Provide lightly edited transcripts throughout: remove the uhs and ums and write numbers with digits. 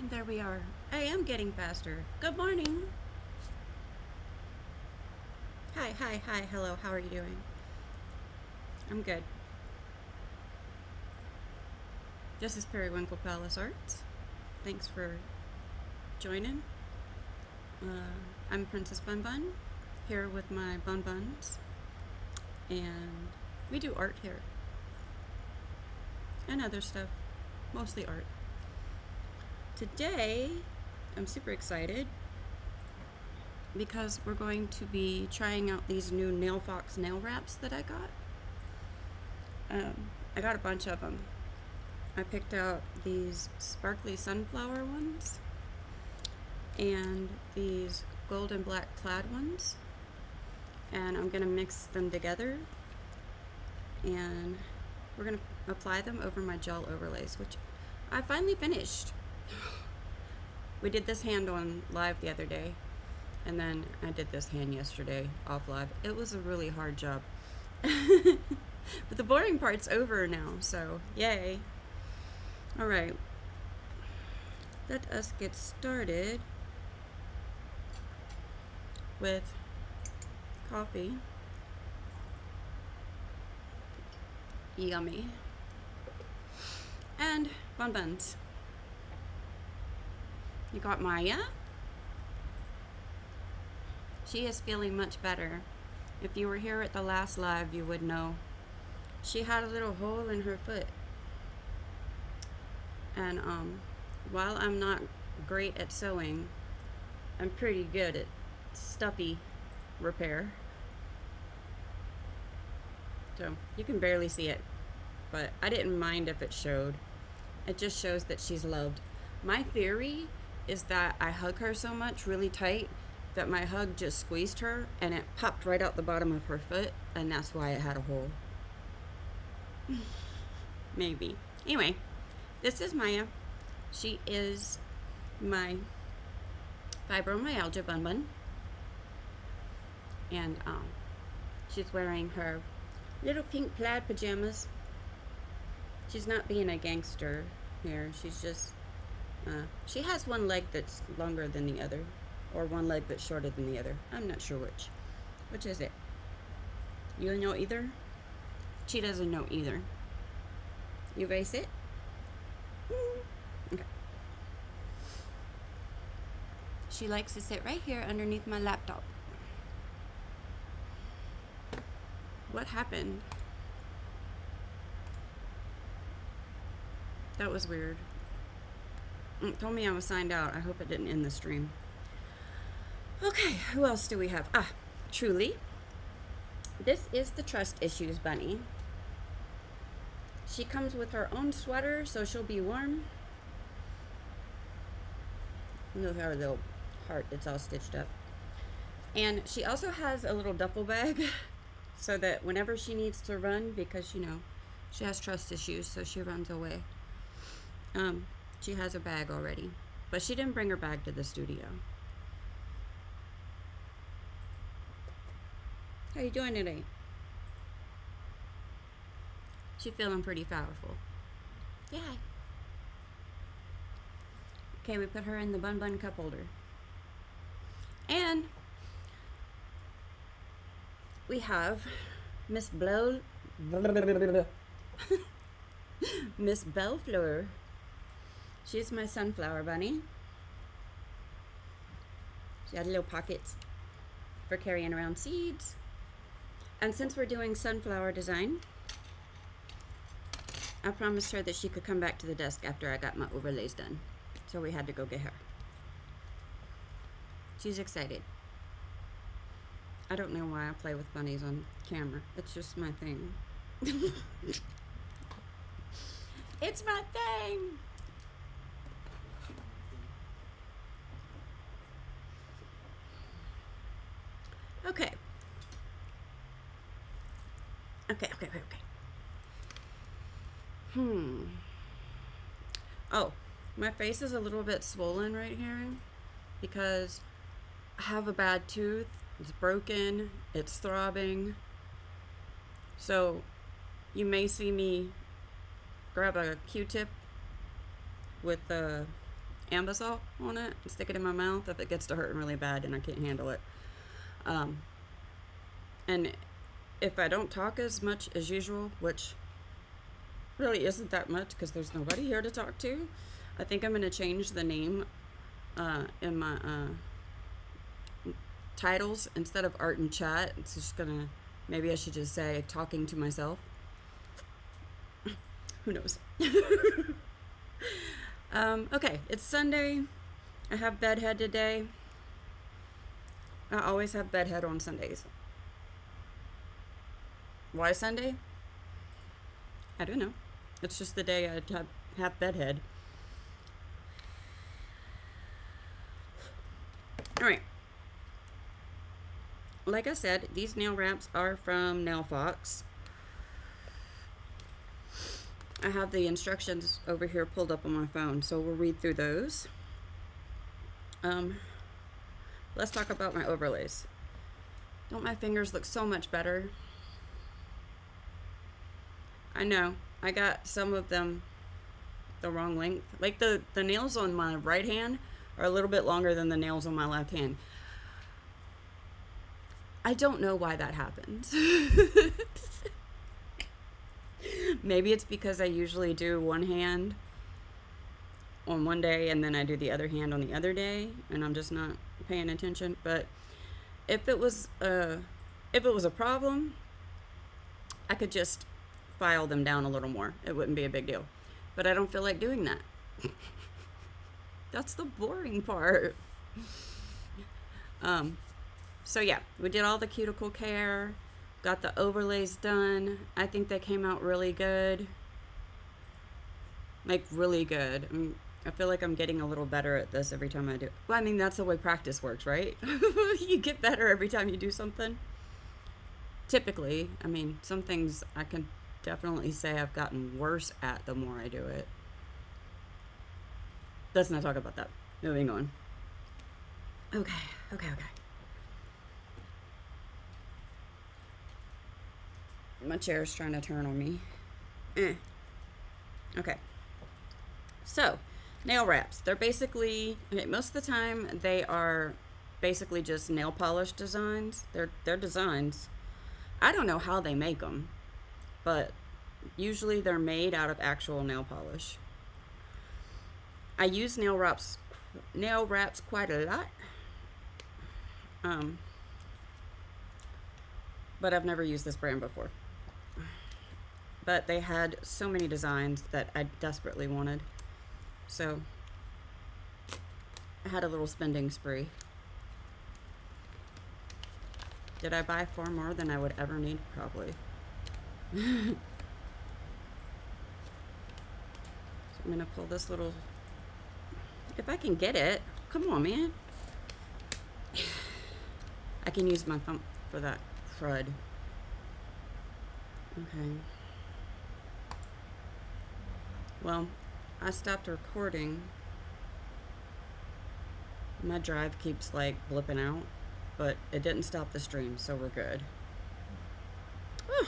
And there we are. I am getting faster. Good morning. Hi, hi, hi, hello. How are you doing? I'm good. This is Periwinkle Palace Arts. Thanks for joining. I'm Princess Bun Bun, here with my Bun Buns, and we do art here and other stuff, mostly art. Today, I'm super excited because we're going to be trying out these new NailFox nail wraps that I got. I got a bunch of them. I picked out these sparkly sunflower ones and these gold and black plaid ones, and I'm gonna mix them together and we're gonna apply them over my gel overlays, which I finally finished. We did this hand on live the other day, and then I did this hand yesterday off live. It was a really hard job. But the boring part's over now, so yay. All right, let us get started with coffee. Yummy. And Bun Buns. You got Maya. She is feeling much better. If you were here at the last live, you would know. She had a little hole in her foot. And while I'm not great at sewing, I'm pretty good at stuffy repair. So you can barely see it, but I didn't mind if it showed. It just shows that she's loved. My theory is that I hug her so much, really tight, that my hug just squeezed her and it popped right out the bottom of her foot, and that's why it had a hole. Maybe. Anyway, this is Maya. She is my fibromyalgia Bun Bun. And she's wearing her little pink plaid pajamas. She's not being a gangster here. She's just, she has one leg that's longer than the other, or one leg that's shorter than the other. I'm not sure which. Which is it? You know either? She doesn't know either. You guys sit? Okay. She likes to sit right here underneath my laptop. What happened? That was weird. It told me I was signed out. I hope it didn't end the stream. Okay, who else do we have? Truly. This is the Trust Issues Bunny. She comes with her own sweater, so she'll be warm. Look at her little heart, it's all stitched up. And she also has a little duffel bag so that whenever she needs to run, because, you know, she has trust issues, so she runs away. She has a bag already, but she didn't bring her bag to the studio. How you doing today? She's feeling pretty powerful. Yeah. Okay, we put her in the Bun Bun cup holder. And we have Miss Miss Bellefleur. She's my sunflower bunny. She had little pockets for carrying around seeds. And since we're doing sunflower design, I promised her that she could come back to the desk after I got my overlays done. So we had to go get her. She's excited. I don't know why I play with bunnies on camera. It's just my thing. It's my thing. Okay. Okay. Oh, my face is a little bit swollen right here because I have a bad tooth. It's broken. It's throbbing. So you may see me grab a Q-tip with the Ambisol on it and stick it in my mouth if it gets to hurting really bad and I can't handle it. And if I don't talk as much as usual, which really isn't that much because there's nobody here to talk to, I think I'm going to change the name in my titles. Instead of art and chat, it's just gonna, maybe I should just say talking to myself. Who knows? Okay, it's Sunday. I have bedhead today. I always have bedhead on Sundays. Why Sunday? I don't know. It's just the day I have bedhead. Alright. Like I said, these nail wraps are from NailFox. I have the instructions over here pulled up on my phone, so we'll read through those. Let's talk about my overlays. Don't my fingers look so much better? I know, I got some of them the wrong length. Like the nails on my right hand are a little bit longer than the nails on my left hand. I don't know why that happens. Maybe it's because I usually do one hand on one day and then I do the other hand on the other day and I'm just not paying attention. But if it was a problem, I could just file them down a little more. It wouldn't be a big deal. But I don't feel like doing that. That's the boring part. So yeah, we did all the cuticle care, got the overlays done. I think they came out really good. Like really good. I feel like I'm getting a little better at this every time I do it. Well, I mean, that's the way practice works, right? You get better every time you do something. Typically, I mean, some things I can definitely say I've gotten worse at the more I do it. Let's not talk about that. Moving on. Okay. My chair's trying to turn on me. Okay. So, nail wraps. They're basically, okay, most of the time they are basically just nail polish designs. They're designs. I don't know how they make them, but usually they're made out of actual nail polish. I use nail wraps quite a lot. But I've never used this brand before. But they had so many designs that I desperately wanted. So I had a little spending spree. Did I buy far more than I would ever need? Probably. So I'm gonna pull this little, if I can get it. Come on, man. I can use my thumb for that crud. Okay. Well, I stopped recording. My drive keeps like blipping out, but it didn't stop the stream, so we're good. Whew.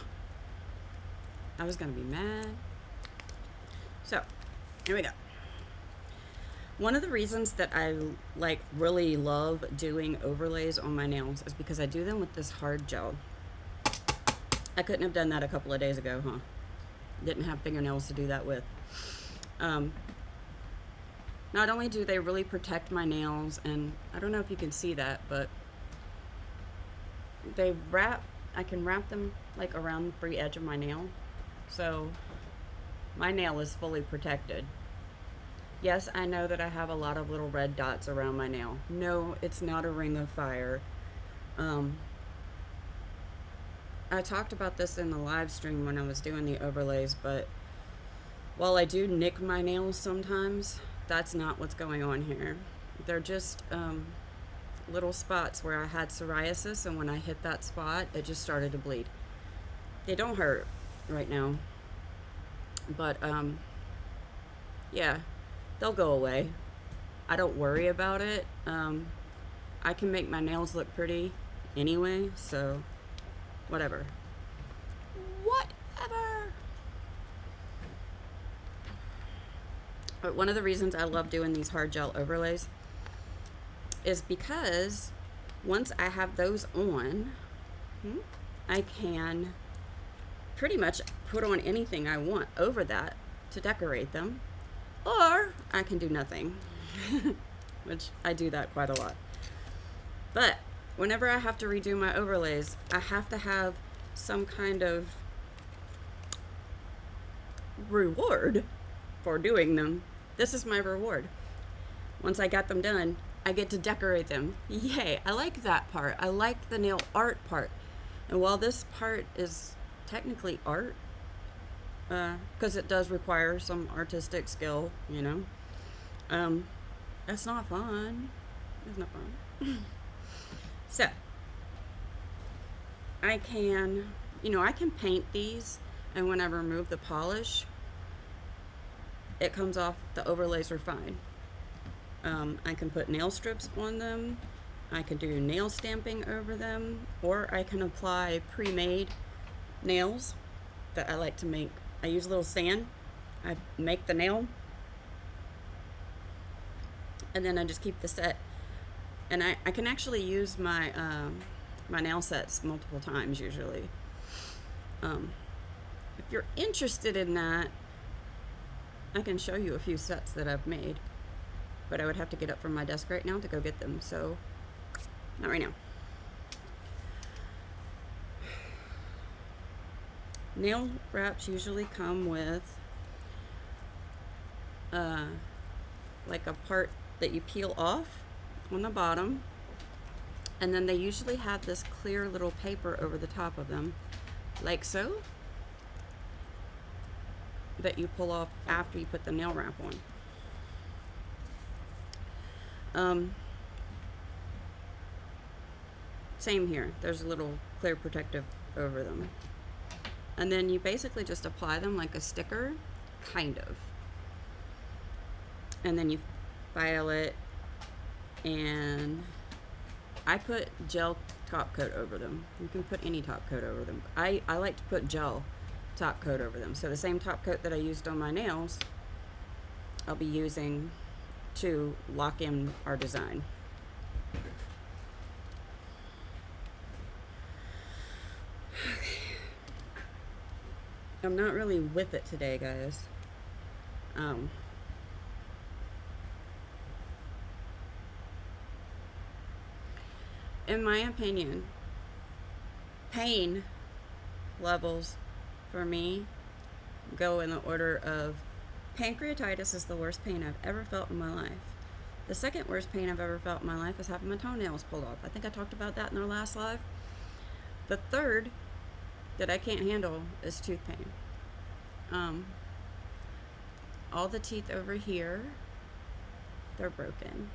I was gonna be mad. So, here we go. One of the reasons that I like really love doing overlays on my nails is because I do them with this hard gel. I couldn't have done that a couple of days ago, huh? Didn't have fingernails to do that with. Not only do they really protect my nails, and I don't know if you can see that, but they wrap, I can wrap them like around the free edge of my nail. So my nail is fully protected. Yes, I know that I have a lot of little red dots around my nail. No, it's not a ring of fire. I talked about this in the live stream when I was doing the overlays, but while I do nick my nails sometimes, that's not what's going on here. They're just little spots where I had psoriasis, and when I hit that spot, it just started to bleed. They don't hurt right now, but yeah, they'll go away. I don't worry about it. I can make my nails look pretty anyway, so whatever. But one of the reasons I love doing these hard gel overlays is because once I have those on, I can pretty much put on anything I want over that to decorate them, or I can do nothing, which I do that quite a lot. But whenever I have to redo my overlays, I have to have some kind of reward for doing them. This is my reward. Once I got them done, I get to decorate them. Yay, I like that part. I like the nail art part. And while this part is technically art, because it does require some artistic skill, you know, that's not fun. It's not fun. So, I can, I can paint these, and when I remove the polish, it comes off, the overlays are fine. I can put nail strips on them, I can do nail stamping over them, or I can apply pre-made nails that I like to make. I use a little sand, I make the nail, and then I just keep the set. And I can actually use my my nail sets multiple times usually. If you're interested in that, I can show you a few sets that I've made, but I would have to get up from my desk right now to go get them, so not right now. Nail wraps usually come with like a part that you peel off on the bottom, and then they usually have this clear little paper over the top of them, like so, that you pull off after you put the nail wrap on. Same here, there's a little clear protective over them, and then you basically just apply them like a sticker, kind of, and then you file it, and I put gel top coat over them. You can put any top coat over them. I like to put gel top coat over them, so the same top coat that I used on my nails I'll be using to lock in our design. I'm not really with it today, guys. In my opinion, pain levels for me go in the order of pancreatitis is the worst pain I've ever felt in my life. The second worst pain I've ever felt in my life is having my toenails pulled off. I think I talked about that in our last live. The third that I can't handle is tooth pain. All the teeth over here, they're broken.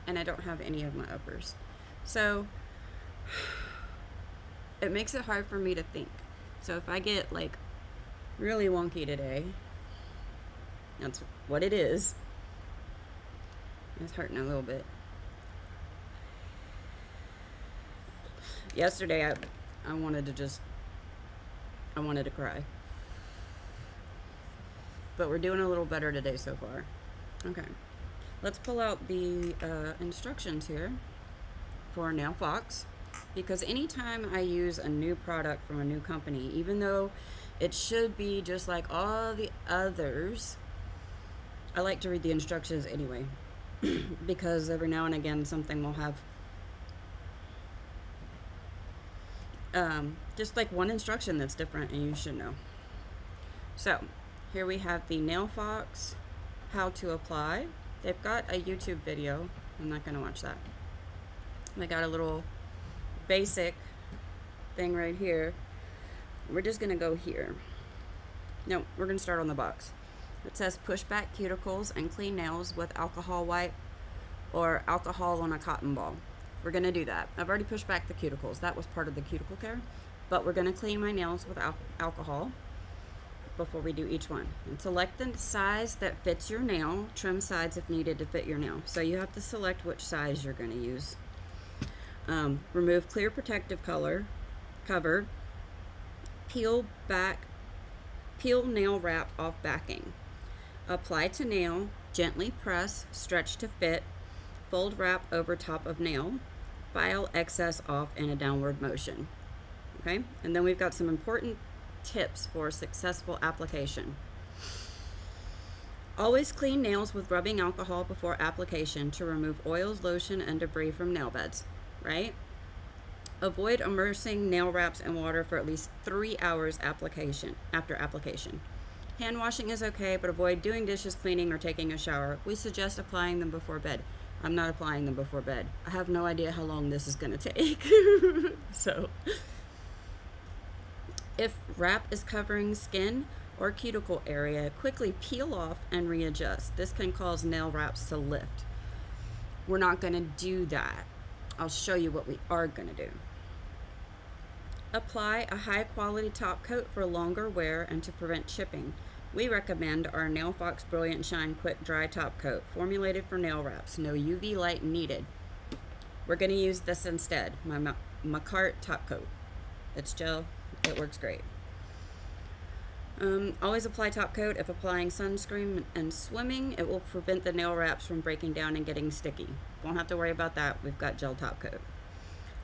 And I don't have any of my uppers. So it makes it hard for me to think. So if I get like really wonky today, that's what it is. It's hurting a little bit. Yesterday I wanted to cry. But we're doing a little better today so far. Okay. Let's pull out the instructions here for NailFox, because anytime I use a new product from a new company, even though it should be just like all the others, I like to read the instructions anyway, because every now and again something will have just like one instruction that's different and you should know. So here we have the NailFox how to apply. They've got a YouTube video. I'm not going to watch that. They got a little basic thing right here. We're just going to go here. No, we're going to start on the box. It says push back cuticles and clean nails with alcohol wipe or alcohol on a cotton ball. We're going to do that. I've already pushed back the cuticles. That was part of the cuticle care. But we're going to clean my nails with alcohol before we do each one. And select the size that fits your nail. Trim sides if needed to fit your nail. So you have to select which size you're going to use. Remove clear protective cover. Peel back Peel nail wrap off backing. Apply to nail, gently press, stretch to fit, fold wrap over top of nail, file excess off in a downward motion. Okay, and then we've got some important tips for successful application. Always clean nails with rubbing alcohol before application to remove oils, lotion, and debris from nail beds, right? Avoid immersing nail wraps in water for at least 3 hours after application. Hand washing is okay, but avoid doing dishes, cleaning, or taking a shower. We suggest applying them before bed. I'm not applying them before bed. I have no idea how long this is going to take. So, if wrap is covering skin or cuticle area, quickly peel off and readjust. This can cause nail wraps to lift. We're not going to do that. I'll show you what we are going to do. Apply a high quality top coat for longer wear and to prevent chipping. We recommend our NailFox Brilliant Shine Quick Dry Top Coat, formulated for nail wraps. No UV light needed. We're going to use this instead, my Macart Top Coat. It's gel. It works great. Always apply top coat. If applying sunscreen and swimming, it will prevent the nail wraps from breaking down and getting sticky. Won't have to worry about that. We've got gel top coat.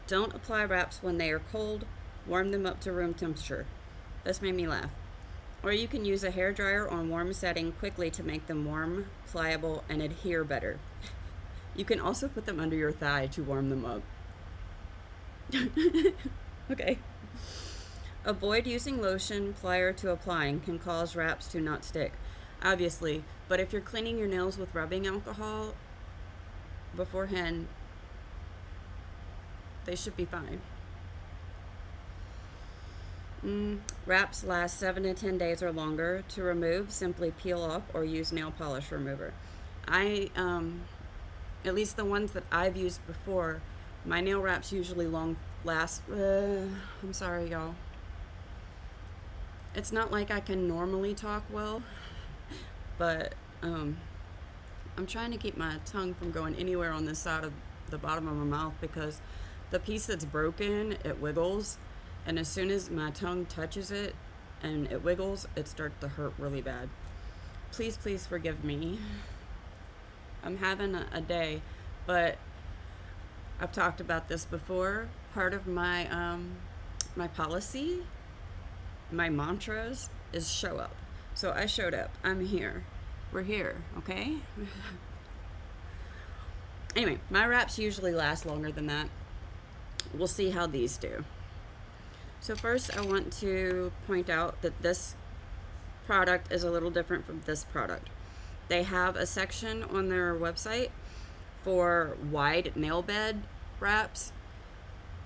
Don't apply wraps when they are cold. Warm them up to room temperature. This made me laugh. Or you can use a hair dryer on warm setting quickly to make them warm, pliable, and adhere better. You can also put them under your thigh to warm them up. Okay. Avoid using lotion prior to applying, can cause wraps to not stick. Obviously, but if you're cleaning your nails with rubbing alcohol beforehand, they should be fine. Wraps last 7 to 10 days or longer. To remove, simply peel off or use nail polish remover. At least the ones that I've used before, my nail wraps usually last, I'm sorry y'all. It's not like I can normally talk well, but I'm trying to keep my tongue from going anywhere on this side of the bottom of my mouth, because the piece that's broken, it wiggles, and as soon as my tongue touches it and it wiggles, it starts to hurt really bad. Please forgive me. I'm having a day, but I've talked about this before. Part of my my policy, my mantras, is show up. So I showed up. I'm here. We're here, okay? Anyway, my wraps usually last longer than that. We'll see how these do. So first I want to point out that this product is a little different from this product. They have a section on their website for wide nail bed wraps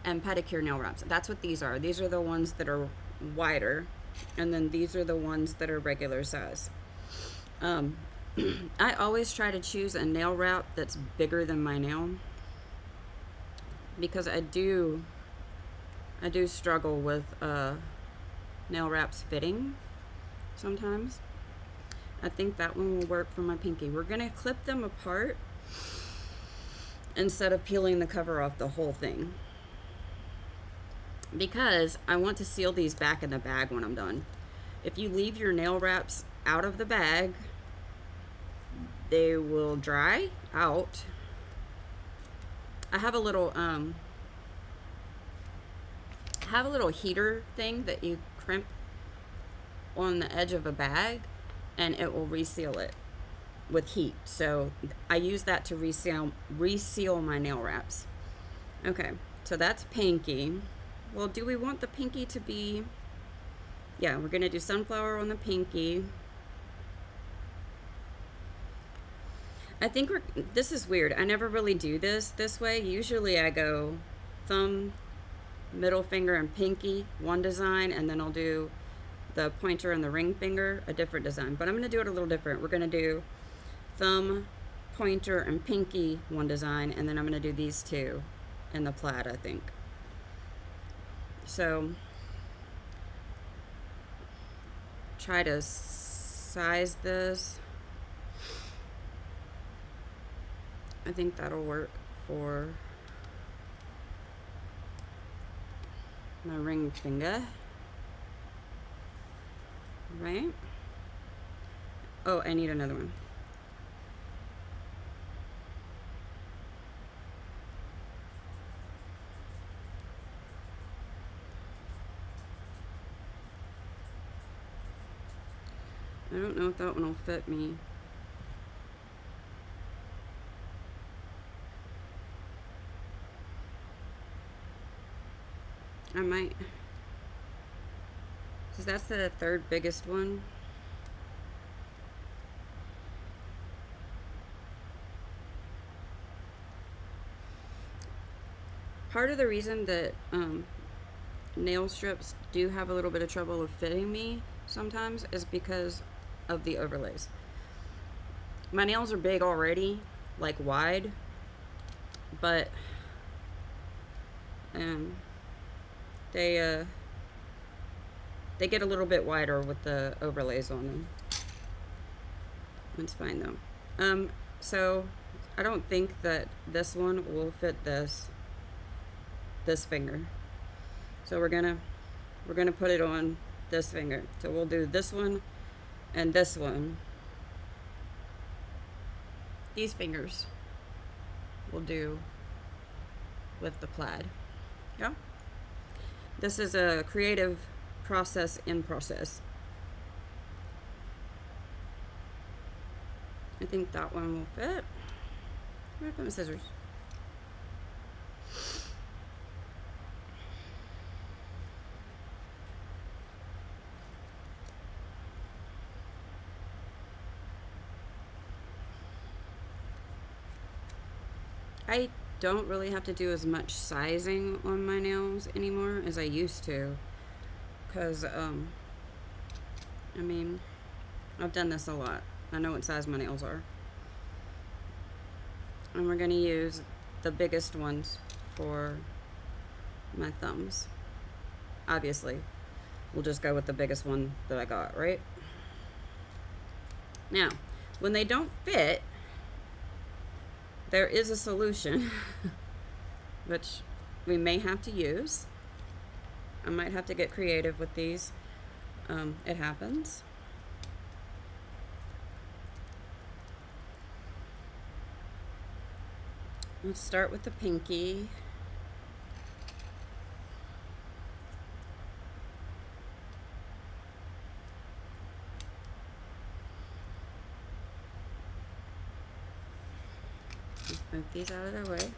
and pedicure nail wraps. That's what these are. These are the ones that are wider, and then these are the ones that are regular size. I always try to choose a nail wrap that's bigger than my nail, because I do struggle with nail wraps fitting sometimes. I think that one will work for my pinky. We're gonna clip them apart instead of peeling the cover off the whole thing, because I want to seal these back in the bag when I'm done. If you leave your nail wraps out of the bag, they will dry out. I have a little heater thing that you crimp on the edge of a bag, and it will reseal it with heat. So I use that to reseal my nail wraps. Okay, so that's pinky. Well, do we want the pinky to be, yeah, we're gonna do sunflower on the pinky. I think this is weird. I never really do this way. Usually I go thumb, middle finger, and pinky, one design, and then I'll do the pointer and the ring finger, a different design. But I'm gonna do it a little different. We're gonna do thumb, pointer, and pinky, one design, and then I'm gonna do these two in the plaid, I think. So try to size this. I think that'll work for my ring finger. right? Oh, I need another one. I don't know if that one will fit me. I might, because that's the third biggest one. Part of the reason that nail strips do have a little bit of trouble of fitting me sometimes is because of the overlays. My nails are big already, like wide, but they get a little bit wider with the overlays on them. It's fine though. So I don't think that this one will fit this finger. So we're gonna put it on this finger. So we'll do this one and this one. These fingers we'll do with the plaid. Yeah. This is a creative process in process. I think that one will fit. I'm gonna put my scissors. I don't really have to do as much sizing on my nails anymore as I used to, because I mean, I've done this a lot. I know what size my nails are. And we're gonna use the biggest ones for my thumbs. Obviously, we'll just go with the biggest one that I got, right? Now, when they don't fit, there is a solution, which we may have to use. I might have to get creative with these. It happens. Let's start with the pinky. Move these out of their way.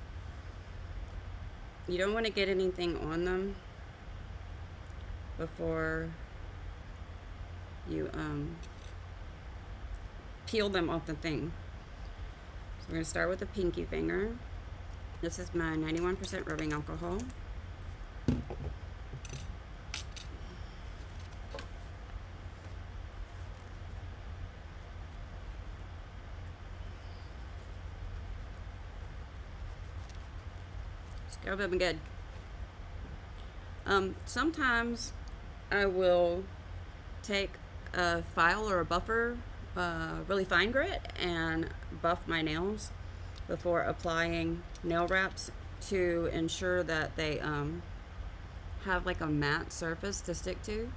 You don't want to get anything on them before you peel them off the thing. So we're going to start with the pinky finger. This is my 91% rubbing alcohol. Scrub them good. Sometimes I will take a file or a buffer, really fine grit, and buff my nails before applying nail wraps to ensure that they have like a matte surface to stick to.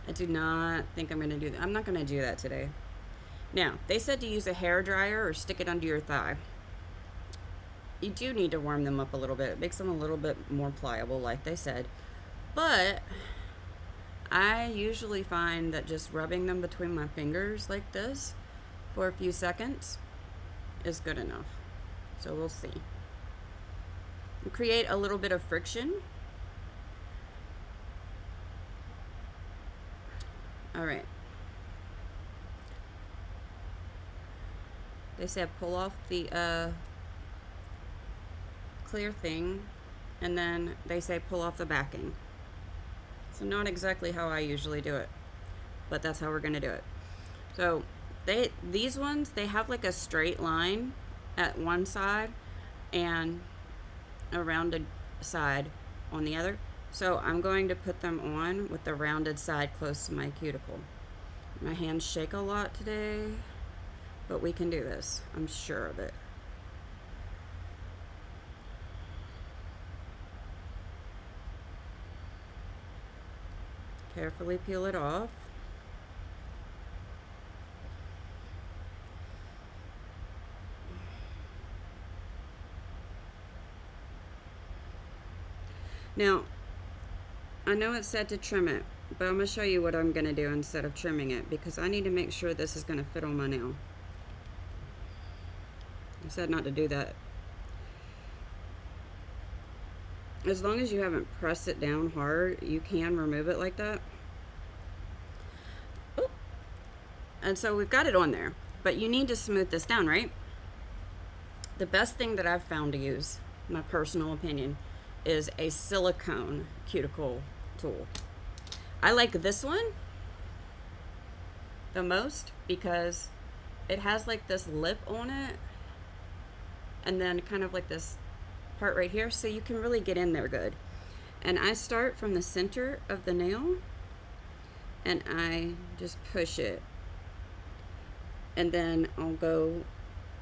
I do not think I'm going to do that. I'm not going to do that today. Now, they said to use a hair dryer or stick it under your thigh. You do need to warm them up a little bit. It makes them a little bit more pliable, like they said. But I usually find that just rubbing them between my fingers like this for a few seconds is good enough. So we'll see. Create a little bit of friction. All right. They said pull off the clear thing, and then they say pull off the backing. So not exactly how I usually do it, but that's how we're gonna do it. So these ones, they have like a straight line at one side and a rounded side on the other. So I'm going to put them on with the rounded side close to my cuticle. My hands shake a lot today, but we can do this. I'm sure of it. Carefully peel it off. Now, I know it said to trim it, but I'm going to show you what I'm going to do instead of trimming it, because I need to make sure this is going to fit on my nail. I said not to do that. As long as you haven't pressed it down hard, you can remove it like that. Ooh. And so we've got it on there, but you need to smooth this down, right? The best thing that I've found to use, my personal opinion, is a silicone cuticle tool. I like this one the most because it has like this lip on it and then kind of like this part right here, so you can really get in there good. And I start from the center of the nail and I just push it, and then I'll go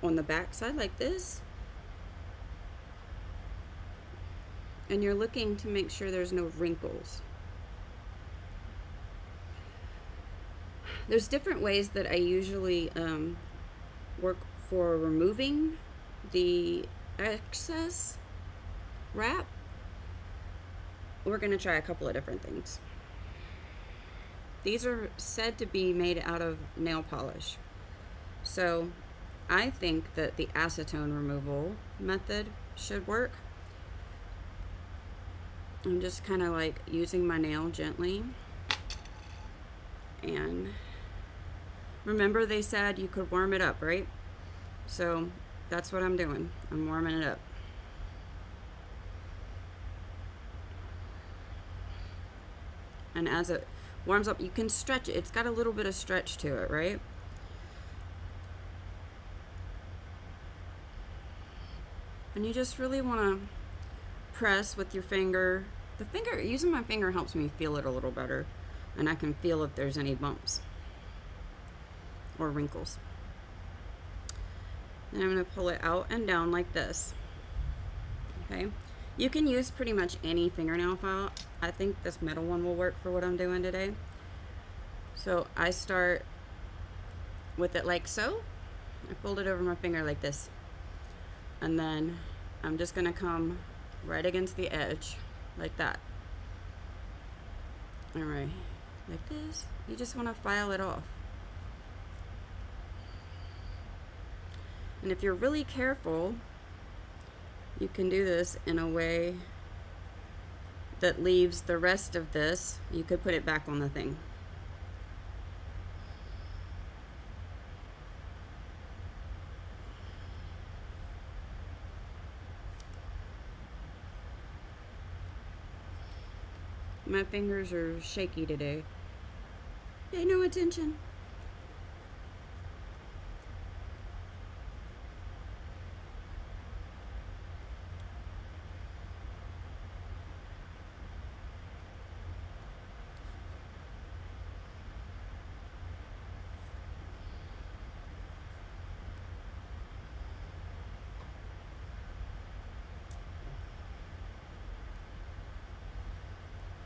on the back side like this, and you're looking to make sure there's no wrinkles. There's different ways that I usually work for removing the excess wrap. We're going to try a couple of different things. These are said to be made out of nail polish, so I think that the acetone removal method should work. I'm just kind of like using my nail gently, and remember they said you could warm it up, right? So that's what I'm doing. I'm warming it up. And as it warms up, you can stretch it. It's got a little bit of stretch to it, right? And you just really want to press with your finger. Using my finger helps me feel it a little better, and I can feel if there's any bumps or wrinkles. And I'm going to pull it out and down like this. Okay, you can use pretty much any fingernail file. I think this middle one will work for what I'm doing today. So I start with it like so. I fold it over my finger like this, and then I'm just going to come right against the edge like that. All right, like this. You just want to file it off. And if you're really careful, you can do this in a way that leaves the rest of this. You could put it back on the thing. My fingers are shaky today. Pay no attention.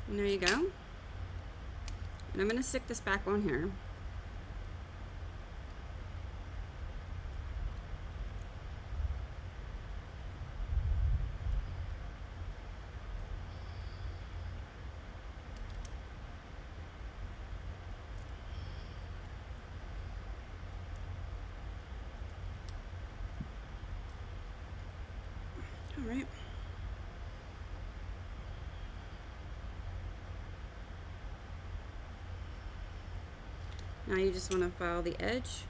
And there you go. And I'm going to stick this back on here. All right. Now you just want to file the edge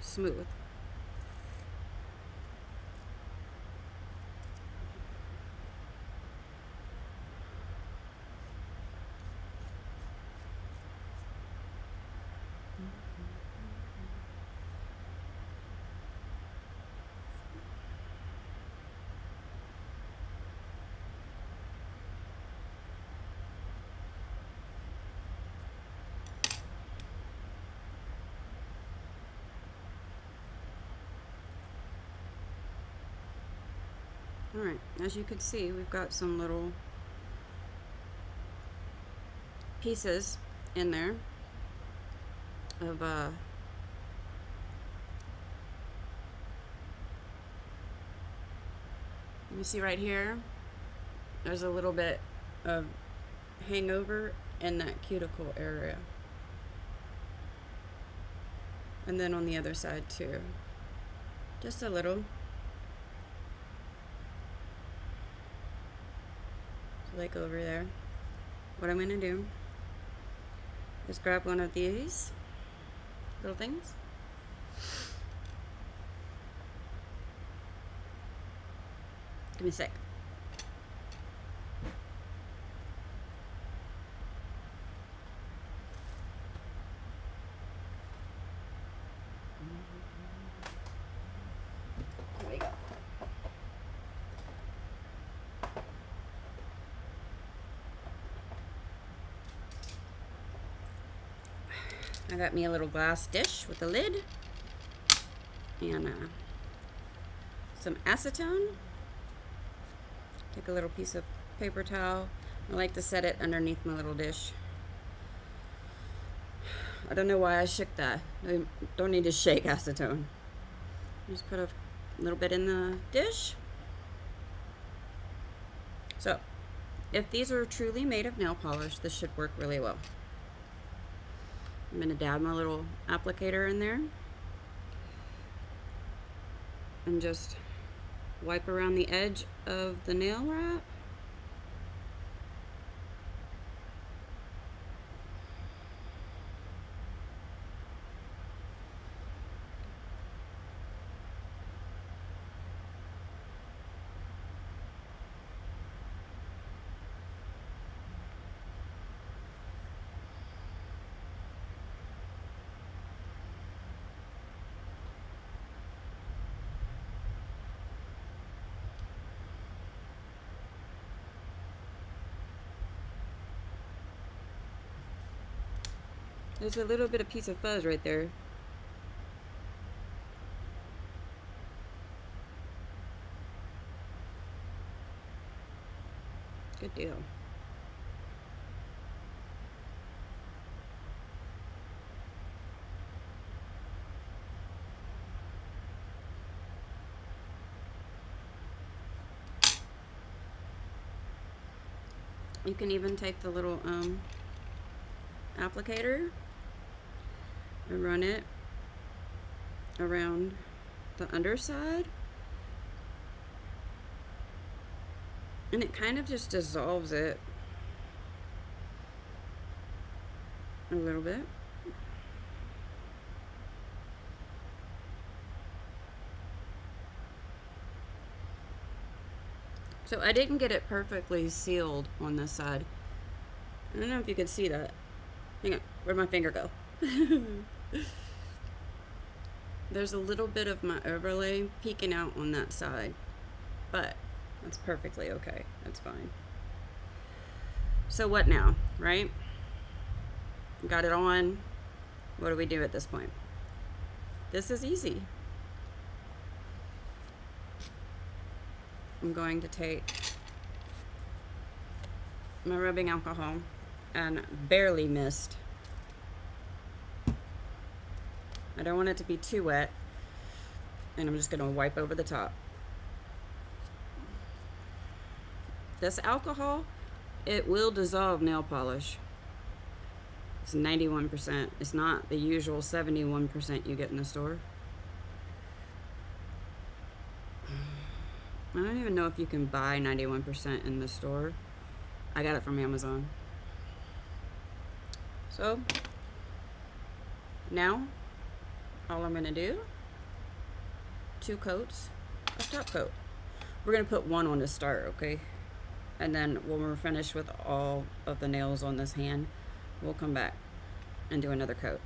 smooth. All right, as you can see, we've got some little pieces in there of you see right here, there's a little bit of hangover in that cuticle area. And then on the other side too. Just a little. So like over there. What I'm gonna do is grab one of these little things. Give me a sec. Here we go. I got me a little glass dish with a lid and some acetone. Take a little piece of paper towel. I like to set it underneath my little dish. I don't know why I shook that. I don't need to shake acetone. Just put a little bit in the dish. So, if these are truly made of nail polish, this should work really well. I'm going to dab my little applicator in there and just wipe around the edge of the nail wrap. There's a little bit of piece of fuzz right there. Good deal. You can even take the little applicator and run it around the underside, and it kind of just dissolves it a little bit. So I didn't get it perfectly sealed on this side. I don't know if you could see that. Hang on, where'd my finger go? There's a little bit of my overlay peeking out on that side, but that's perfectly okay. That's fine. So what now, right? Got it on. What do we do at this point? This is easy. I'm going to take my rubbing alcohol and barely mist. I don't want it to be too wet, and I'm just going to wipe over the top. This alcohol, it will dissolve nail polish. It's 91%. It's not the usual 71% you get in the store. I don't even know if you can buy 91% in the store. I got it from Amazon. So, now, all I'm gonna do, 2 coats of top coat. We're gonna put 1 on to start, okay? And then when we're finished with all of the nails on this hand, we'll come back and do another coat.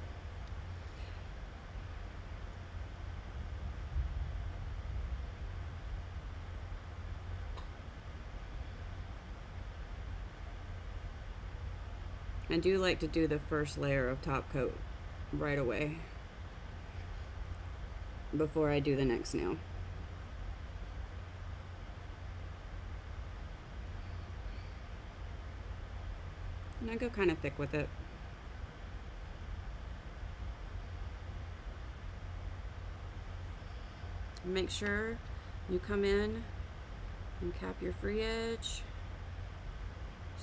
I do like to do the first layer of top coat right away before I do the next nail. And I go kind of thick with it. Make sure you come in and cap your free edge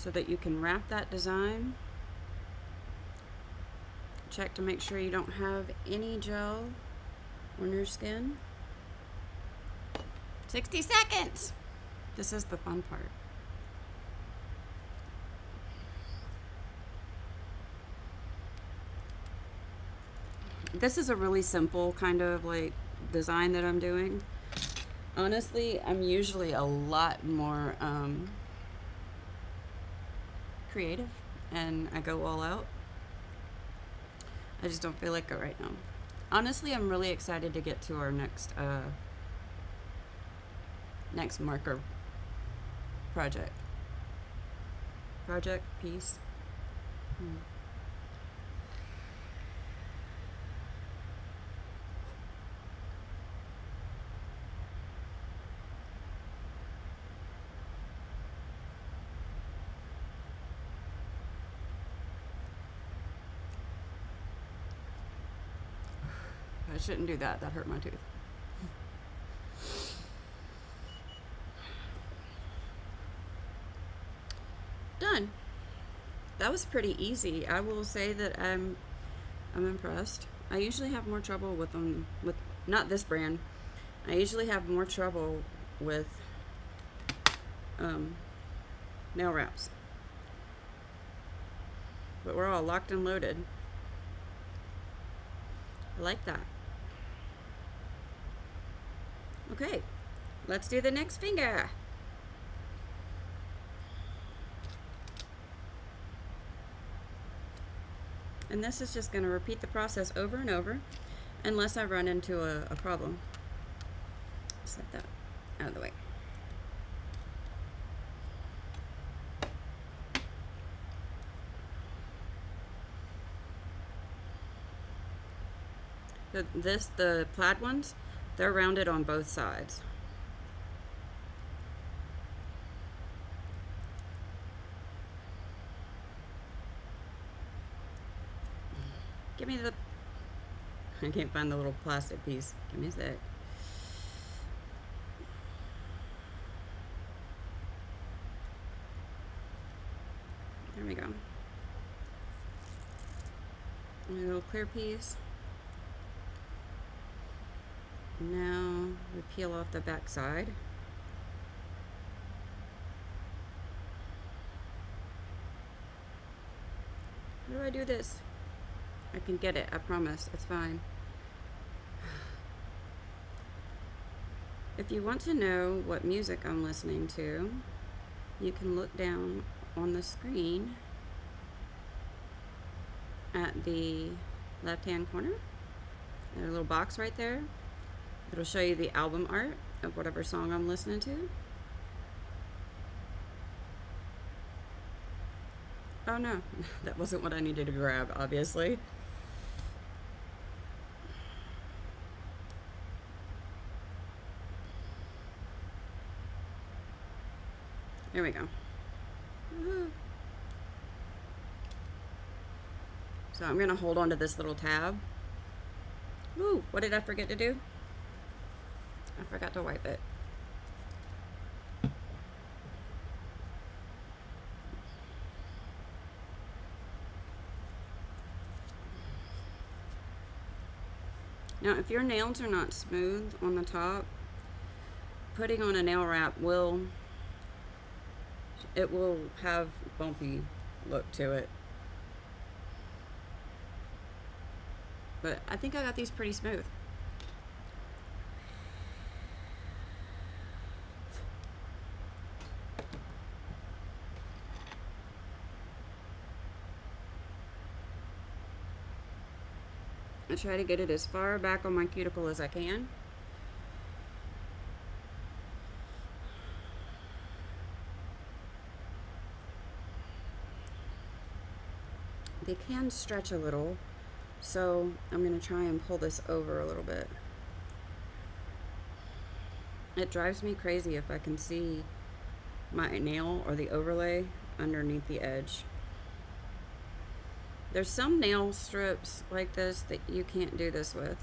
so that you can wrap that design. Check to make sure you don't have any gel on your skin. 60 seconds! This is the fun part. This is a really simple kind of like design that I'm doing. Honestly, I'm usually a lot more creative and I go all out. I just don't feel like it right now. Honestly, I'm really excited to get to our next marker project piece. I shouldn't do that. That hurt my tooth. Done. That was pretty easy. I will say that I'm impressed. I usually have more trouble with them, with not this brand. I usually have more trouble with nail wraps. But we're all locked and loaded. I like that. Okay, let's do the next finger. And this is just going to repeat the process over and over unless I run into a problem. Set that out of the way. The plaid ones, they're rounded on both sides. Give me the... I can't find the little plastic piece. Give me a sec. There we go. A little clear piece. Now we peel off the back side. How do I do this? I can get it, I promise. It's fine. If you want to know what music I'm listening to, you can look down on the screen at the left-hand corner. There's a little box right there. It'll show you the album art of whatever song I'm listening to. Oh no, that wasn't what I needed to grab, obviously. There we go. So I'm gonna hold on to this little tab. Ooh, what did I forget to do? I forgot to wipe it. Now, if your nails are not smooth on the top, putting on a nail wrap will have bumpy look to it. But I think I got these pretty smooth. I try to get it as far back on my cuticle as I can. They can stretch a little, so I'm going to try and pull this over a little bit. It drives me crazy if I can see my nail or the overlay underneath the edge. There's some nail strips like this that you can't do this with.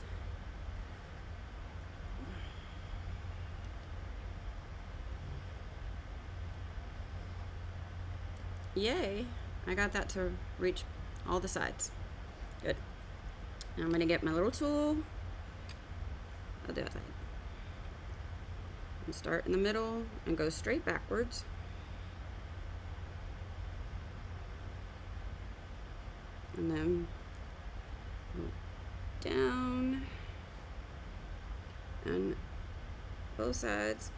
Yay! I got that to reach all the sides. Good. Now I'm going to get my little tool. I'll do it. And start in the middle and go straight backwards. And then down and both sides.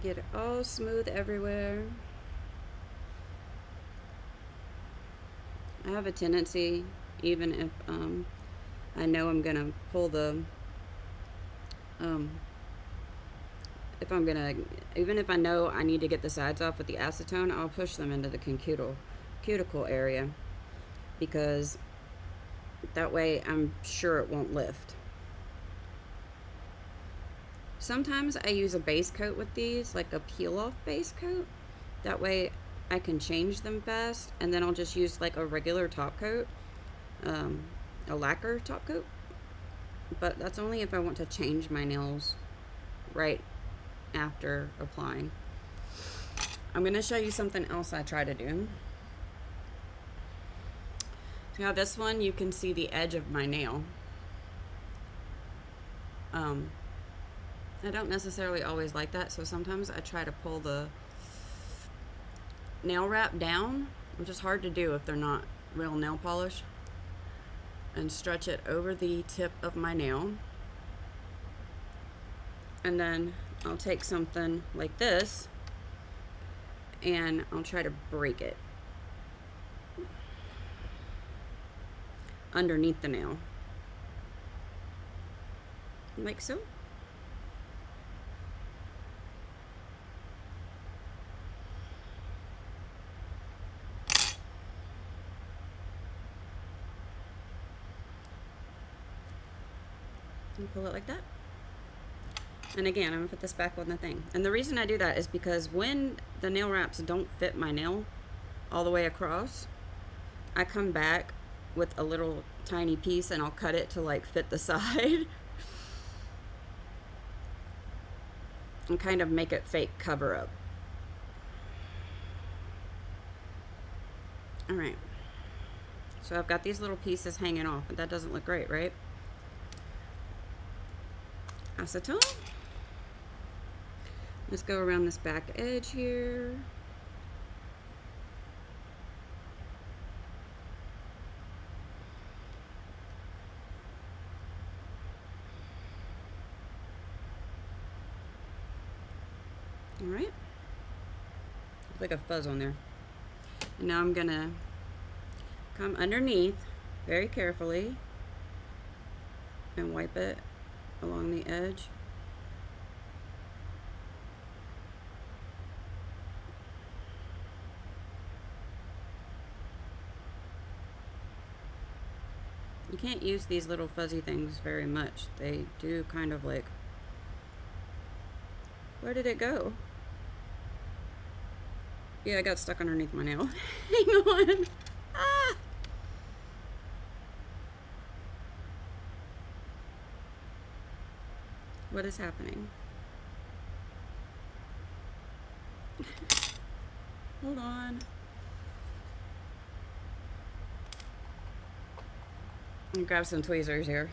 Get it all smooth everywhere. I have a tendency, even if I know I'm gonna pull the even if I know I need to get the sides off with the acetone, I'll push them into the cuticle area, because that way I'm sure it won't lift. Sometimes I use a base coat with these, like a peel-off base coat. That way I can change them fast, and then I'll just use like a regular top coat, a lacquer top coat. But that's only if I want to change my nails right after applying. I'm going to show you something else I try to do. Now this one, you can see the edge of my nail. I don't necessarily always like that, so sometimes I try to pull the nail wrap down, which is hard to do if they're not real nail polish, and stretch it over the tip of my nail. And then I'll take something like this and I'll try to break it underneath the nail, like so. And pull it like that. And again, I'm gonna put this back on the thing. And the reason I do that is because when the nail wraps don't fit my nail all the way across, I come back with a little tiny piece and I'll cut it to like fit the side and kind of make it fake cover up. All right, so I've got these little pieces hanging off, and that doesn't look great, right? Acetone. Let's go around this back edge here. All right. Like a fuzz on there. And now I'm gonna come underneath very carefully and wipe it along the edge. You can't use these little fuzzy things very much. They do kind of like, where did it go? Yeah, I got stuck underneath my nail. Hang on. Ah! What is happening? Hold on. Let me grab some tweezers here.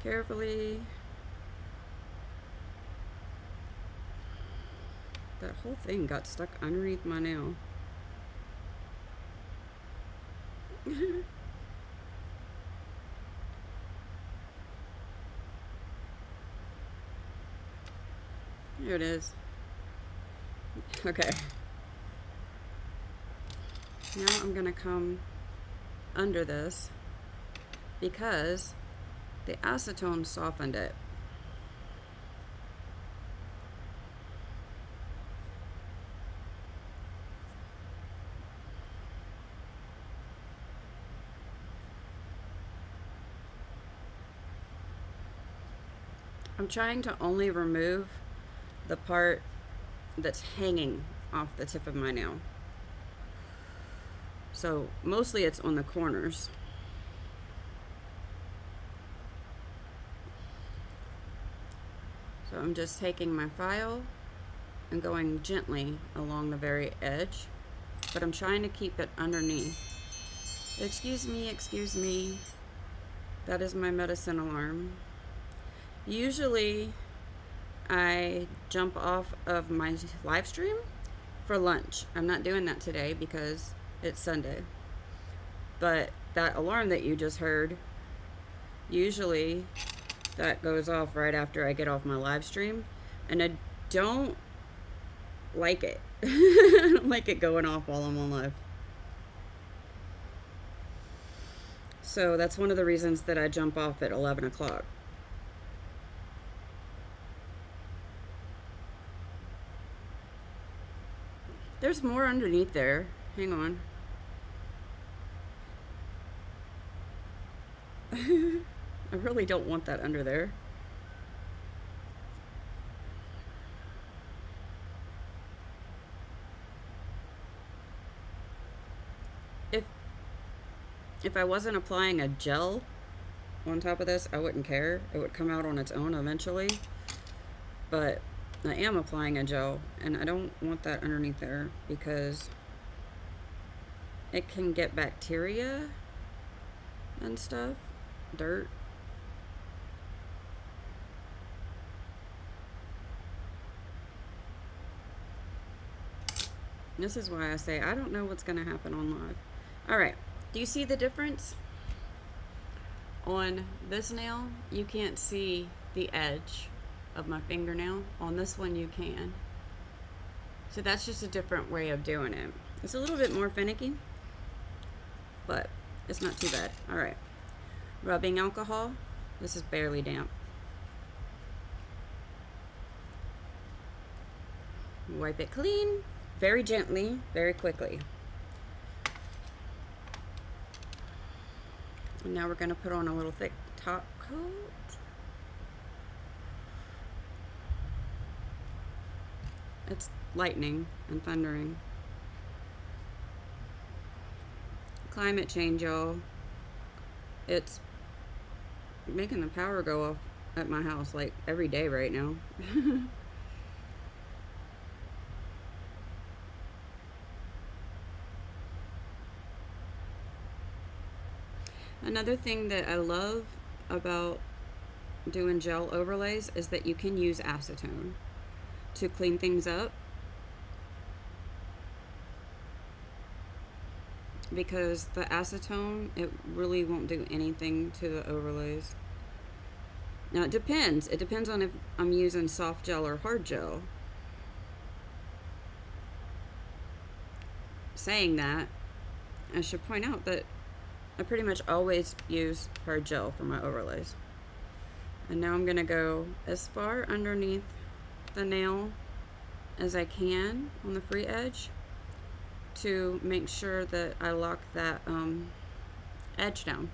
Carefully. That whole thing got stuck underneath my nail. Here it is. Okay. Now I'm gonna come under this because the acetone softened it. I'm trying to only remove the part that's hanging off the tip of my nail. So mostly it's on the corners. So I'm just taking my file and going gently along the very edge, but I'm trying to keep it underneath. Excuse me, excuse me. That is my medicine alarm. Usually I jump off of my live stream for lunch. I'm not doing that today because it's Sunday. But that alarm that you just heard, usually that goes off right after I get off my live stream, and I don't like it. I don't like it going off while I'm on live. So that's one of the reasons that I jump off at 11 o'clock. There's more underneath there. Hang on. I really don't want that under there. If I wasn't applying a gel on top of this, I wouldn't care. It would come out on its own eventually. But I am applying a gel, and I don't want that underneath there because it can get bacteria and stuff, dirt. This is why I say I don't know what's going to happen on live. All right. Do you see the difference? On this nail, you can't see the edge of my fingernail. On this one, you can. So that's just a different way of doing it. It's a little bit more finicky, but it's not too bad. All right. Rubbing alcohol. This is barely damp. Wipe it clean, very gently, very quickly. And now we're going to put on a little thick top coat. It's lightning and thundering. Climate change, y'all. It's making the power go off at my house like every day right now. Another thing that I love about doing gel overlays is that you can use acetone to clean things up, because the acetone, it really won't do anything to the overlays. Now it depends on if I'm using soft gel or hard gel. Saying that, I should point out that I pretty much always use hard gel for my overlays. And now I'm going to go as far underneath the nail as I can on the free edge to make sure that I lock that edge down.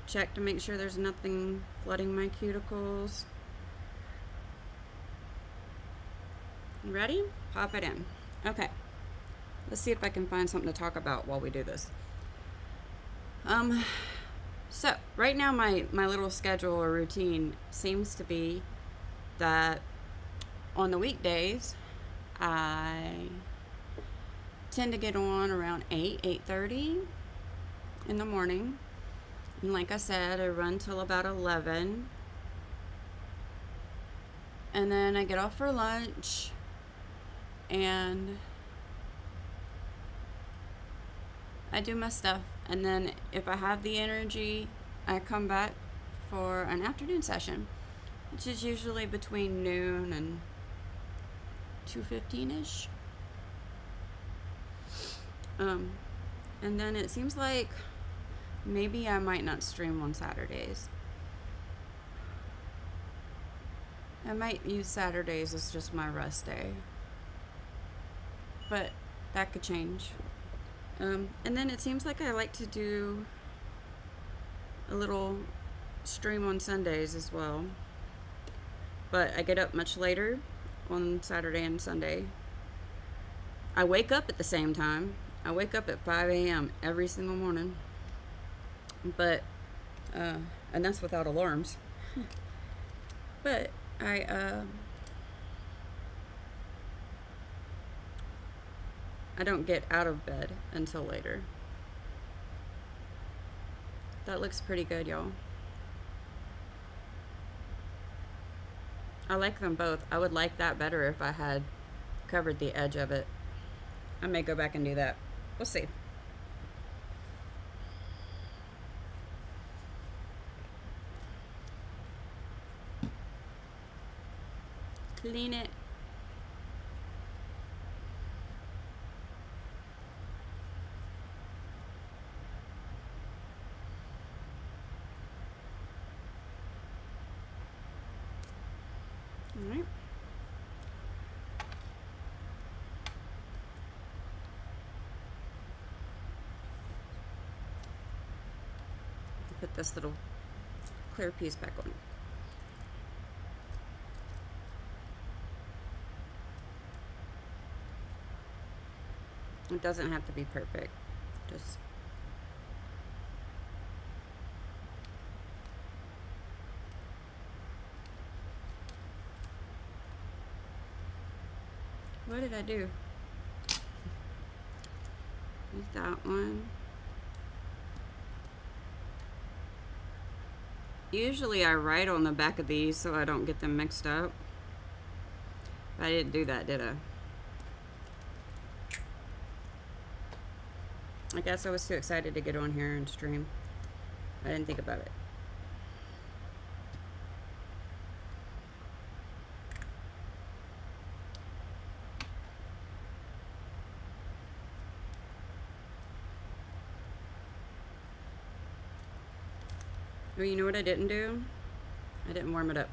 Check to make sure there's nothing flooding my cuticles. Ready? Pop it in. Okay. Let's see if I can find something to talk about while we do this. So right now my little schedule or routine seems to be that on the weekdays I tend to get on around 8:30 in the morning. And like I said, I run till about 11. And then I get off for lunch and I do my stuff, and then if I have the energy, I come back for an afternoon session, which is usually between noon and 2:15-ish. And then it seems like maybe I might not stream on Saturdays. I might use Saturdays as just my rest day, but that could change. And then it seems like I like to do a little stream on Sundays as well, but I get up much later on Saturday and Sunday. I wake up at the same time. I wake up at 5 a.m. every single morning, but and that's without alarms. But I don't get out of bed until later. That looks pretty good, y'all. I like them both. I would like that better if I had covered the edge of it. I may go back and do that. We'll see. Clean it. All right. Put this little clear piece back on. It doesn't have to be perfect. Just what did I do? There's that one. Usually I write on the back of these so I don't get them mixed up. But I didn't do that, did I? I guess I was too excited to get on here and stream. I didn't think about it. Oh, you know what I didn't do? I didn't warm it up.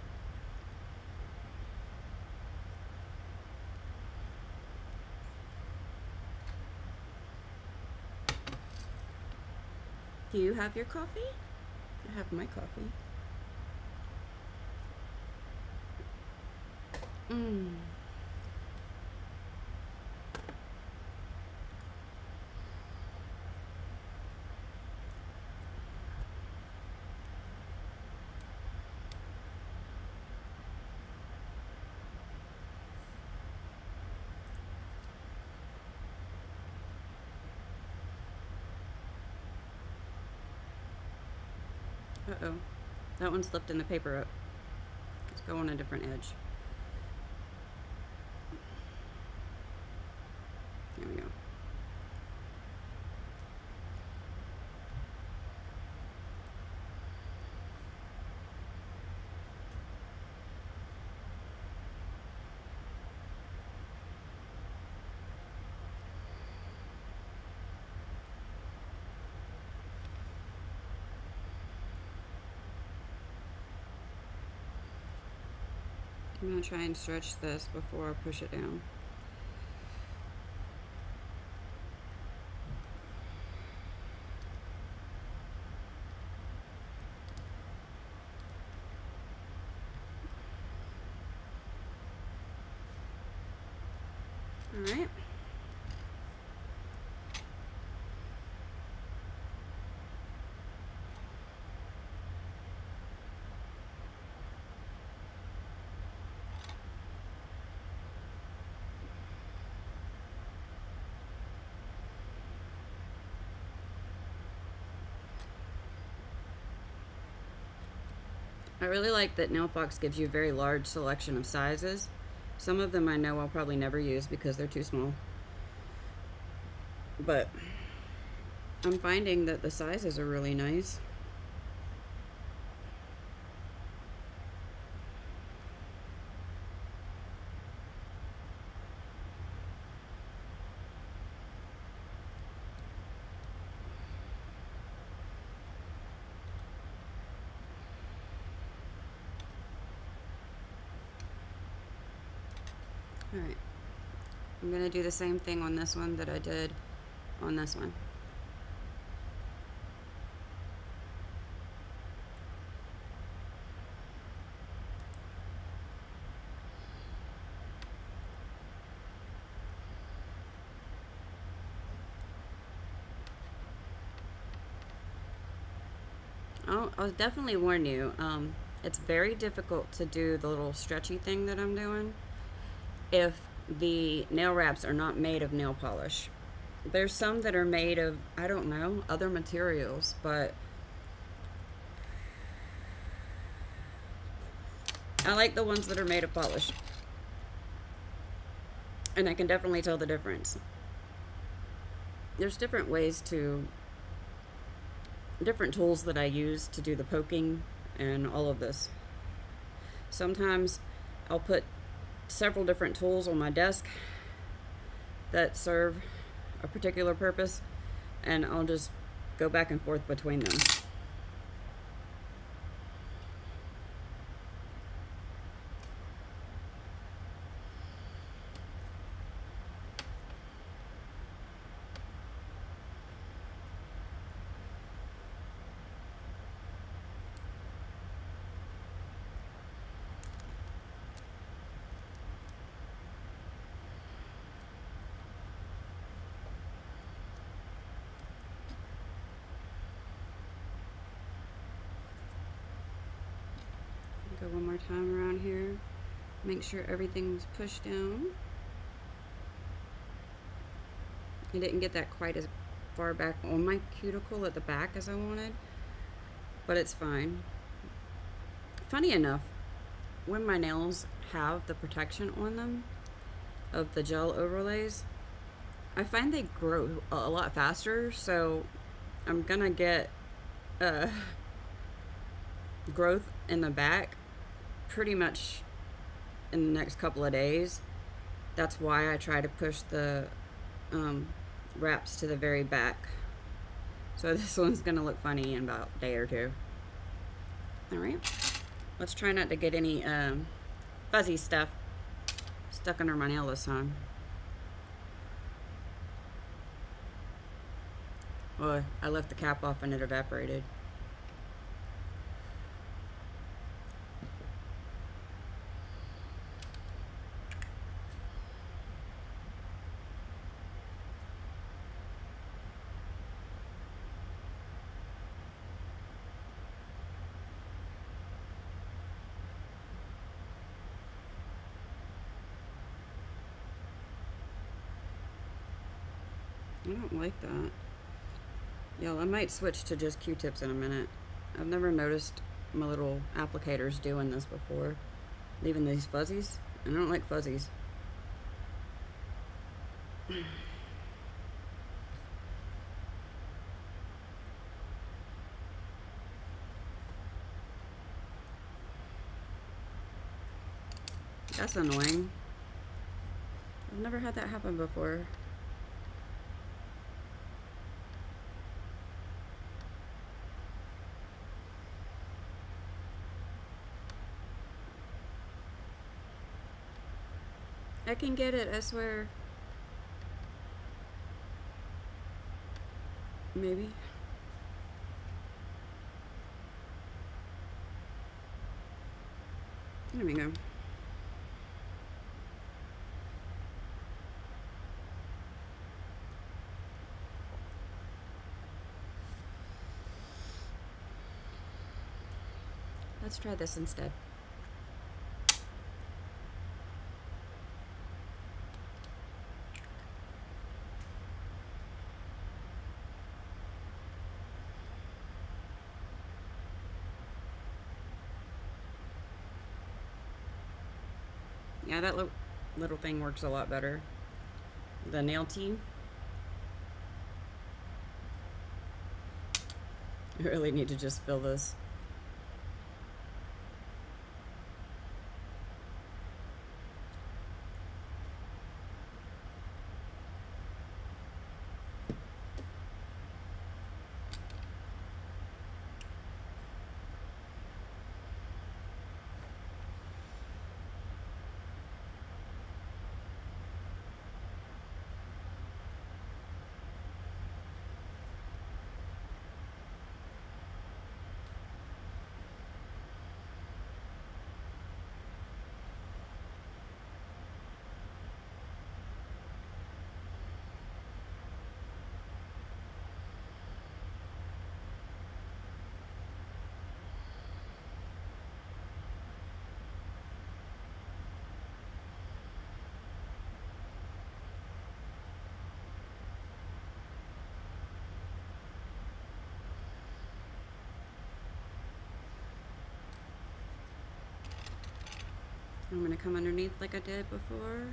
Do you have your coffee? I have my coffee. Uh-oh. That one's lifting the paper up. Let's go on a different edge. There we go. I'm going to try and stretch this before I push it down. All right. I really like that NailFox gives you a very large selection of sizes. Some of them I know I'll probably never use because they're too small. But I'm finding that the sizes are really nice. All right, I'm gonna do the same thing on this one that I did on this one. I'll definitely warn you. It's very difficult to do the little stretchy thing that I'm doing if the nail wraps are not made of nail polish. There's some that are made of, I don't know, other materials, but I like the ones that are made of polish. And I can definitely tell the difference. There's different ways to, different tools that I use to do the poking and all of this. Sometimes I'll put several different tools on my desk that serve a particular purpose, and I'll just go back and forth between them. Go one more time around here. Make sure everything's pushed down. I didn't get that quite as far back on my cuticle at the back as I wanted, but it's fine. Funny enough, when my nails have the protection on them of the gel overlays, I find they grow a lot faster, so I'm gonna get growth in the back pretty much in the next couple of days. That's why I try to push the wraps to the very back. So this one's gonna look funny in about a day or two. Alright, let's try not to get any fuzzy stuff stuck under my nail this time. Oh, I left the cap off and it evaporated. I don't like that. Y'all, I might switch to just Q-tips in a minute. I've never noticed my little applicators doing this before. Leaving these fuzzies. I don't like fuzzies. That's annoying. I've never had that happen before. I can get it, I swear. Maybe. There we go. Let's try this instead. Yeah, that little thing works a lot better. The nail team. I really need to just fill this. I'm going to come underneath like I did before.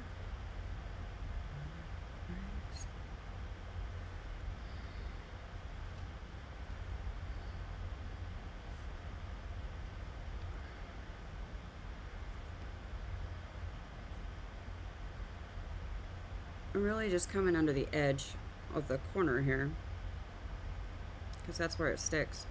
I'm really just coming under the edge of the corner here, because that's where it sticks.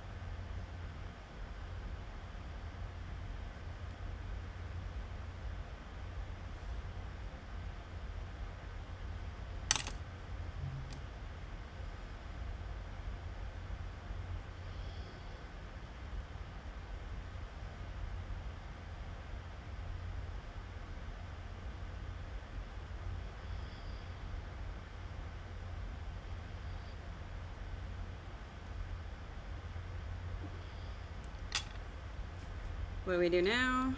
What do we do now?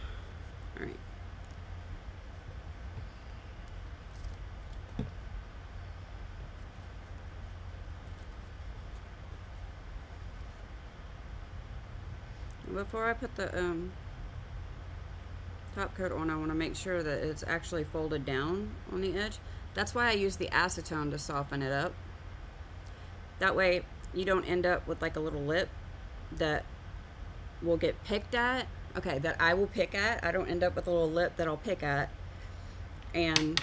All right. Before I put the top coat on, I want to make sure that it's actually folded down on the edge. That's why I use the acetone to soften it up. That way you don't end up with like a little lip that will get picked at. Okay, that I will pick at. I don't end up with a little lip that I'll pick at. And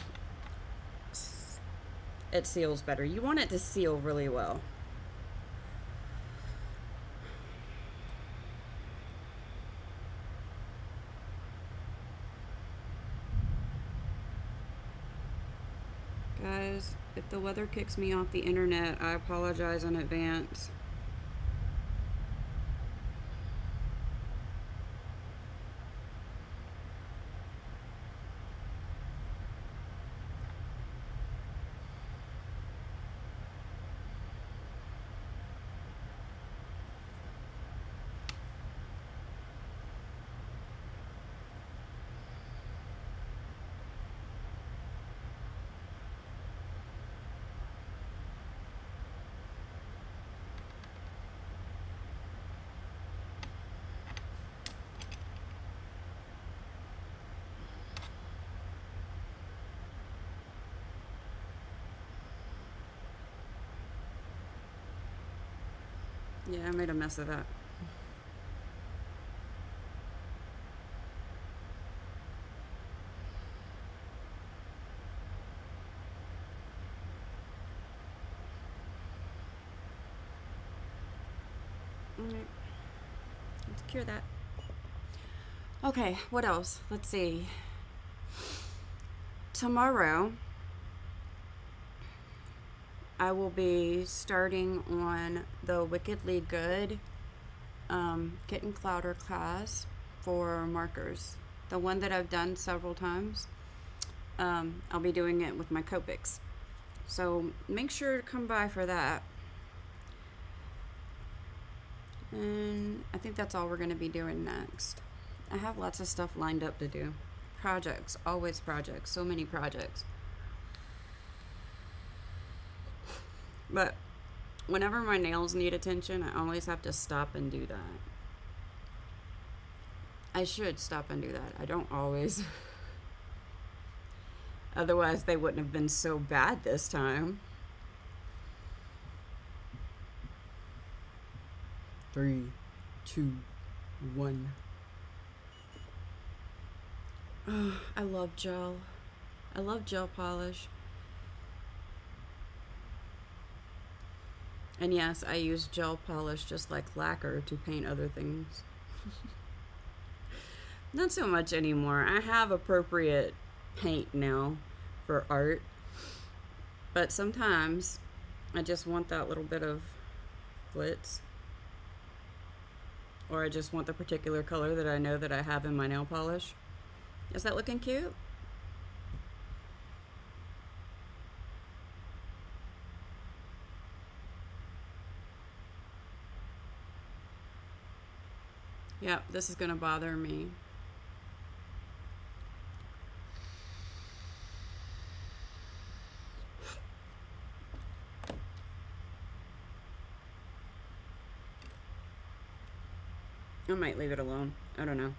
it seals better. You want it to seal really well. Guys, if the weather kicks me off the internet, I apologize in advance. Yeah, I made a mess of that. Alright. Let's cure that. Okay, what else? Let's see. Tomorrow, I will be starting on the Wickedly Good Kitten Clouder class for markers. The one that I've done several times. I'll be doing it with my Copics. So make sure to come by for that. And I think that's all we're going to be doing next. I have lots of stuff lined up to do. Projects, always projects, so many projects. But whenever my nails need attention, I always have to stop and do that. I should stop and do that. I don't always. Otherwise, they wouldn't have been so bad this time. 3, 2, 1. Oh, I love gel. I love gel polish. And yes, I use gel polish just like lacquer to paint other things. Not so much anymore. I have appropriate paint now for art. But sometimes I just want that little bit of glitz. Or I just want the particular color that I know that I have in my nail polish. Is that looking cute? Yep, this is gonna bother me. I might leave it alone. I don't know.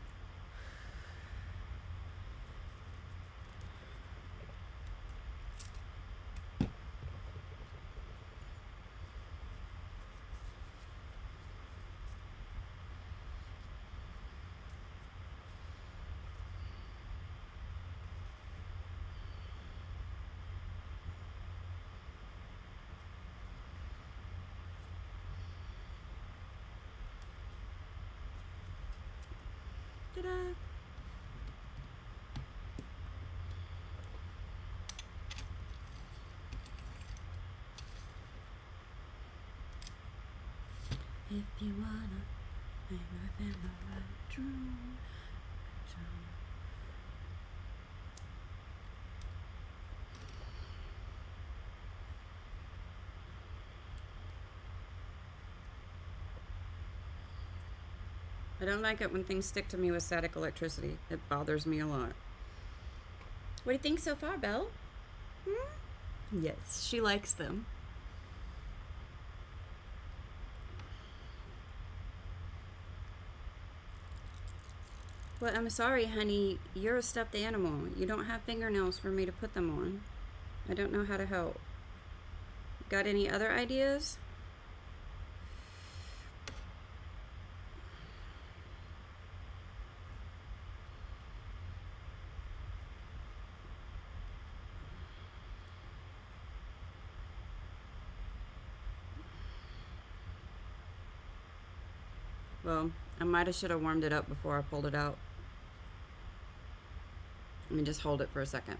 If you wanna hang within the right room. I don't like it when things stick to me with static electricity. It bothers me a lot. What do you think so far, Belle? Yes, she likes them. Well, I'm sorry, honey. You're a stuffed animal. You don't have fingernails for me to put them on. I don't know how to help. Got any other ideas? Well, I might have should have warmed it up before I pulled it out. Let me just hold it for a second.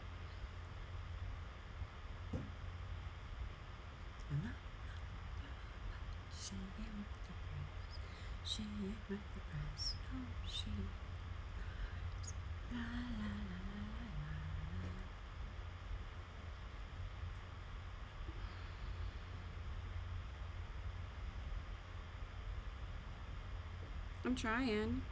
I'm trying.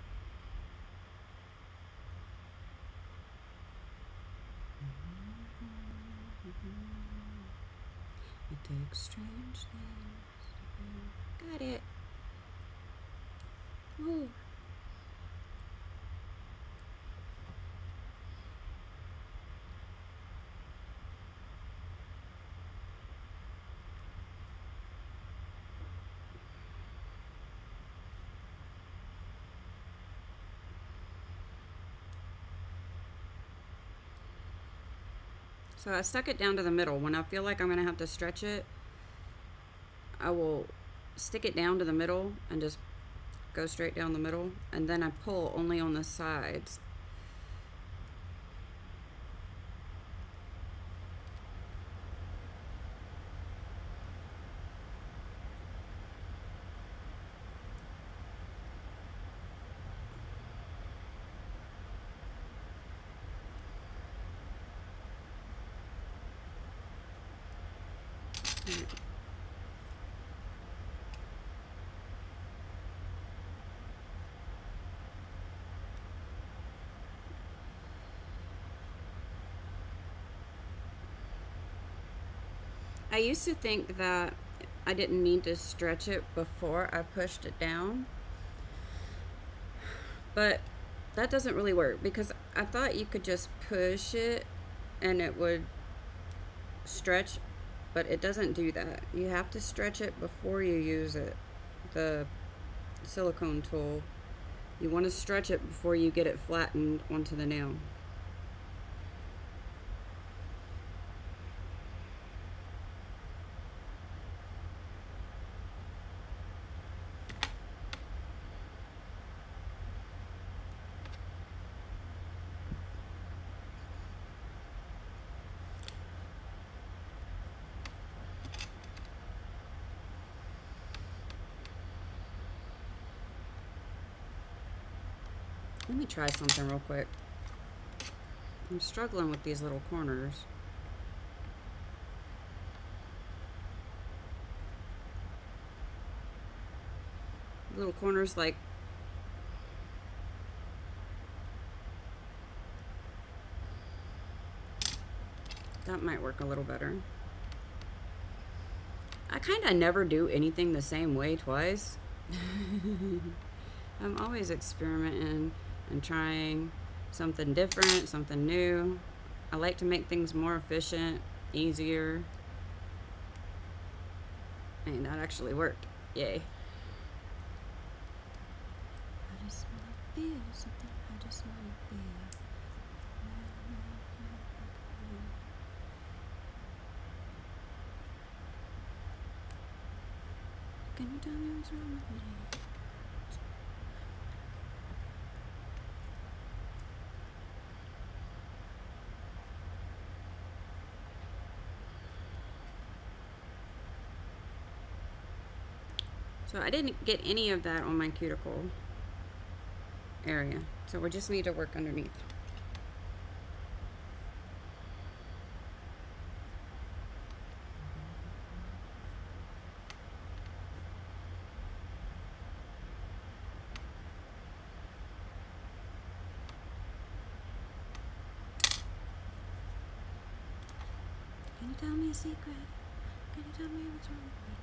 It takes strange things. Got it. Ooh. So I stuck it down to the middle. When I feel like I'm gonna have to stretch it, I will stick it down to the middle and just go straight down the middle, and then I pull only on the sides. I used to think that I didn't need to stretch it before I pushed it down, but that doesn't really work because I thought you could just push it and it would stretch, but it doesn't do that. You have to stretch it before you use it, the silicone tool. You want to stretch it before you get it flattened onto the nail. Let me try something real quick. I'm struggling with these little corners. Little corners like that might work a little better. I kind of never do anything the same way twice. I'm always experimenting and trying something different, something new. I like to make things more efficient, easier. And that actually worked. Yay. I just wanna feel something. I just wanna feel. Can you tell me what's wrong with me? So I didn't get any of that on my cuticle area. So we just need to work underneath. Can you tell me a secret? Can you tell me what's wrong with me?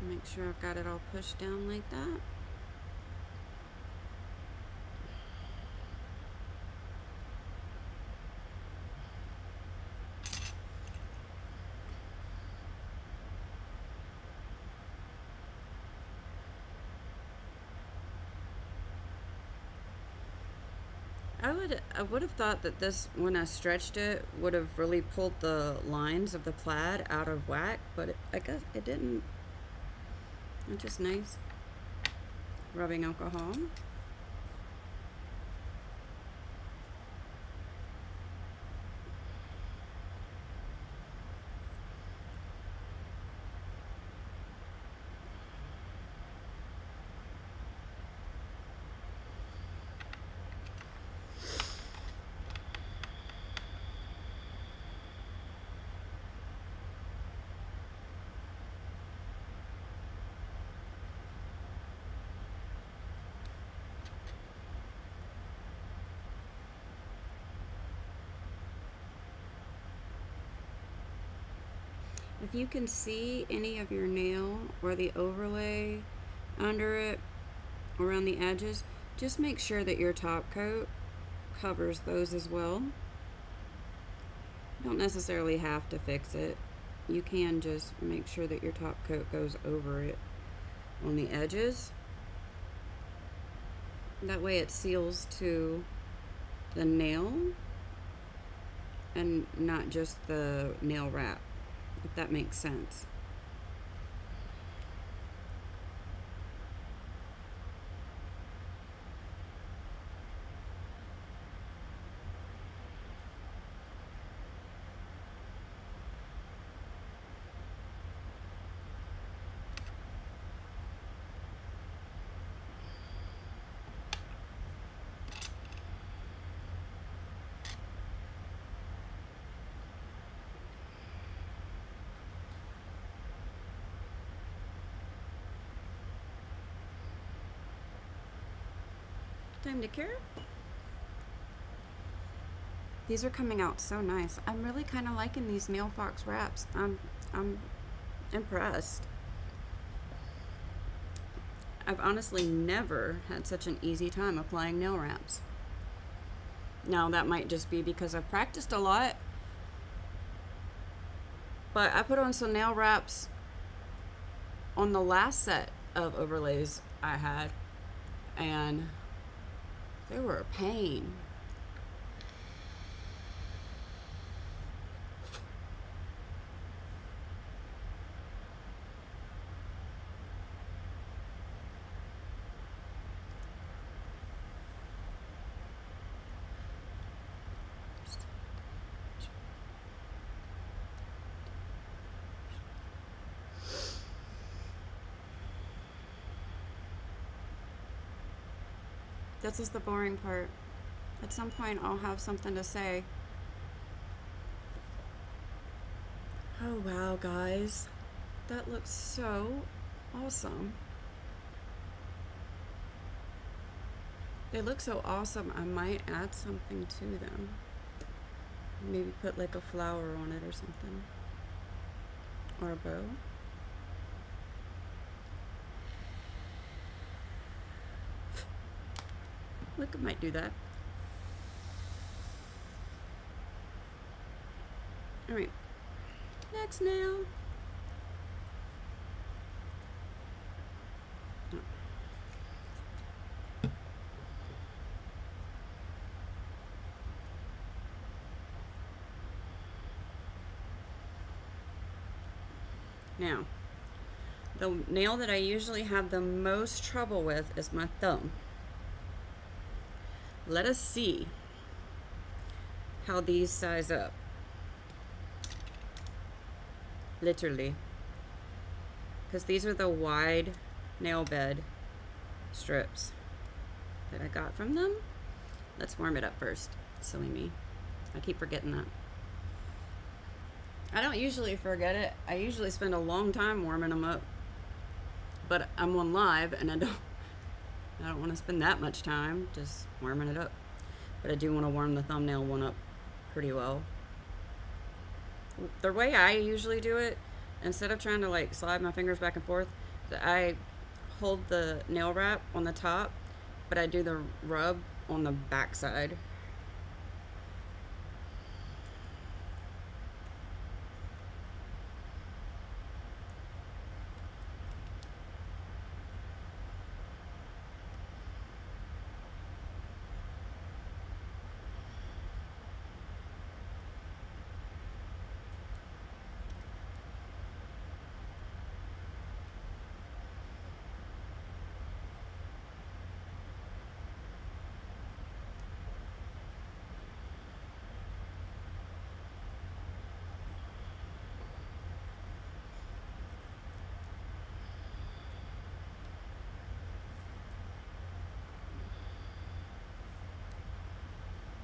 Make sure I've got it all pushed down like that. I would have thought that this, when I stretched it, would have really pulled the lines of the plaid out of whack, but I guess it didn't. It's just nice. Rubbing alcohol. If you can see any of your nail or the overlay under it, around the edges, just make sure that your top coat covers those as well. You don't necessarily have to fix it. You can just make sure that your top coat goes over it on the edges. That way it seals to the nail and not just the nail wrap, if that makes sense. Time to cure. These are coming out so nice. I'm really kind of liking these NailFox wraps. I'm impressed. I've honestly never had such an easy time applying nail wraps. Now that might just be because I've practiced a lot, but I put on some nail wraps on the last set of overlays I had, and they were a pain. This is the boring part. At some point, I'll have something to say. Oh wow, guys. That looks so awesome. They look so awesome, I might add something to them. Maybe put like a flower on it or something. Or a bow. Look, I might do that. Alright. Next nail. Now, the nail that I usually have the most trouble with is my thumb. Let us see how these size up. Literally. Because these are the wide nail bed strips that I got from them. Let's warm it up first. Silly me. I keep forgetting that. I don't usually forget it. I usually spend a long time warming them up. But I'm on live and I don't want to spend that much time just warming it up. But I do want to warm the thumbnail one up pretty well. The way I usually do it, instead of trying to like slide my fingers back and forth, I hold the nail wrap on the top, but I do the rub on the back side.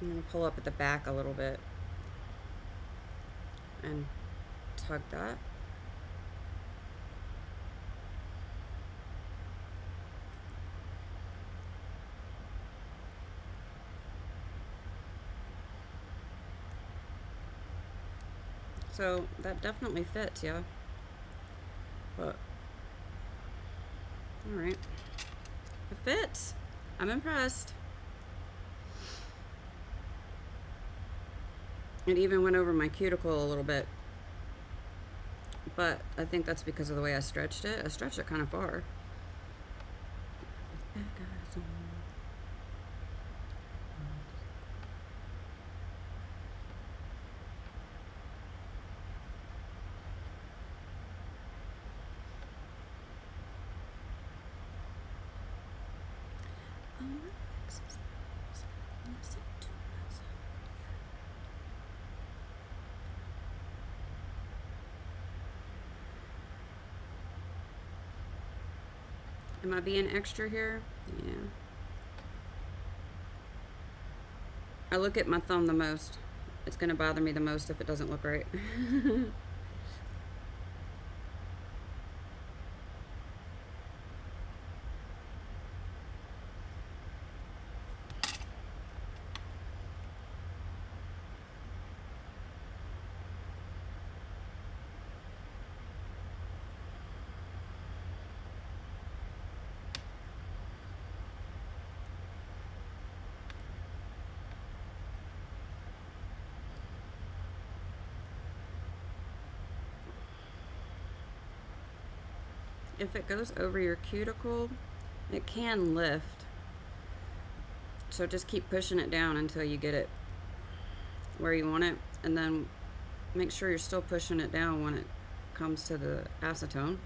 I'm going to pull up at the back a little bit and tug that. So that definitely fits, yeah. But, alright. It fits. I'm impressed. It even went over my cuticle a little bit. But I think that's because of the way I stretched it. I stretched it kind of far. Am I being extra here? Yeah. I look at my thumb the most. It's going to bother me the most if it doesn't look right. If it goes over your cuticle, it can lift. So just keep pushing it down until you get it where you want it, and then make sure you're still pushing it down when it comes to the acetone.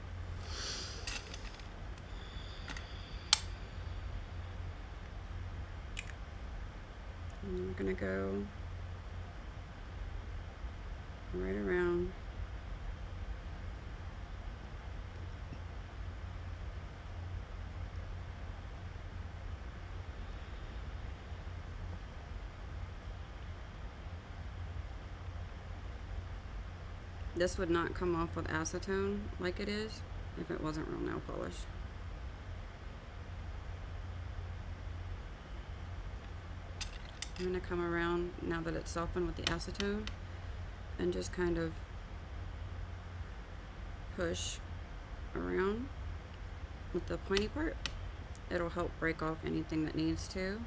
And we're gonna go right around. This would not come off with acetone like it is if it wasn't real nail polish. I'm going to come around now that it's softened with the acetone and just kind of push around with the pointy part. It'll help break off anything that needs to.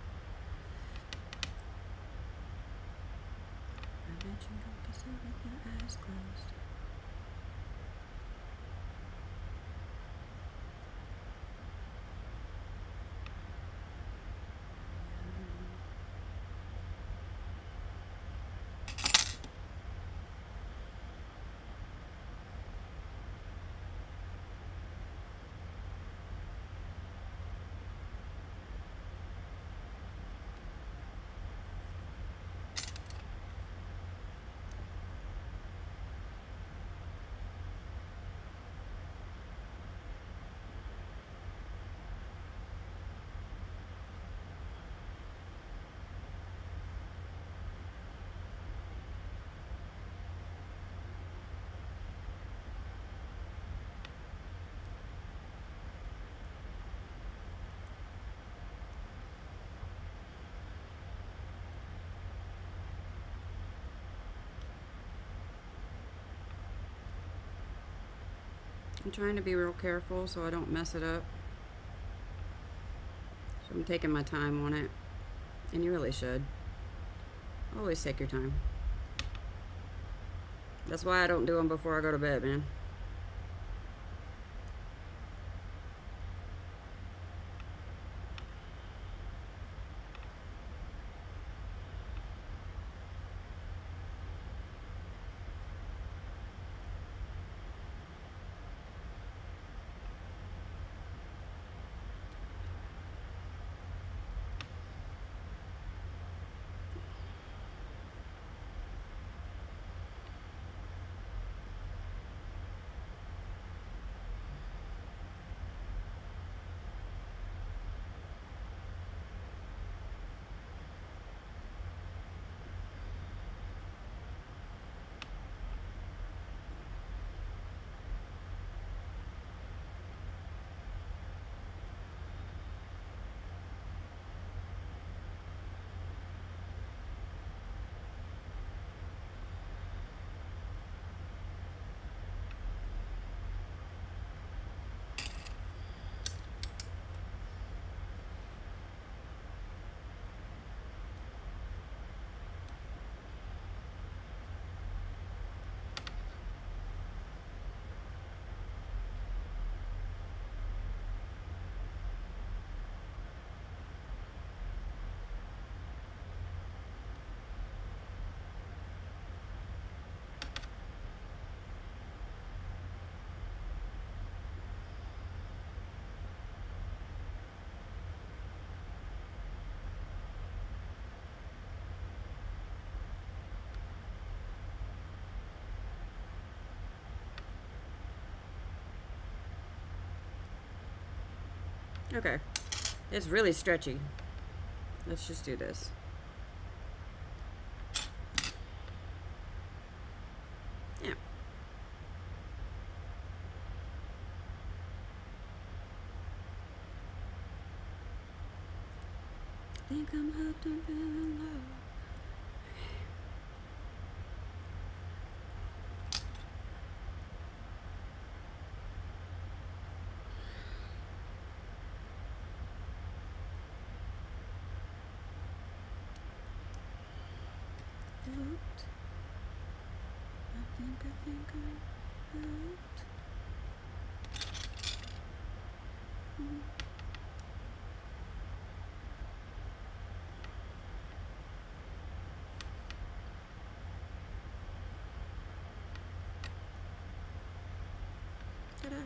I bet you don't kiss it with your eyes closed. I'm trying to be real careful so I don't mess it up. So I'm taking my time on it. And you really should. Always take your time. That's why I don't do them before I go to bed, man. Okay. It's really stretchy. Let's just do this. Yeah. Think I'm hooked and feeling low. Hooked. I think I'm hooked. Ta-da.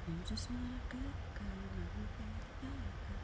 You just want a good girl, never be a bad girl.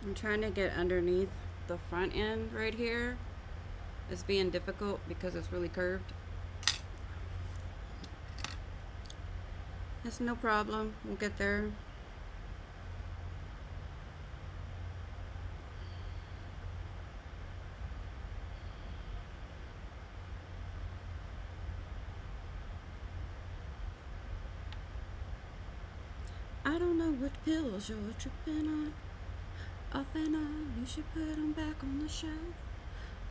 I'm trying to get underneath the front end right here. It's being difficult because it's really curved. It's no problem. We'll get there. I don't know what pills you're tripping on. Off and on, you should put them back on the shelf.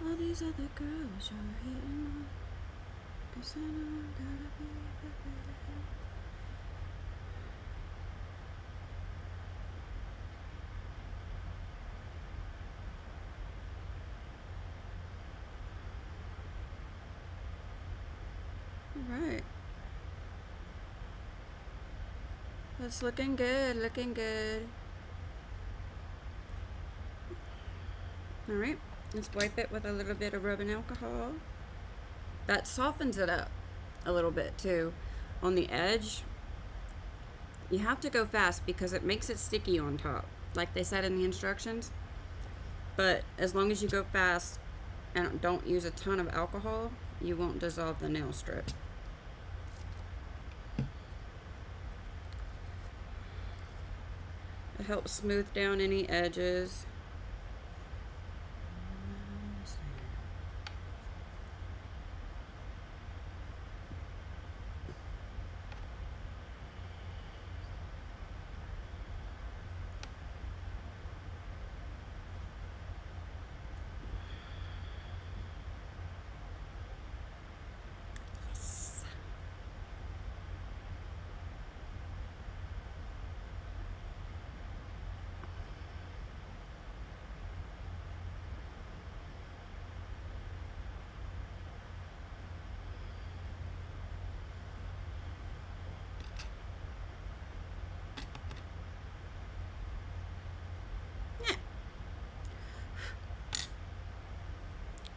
All these other girls you're hitting on. 'Cause I know I gotta be perfect. Alright. That's looking good, looking good. Alright, let's wipe it with a little bit of rubbing alcohol. That softens it up a little bit too. On the edge, you have to go fast because it makes it sticky on top, like they said in the instructions. But as long as you go fast and don't use a ton of alcohol, you won't dissolve the nail strip. It helps smooth down any edges.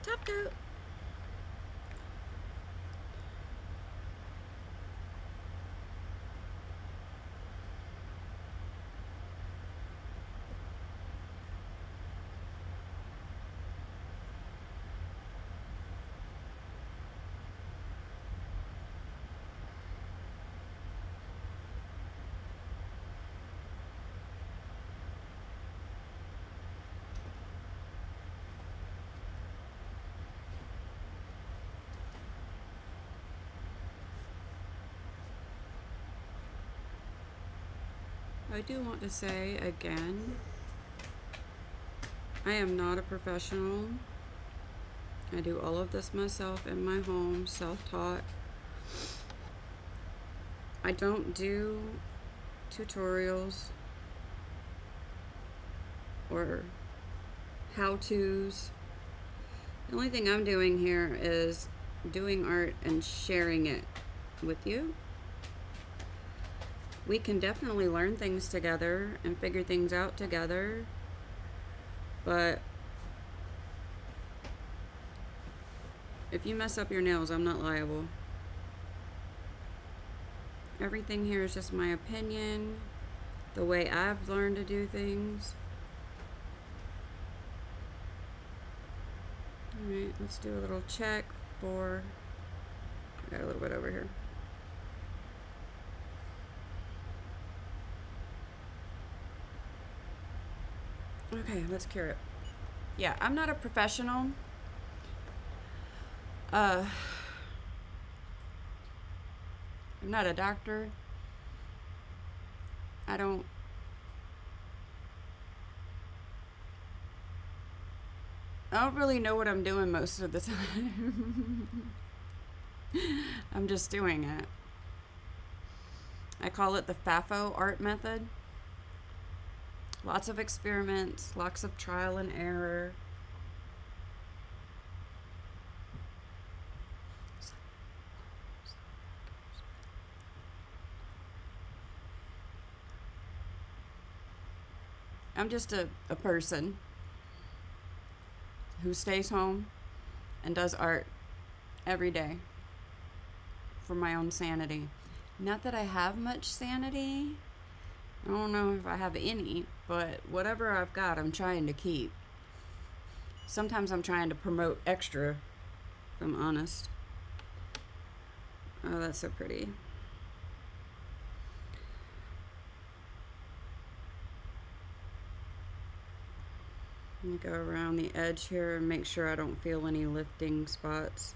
Top coat. I do want to say again, I am not a professional. I do all of this myself in my home, self-taught. I don't do tutorials or how-tos. The only thing I'm doing here is doing art and sharing it with you. We can definitely learn things together and figure things out together, but if you mess up your nails, I'm not liable. Everything here is just my opinion, the way I've learned to do things. Alright, let's do a little check for, I got a little bit over here. Okay, let's cure it. Yeah, I'm not a professional. I'm not a doctor. I don't I don't really know what I'm doing most of the time. I'm just doing it. I call it the FAFO art method. Lots of experiments, lots of trial and error. I'm just a person who stays home and does art every day for my own sanity. Not that I have much sanity. I don't know if I have any, but whatever I've got, I'm trying to keep. Sometimes I'm trying to promote extra, if I'm honest. Oh, that's so pretty. Let me go around the edge here and make sure I don't feel any lifting spots.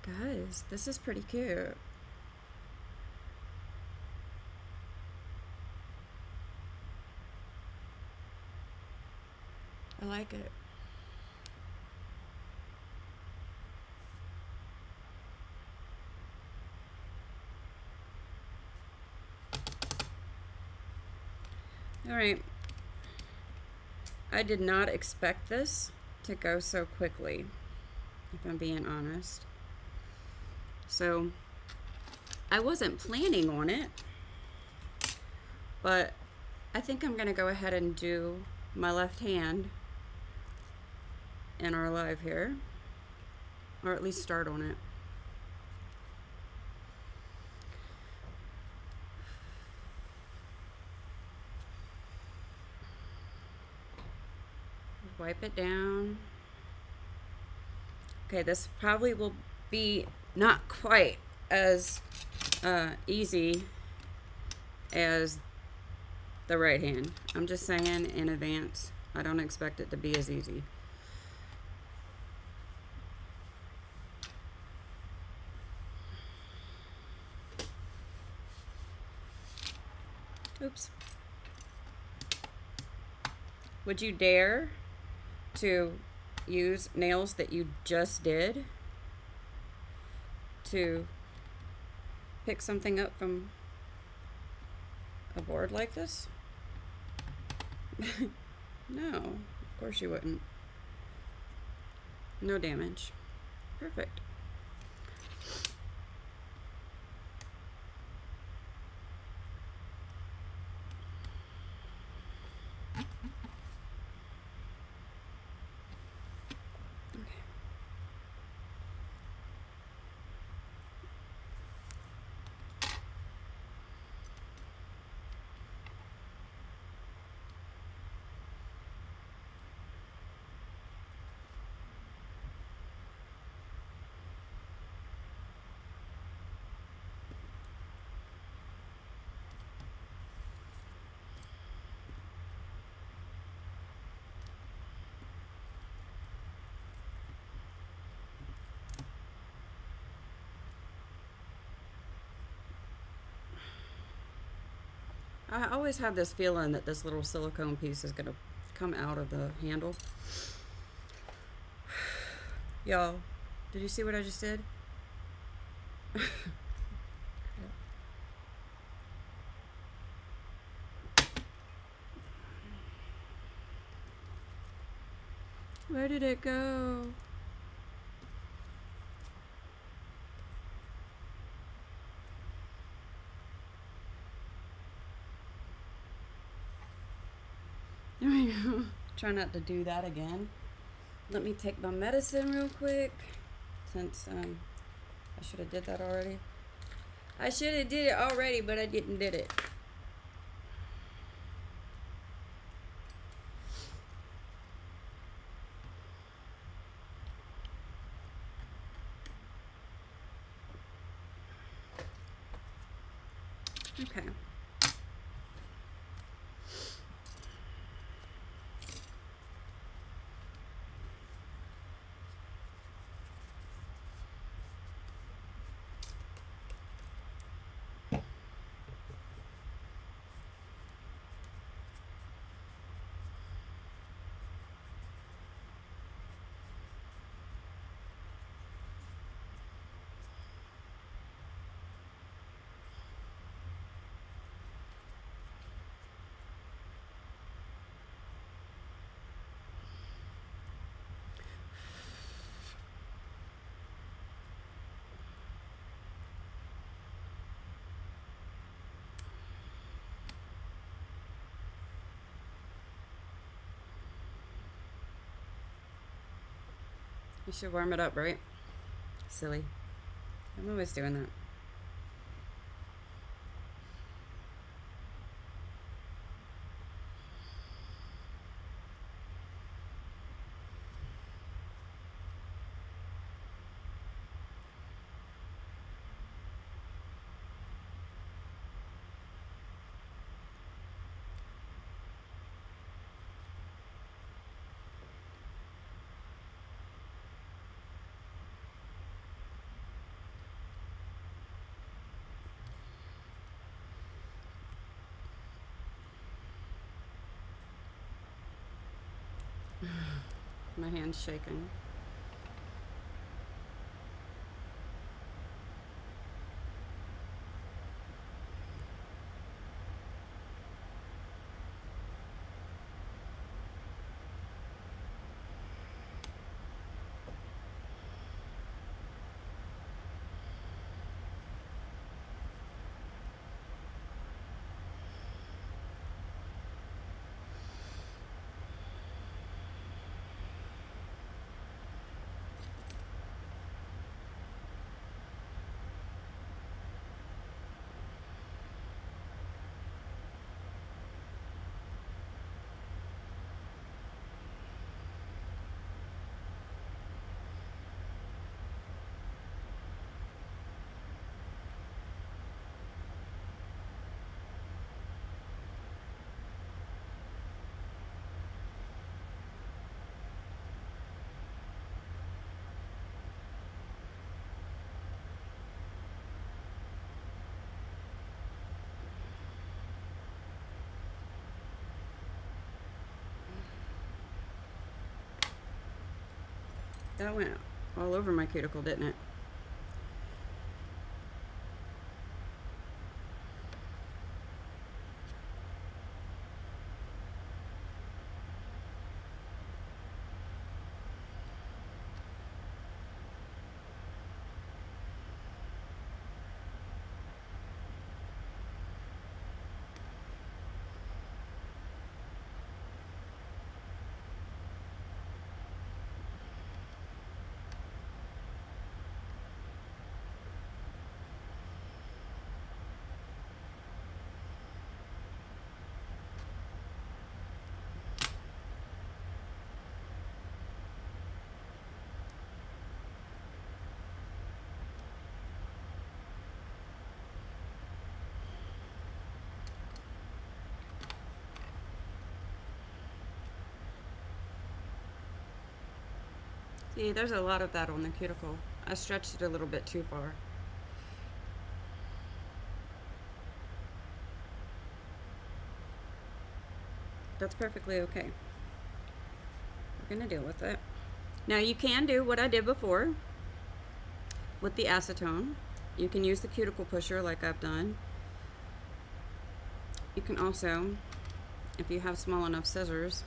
Guys, this is pretty cute. I like it. All right. I did not expect this to go so quickly, if I'm being honest. So I wasn't planning on it, but I think I'm gonna go ahead and do my left hand in our live here, or at least start on it. Wipe it down. Okay, this probably will be not quite as easy as the right hand. I'm just saying in advance, I don't expect it to be as easy. Oops. Would you dare to use nails that you just did to pick something up from a board like this? No, of course you wouldn't. No damage. Perfect. I always have this feeling that this little silicone piece is gonna come out of the handle. Y'all, did you see what I just did? Where did it go? There we go. Try not to do that again. Let me take my medicine real quick, since I should have did that already. I should have did it already, but I didn't did it. Okay. You should warm it up, right? Silly. I'm always doing that. My hand's shaking. That went all over my cuticle, didn't it? See, there's a lot of that on the cuticle. I stretched it a little bit too far. That's perfectly okay. We're gonna deal with it. Now you can do what I did before with the acetone. You can use the cuticle pusher like I've done. You can also, if you have small enough scissors,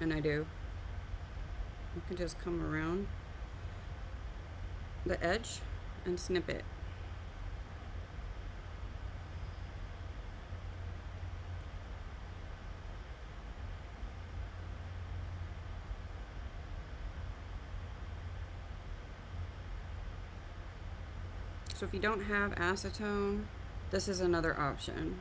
and I do, you can just come around the edge and snip it. So if you don't have acetone, this is another option.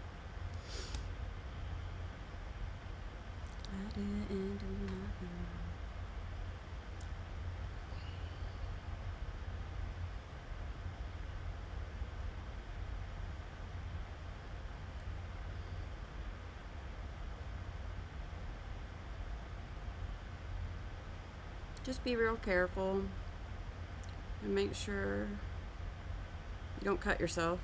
Just be real careful and make sure you don't cut yourself.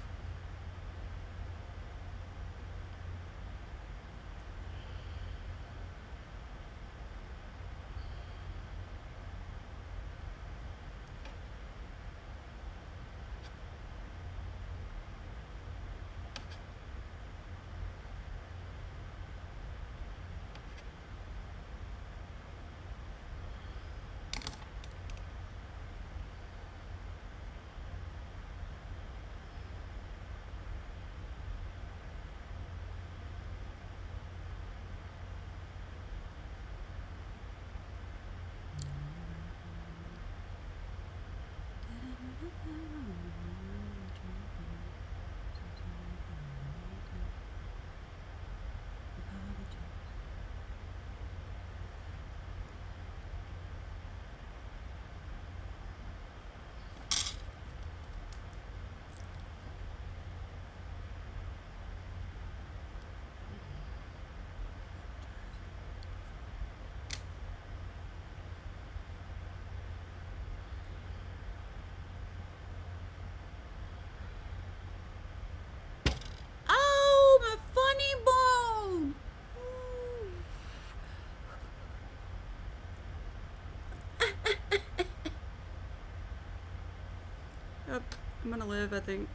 I'm gonna live, I think.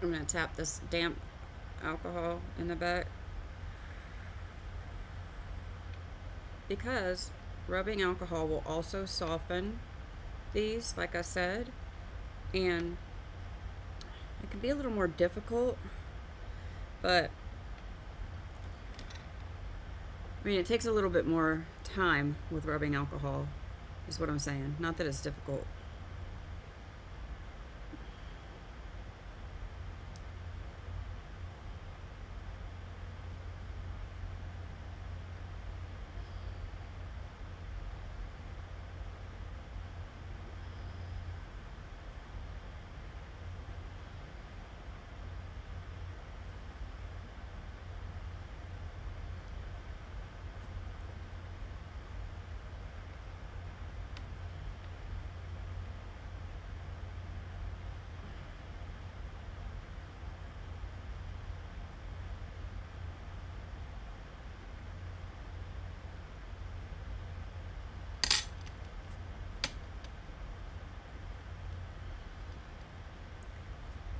I'm gonna tap this damp alcohol in the back, because rubbing alcohol will also soften these, like I said, and it can be a little more difficult, but I mean, it takes a little bit more time with rubbing alcohol, is what I'm saying. Not that it's difficult.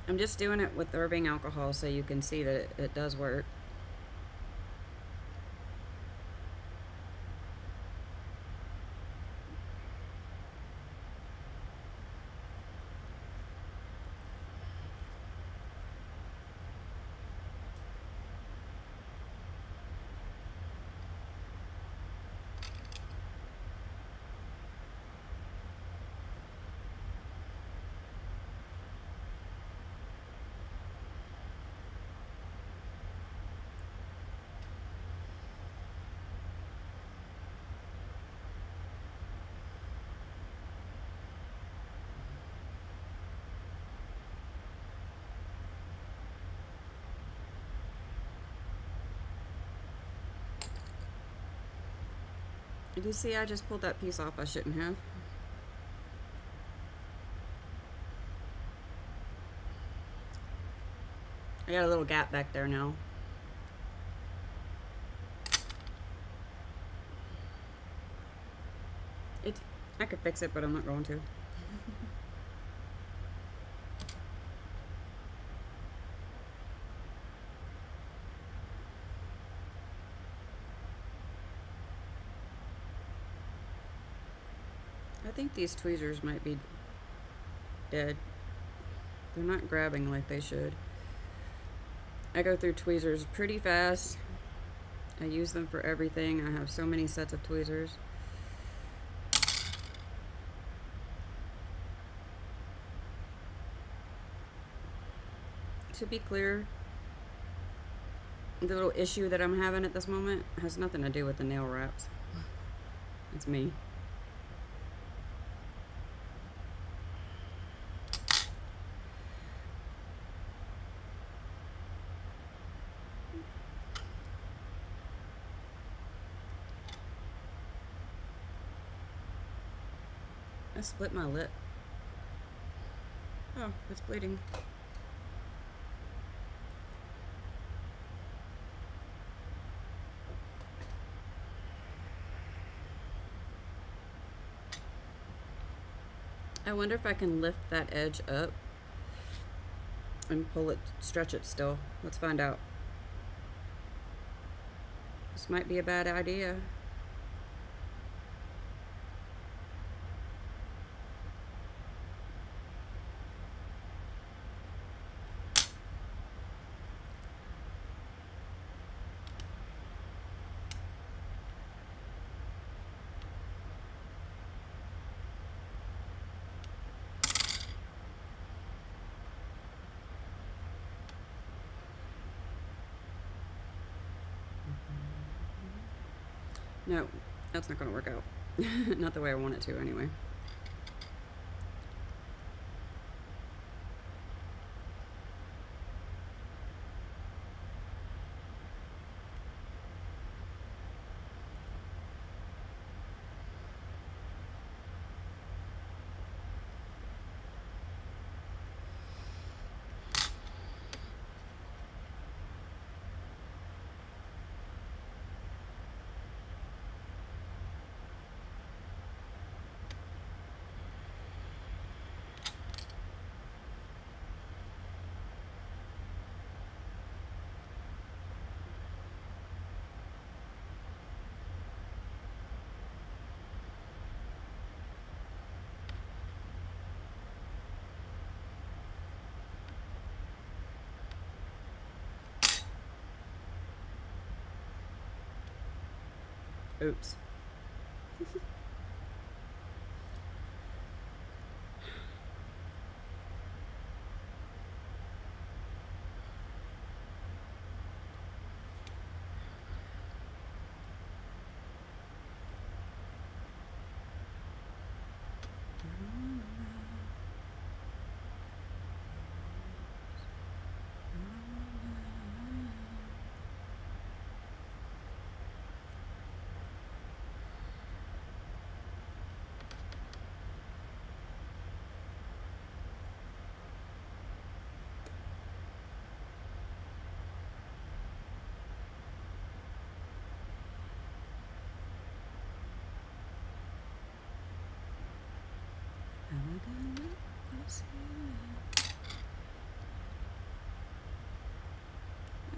I'm just doing it with rubbing alcohol so you can see that it does work. Did you see I just pulled that piece off I shouldn't have? I got a little gap back there now. I could fix it, but I'm not going to. I think these tweezers might be dead. They're not grabbing like they should. I go through tweezers pretty fast. I use them for everything. I have so many sets of tweezers. To be clear, the little issue that I'm having at this moment has nothing to do with the nail wraps. It's me. I split my lip. Oh, it's bleeding. I wonder if I can lift that edge up and pull it, stretch it still. Let's find out. This might be a bad idea. No, that's not gonna work out. Not the way I want it to, anyway. Oops.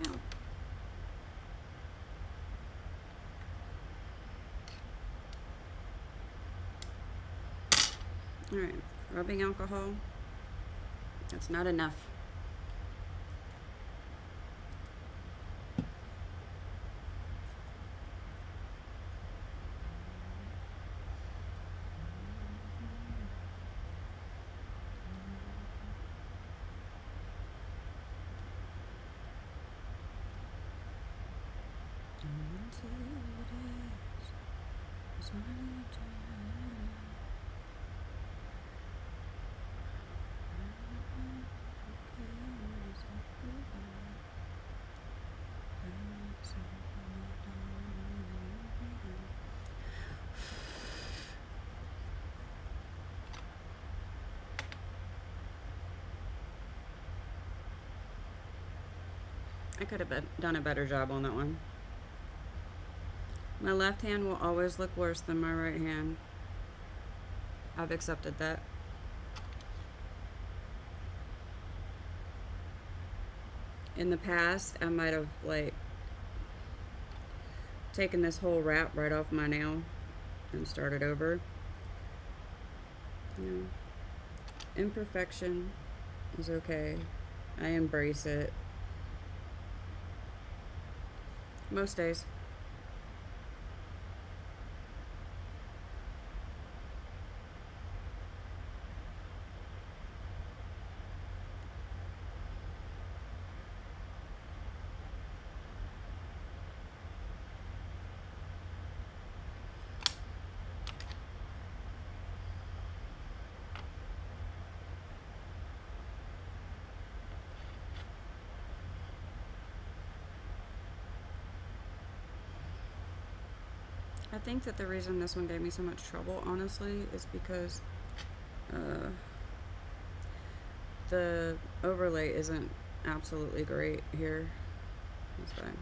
Ow. Alright, rubbing alcohol. That's not enough. I could have done a better job on that one. My left hand will always look worse than my right hand. I've accepted that. In the past, I might have like taken this whole wrap right off my nail and started over. You know, imperfection is okay. I embrace it. Most days. I think that the reason this one gave me so much trouble, honestly, is because the overlay isn't absolutely great here. It's fine.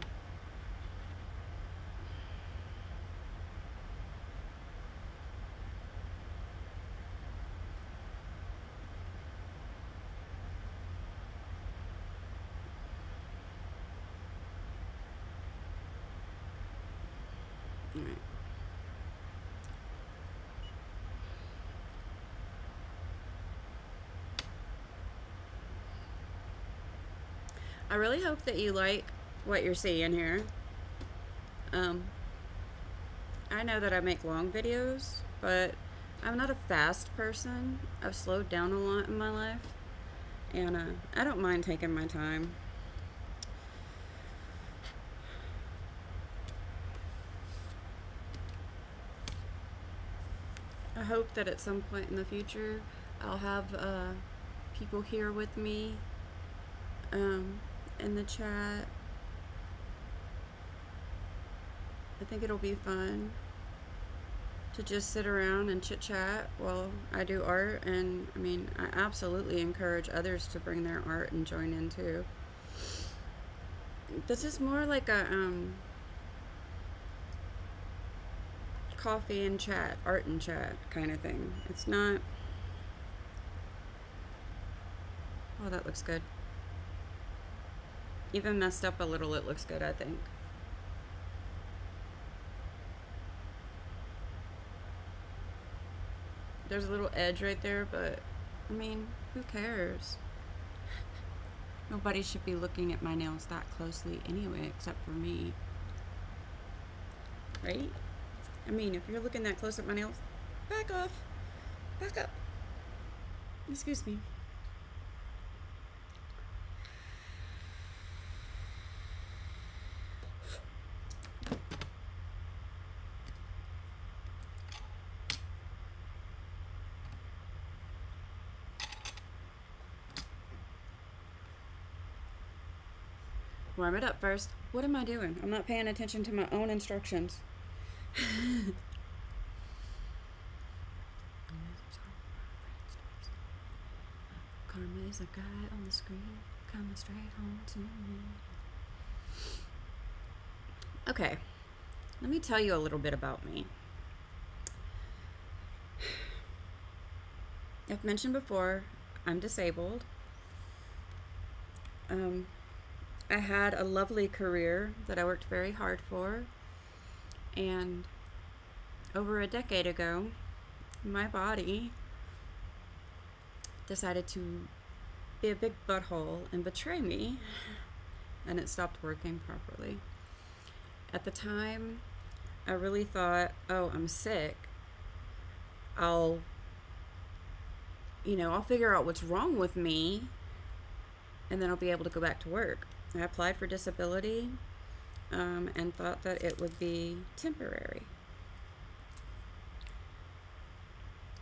All right. I really hope that you like what you're seeing here. I know that I make long videos, but I'm not a fast person. I've slowed down a lot in my life, and I don't mind taking my time. I hope that at some point in the future I'll have people here with me in the chat. I think it'll be fun to just sit around and chit chat while I do art. And I mean, I absolutely encourage others to bring their art and join in too. This is more like a coffee and chat, art and chat kind of thing. It's not. Oh, that looks good. Even messed up a little, it looks good, I think. There's a little edge right there, but I mean, who cares? Nobody should be looking at my nails that closely anyway, except for me. Right? I mean, if you're looking that close at my nails, back off. Back up. Excuse me. Warm it up first. What am I doing? I'm not paying attention to my own instructions. Karma is a guy on the screen coming straight home to me. Okay, let me tell you a little bit about me. I've mentioned before, I'm disabled. I had a lovely career that I worked very hard for, and over a decade ago, my body decided to be a big butthole and betray me, and it stopped working properly. At the time, I really thought, oh, I'm sick. I'll figure out what's wrong with me, and then I'll be able to go back to work. I applied for disability and thought that it would be temporary.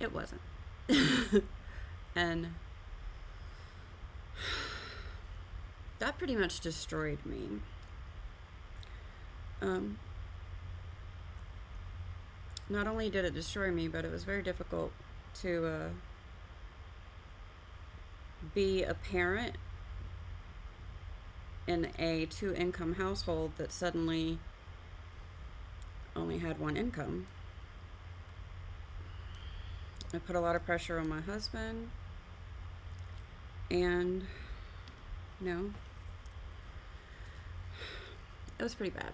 It wasn't. And that pretty much destroyed me. Not only did it destroy me, but it was very difficult to be a parent in a 2-income household that suddenly only had 1 income. I put a lot of pressure on my husband, and it was pretty bad.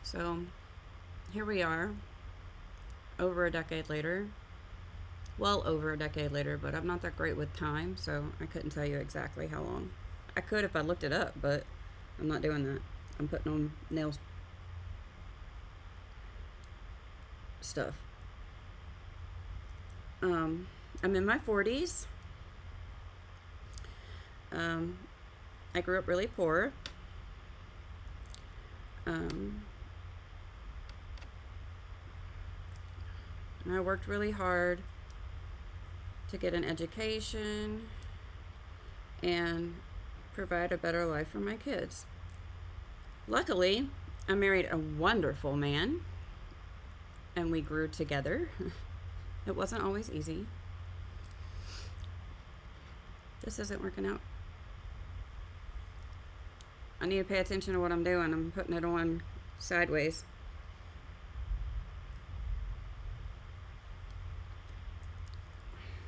So here we are, over a decade later. Well over a decade later, but I'm not that great with time, so I couldn't tell you exactly how long. I could if I looked it up, but I'm not doing that. I'm putting on nails stuff. I'm in my 40s. I grew up really poor. I worked really hard to get an education and provide a better life for my kids. Luckily, I married a wonderful man, and we grew together. It wasn't always easy. This isn't working out. I need to pay attention to what I'm doing. I'm putting it on sideways.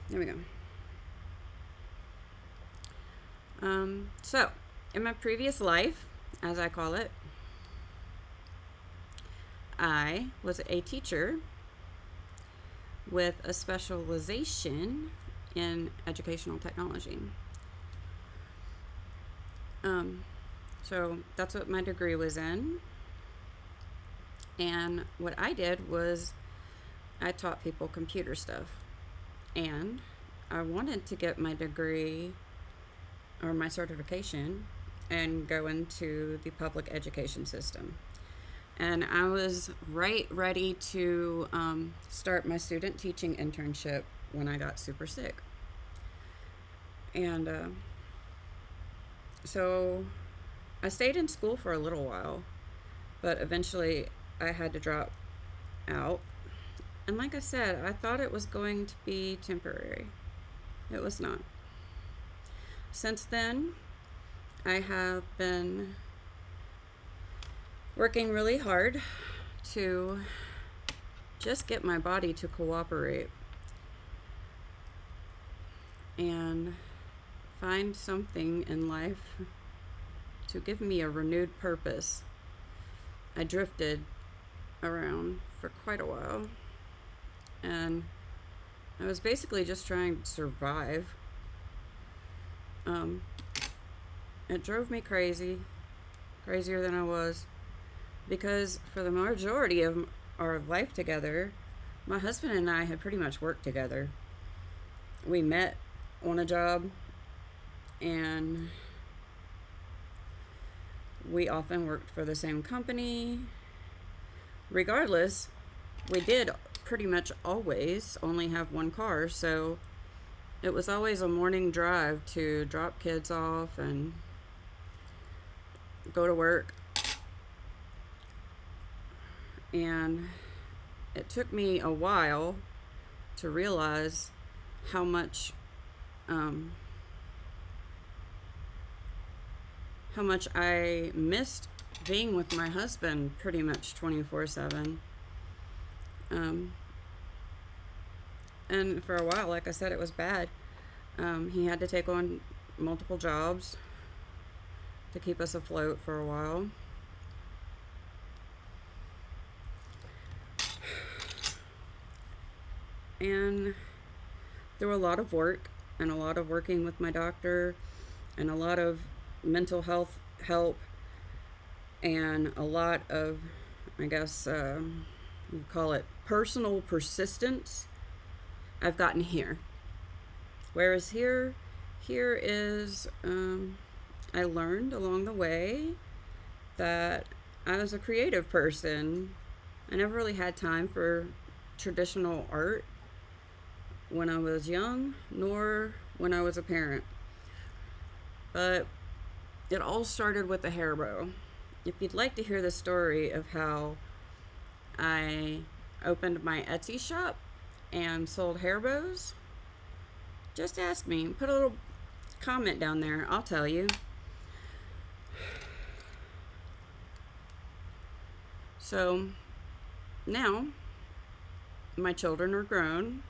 There we go. So, in my previous life, as I call it, I was a teacher with a specialization in educational technology. So that's what my degree was in. And what I did was I taught people computer stuff. And I wanted to get my degree or my certification and go into the public education system. And I was right ready to start my student teaching internship when I got super sick. And so I stayed in school for a little while, but eventually I had to drop out. And like I said, I thought it was going to be temporary. It was not. Since then, I have been working really hard to just get my body to cooperate and find something in life to give me a renewed purpose. I drifted around for quite a while, and I was basically just trying to survive. It drove me crazy, crazier than I was, because for the majority of our life together, my husband and I had pretty much worked together. We met on a job, and we often worked for the same company. Regardless, we did pretty much always only have one car, so it was always a morning drive to drop kids off and go to work. And it took me a while to realize how much I missed being with my husband pretty much 24/7. And for a while, like I said, it was bad. He had to take on multiple jobs to keep us afloat for a while. And through a lot of work and a lot of working with my doctor and a lot of mental health help and a lot of, I guess, you call it personal persistence, I've gotten here. Whereas here is, I learned along the way that I was a creative person. I never really had time for traditional art when I was young, nor when I was a parent. But it all started with a hair bow. If you'd like to hear the story of how I opened my Etsy shop and sold hair bows, just ask me. Put a little comment down there. I'll tell you. So now my children are grown,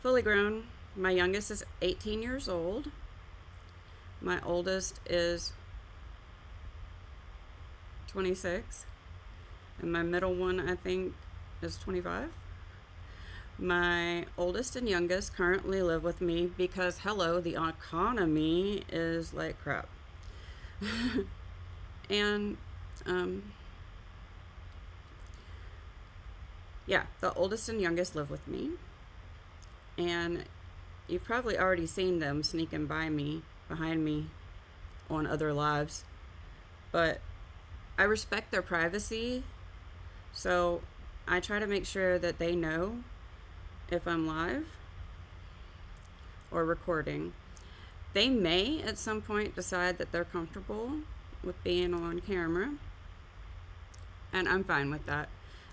fully grown. My youngest is 18 years old. My oldest is 26. And my middle one, I think, is 25. My oldest and youngest currently live with me because, hello, the economy is like crap. And, yeah, the oldest and youngest live with me. And you've probably already seen them sneaking behind me on other lives. But I respect their privacy, so I try to make sure that they know if I'm live or recording. They may at some point decide that they're comfortable with being on camera, and I'm fine with that.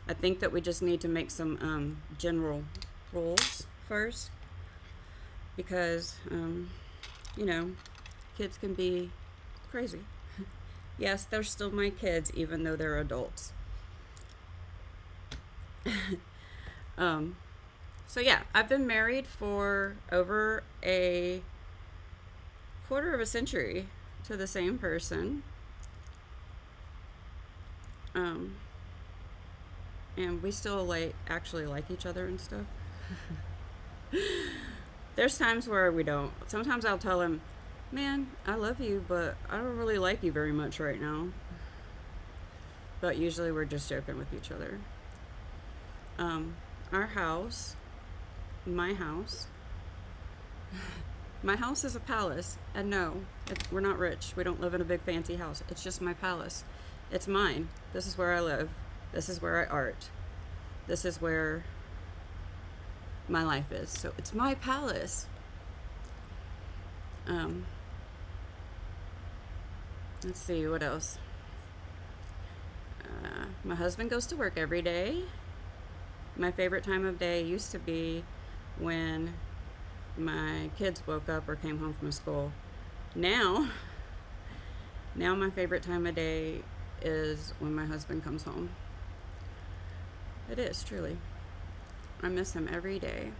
I think that we just need to make some general rules first, because you know, kids can be crazy. Yes, they're still my kids even though they're adults. So yeah, I've been married for over a quarter of a century to the same person. And we still actually like each other and stuff. There's times where we don't. Sometimes I'll tell him, man, I love you, but I don't really like you very much right now. But usually we're just joking with each other. Our house, my house is a palace. And no, we're not rich. We don't live in a big fancy house. It's just my palace. It's mine. This is where I live. This is where I art. This is where my life is. So it's my palace. Let's see, what else? My husband goes to work every day. My favorite time of day used to be when my kids woke up or came home from school. Now my favorite time of day is when my husband comes home. It is, truly. I miss him every day.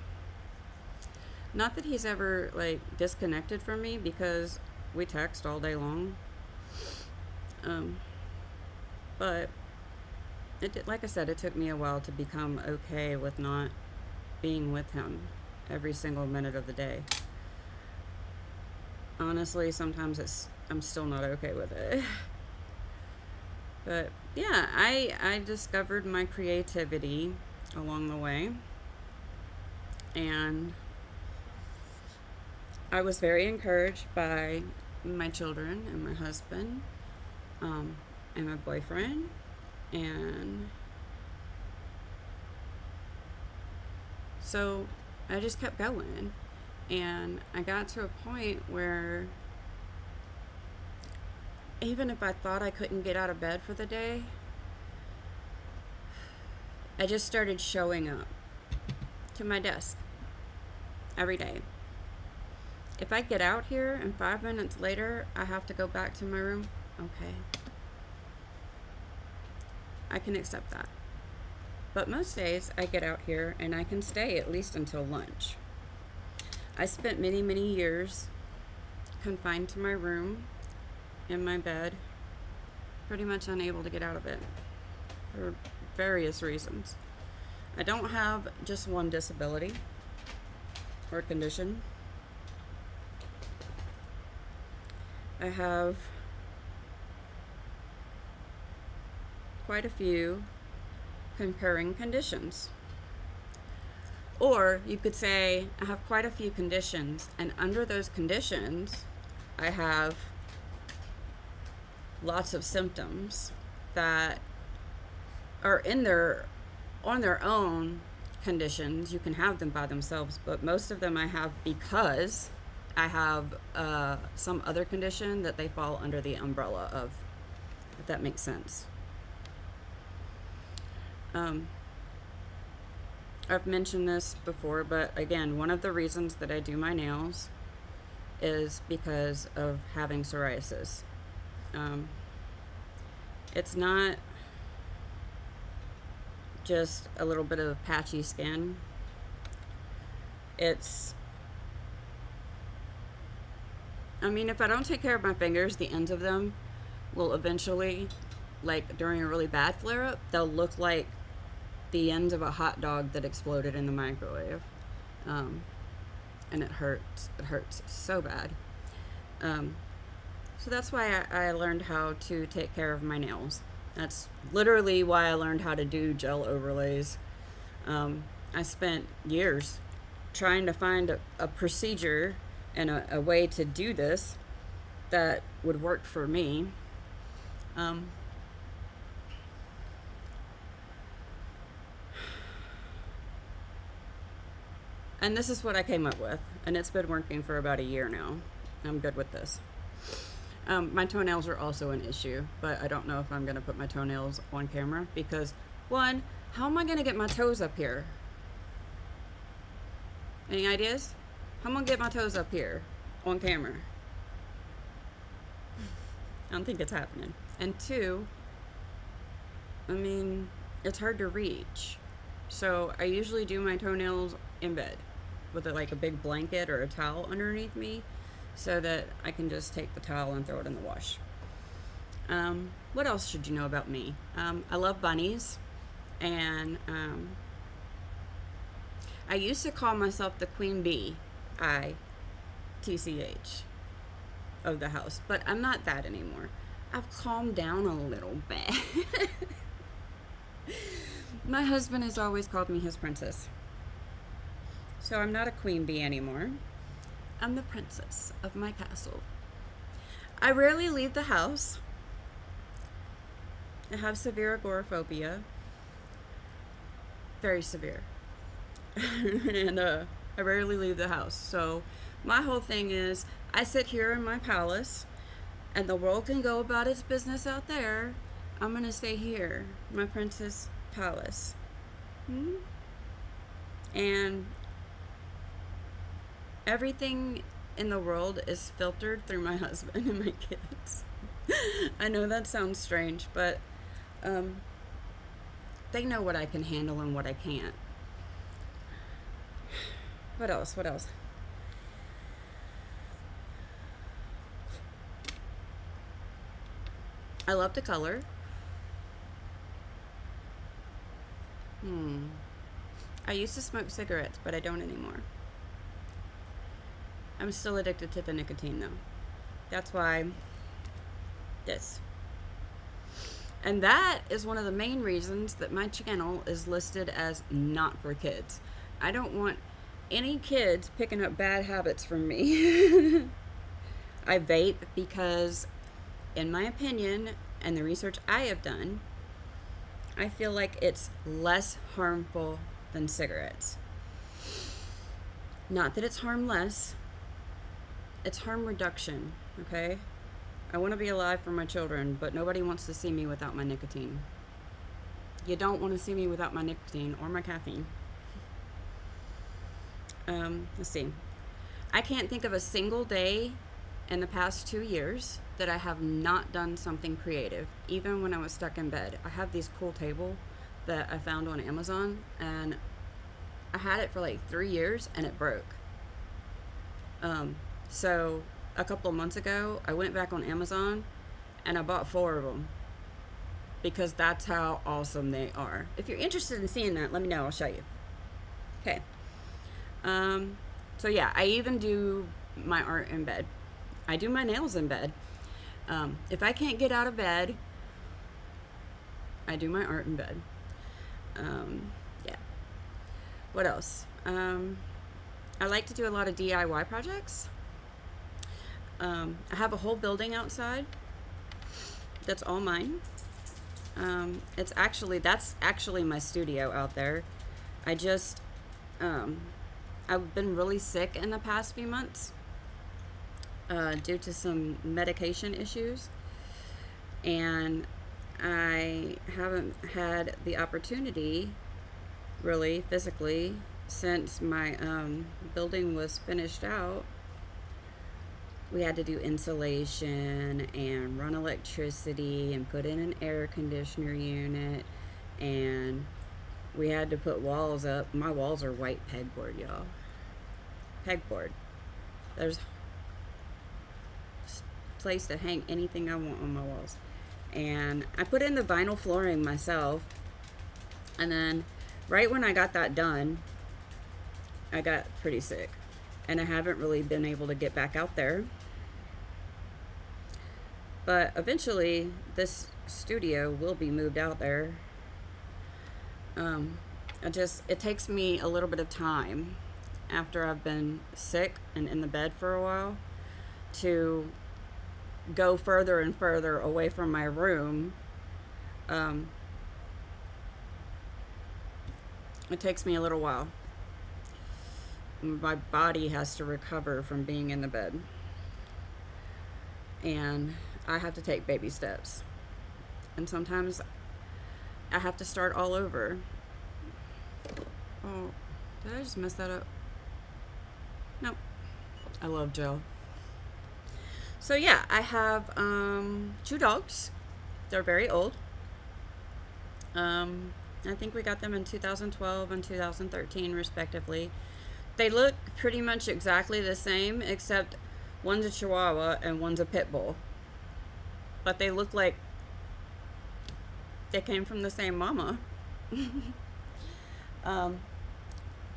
Not that he's ever, like, disconnected from me, because we text all day long. But like I said, it took me a while to become okay with not being with him every single minute of the day. Honestly, sometimes I'm still not okay with it. But yeah, I discovered my creativity along the way, and I was very encouraged by my children and my husband, and my boyfriend, and so I just kept going, and I got to a point where even if I thought I couldn't get out of bed for the day, I just started showing up to my desk every day. If I get out here and 5 minutes later I have to go back to my room, okay, I can accept that. But most days I get out here and I can stay at least until lunch. I spent many, many years confined to my room, in my bed, pretty much unable to get out of it for various reasons. I don't have just one disability or condition. I have quite a few concurring conditions. Or you could say I have quite a few conditions, and under those conditions I have lots of symptoms that are on their own conditions. You can have them by themselves, but most of them I have because I have some other condition that they fall under the umbrella of, if that makes sense. I've mentioned this before, but again, one of the reasons that I do my nails is because of having psoriasis. It's not just a little bit of patchy skin. If I don't take care of my fingers, the ends of them will eventually, like during a really bad flare-up, they'll look like the ends of a hot dog that exploded in the microwave. And it hurts. It hurts so bad. So that's why I learned how to take care of my nails. That's literally why I learned how to do gel overlays. I spent years trying to find a procedure and a way to do this that would work for me. And this is what I came up with, and it's been working for about a year now. I'm good with this. My toenails are also an issue, but I don't know if I'm going to put my toenails on camera because, one, how am I going to get my toes up here? Any ideas? How am I going to get my toes up here on camera? I don't think it's happening. And two, it's hard to reach. So I usually do my toenails in bed with a big blanket or a towel underneath me so that I can just take the towel and throw it in the wash. What else should you know about me? I love bunnies, and I used to call myself the queen bee, ITCH, of the house, but I'm not that anymore. I've calmed down a little bit. My husband has always called me his princess. So I'm not a queen bee anymore. I'm the princess of my castle. I rarely leave the house. I have severe agoraphobia. Very severe. And I rarely leave the house. So my whole thing is I sit here in my palace and the world can go about its business out there. I'm going to stay here, my princess palace. And everything in the world is filtered through my husband and my kids. I know that sounds strange, but they know what I can handle and what I can't. What else? What else? I love to color. I used to smoke cigarettes, but I don't anymore. I'm still addicted to the nicotine, though. That's why this. And that is one of the main reasons that my channel is listed as not for kids. I don't want any kids picking up bad habits from me. I vape because, in my opinion, and the research I have done, I feel like it's less harmful than cigarettes. Not that it's harmless, it's harm reduction, okay? I want to be alive for my children, but nobody wants to see me without my nicotine. You don't want to see me without my nicotine or my caffeine. Let's see. I can't think of a single day in the past 2 years that I have not done something creative, even when I was stuck in bed. I have this cool table that I found on Amazon, and I had it for like 3 years and it broke. So a couple of months ago, I went back on Amazon and I bought 4 of them because that's how awesome they are. If you're interested in seeing that, let me know. I'll show you. Okay. So yeah, I even do my art in bed. I do my nails in bed. If I can't get out of bed, I do my art in bed. Yeah. What else? I like to do a lot of DIY projects. I have a whole building outside that's all mine. That's actually my studio out there. I've been really sick in the past few months due to some medication issues, and I haven't had the opportunity really physically since my building was finished out. We had to do insulation and run electricity and put in an air conditioner unit, and we had to put walls up. My walls are white pegboard, y'all. Pegboard. There's a place to hang anything I want on my walls. And I put in the vinyl flooring myself, and then right when I got that done, I got pretty sick, and I haven't really been able to get back out there. But eventually this studio will be moved out there. It takes me a little bit of time after I've been sick and in the bed for a while to go further and further away from my room. It takes me a little while. My body has to recover from being in the bed, and I have to take baby steps, and sometimes I have to start all over. Oh, did I just mess that up? Nope. I love gel. So yeah, I have 2 dogs. They're very old. I think we got them in 2012 and 2013 respectively. They look pretty much exactly the same, except one's a Chihuahua and one's a Pit Bull. But they look like they came from the same mama.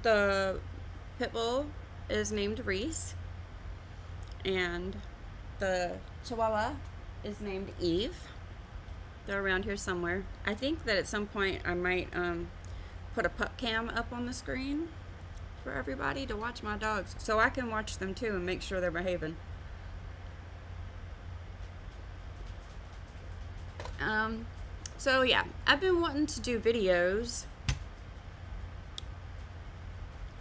The Pit Bull is named Reese, and the Chihuahua is named Eve. They're around here somewhere. I think that at some point I might put a pup cam up on the screen for everybody to watch my dogs, so I can watch them too and make sure they're behaving. So yeah, I've been wanting to do videos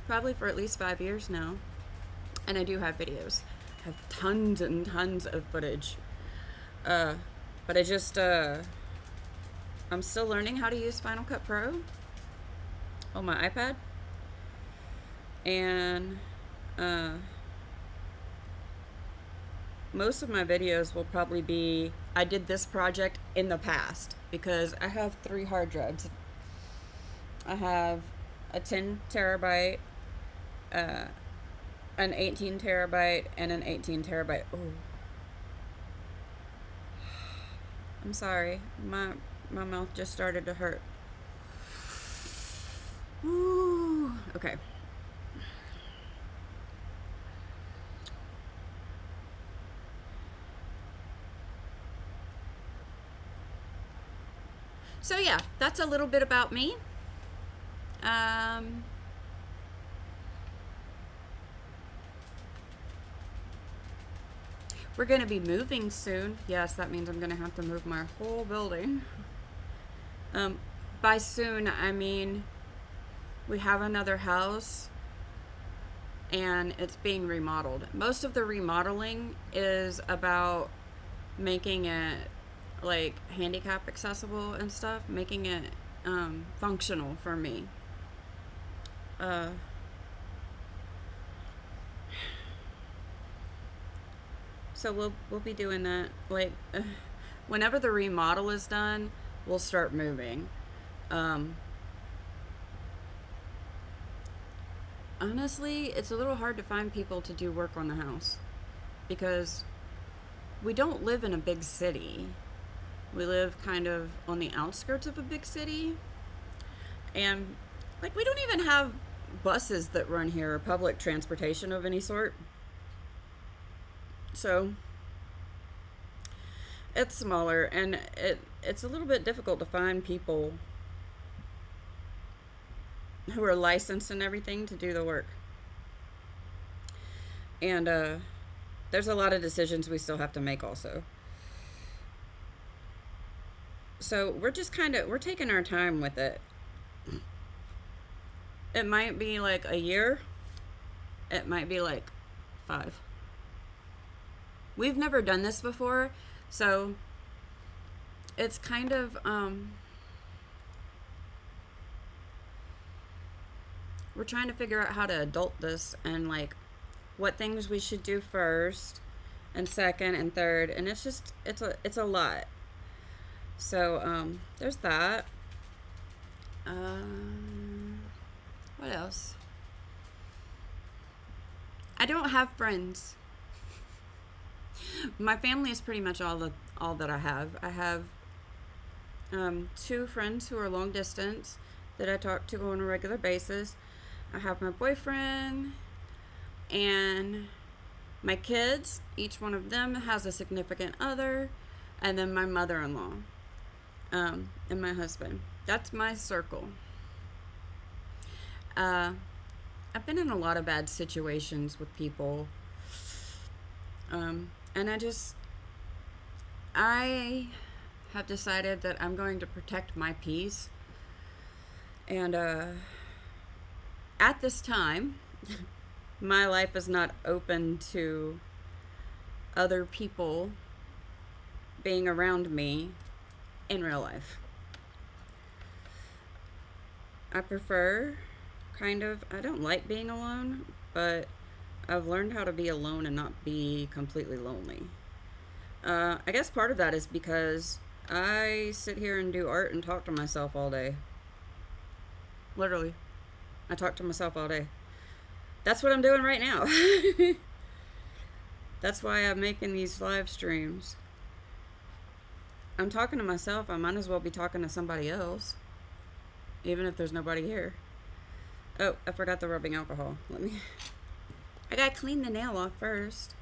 probably for at least 5 years now. And I do have videos. I have tons and tons of footage. But I just, I'm still learning how to use Final Cut Pro on my iPad. And, most of my videos will probably be, I did this project in the past, because I have 3 hard drives. I have a 10 terabyte, an 18 terabyte, and an 18 terabyte. Oh, I'm sorry. My mouth just started to hurt. Ooh. Okay. So yeah, that's a little bit about me. We're going to be moving soon. Yes, that means I'm going to have to move my whole building. By soon, I mean we have another house and it's being remodeled. Most of the remodeling is about making it like handicap accessible and stuff, making it functional for me. So we'll be doing that. Like, whenever the remodel is done, we'll start moving. Honestly, it's a little hard to find people to do work on the house because we don't live in a big city. We live kind of on the outskirts of a big city. And, like, we don't even have buses that run here or public transportation of any sort. So it's smaller, and it's a little bit difficult to find people who are licensed and everything to do the work. And there's a lot of decisions we still have to make also. So we're just we're taking our time with it. It might be like a year. It might be like 5. We've never done this before, so it's kind of, we're trying to figure out how to adult this and like what things we should do first and second and third, and it's just, it's a lot. So, there's that. What else? I don't have friends. My family is pretty much all that I have. I have 2 friends who are long distance that I talk to on a regular basis. I have my boyfriend and my kids. Each one of them has a significant other, and then my mother-in-law, and my husband. That's my circle. I've been in a lot of bad situations with people. And I have decided that I'm going to protect my peace. And at this time, my life is not open to other people being around me in real life. I prefer I don't like being alone, but I've learned how to be alone and not be completely lonely. I guess part of that is because I sit here and do art and talk to myself all day. Literally. I talk to myself all day. That's what I'm doing right now. That's why I'm making these live streams. I'm talking to myself. I might as well be talking to somebody else, even if there's nobody here. Oh, I forgot the rubbing alcohol. I gotta clean the nail off first.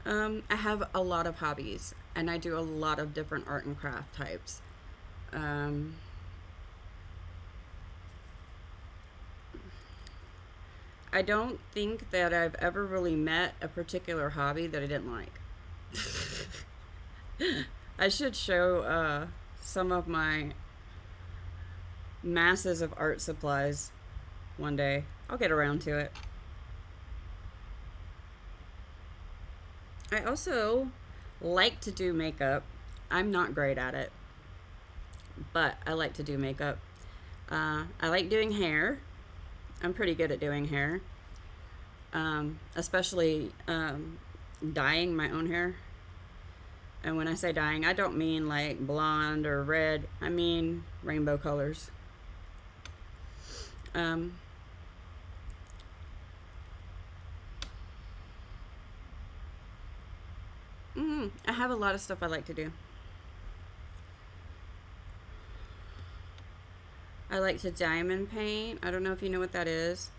I have a lot of hobbies, and I do a lot of different art and craft types. I don't think that I've ever really met a particular hobby that I didn't like. I should show some of my masses of art supplies one day. I'll get around to it. I also like to do makeup. I'm not great at it, but I like to do makeup. I like doing hair. I'm pretty good at doing hair, especially dyeing my own hair. And when I say dyeing, I don't mean like blonde or red. I mean rainbow colors. Um, I have a lot of stuff I like to do. I like to diamond paint. I don't know if you know what that is,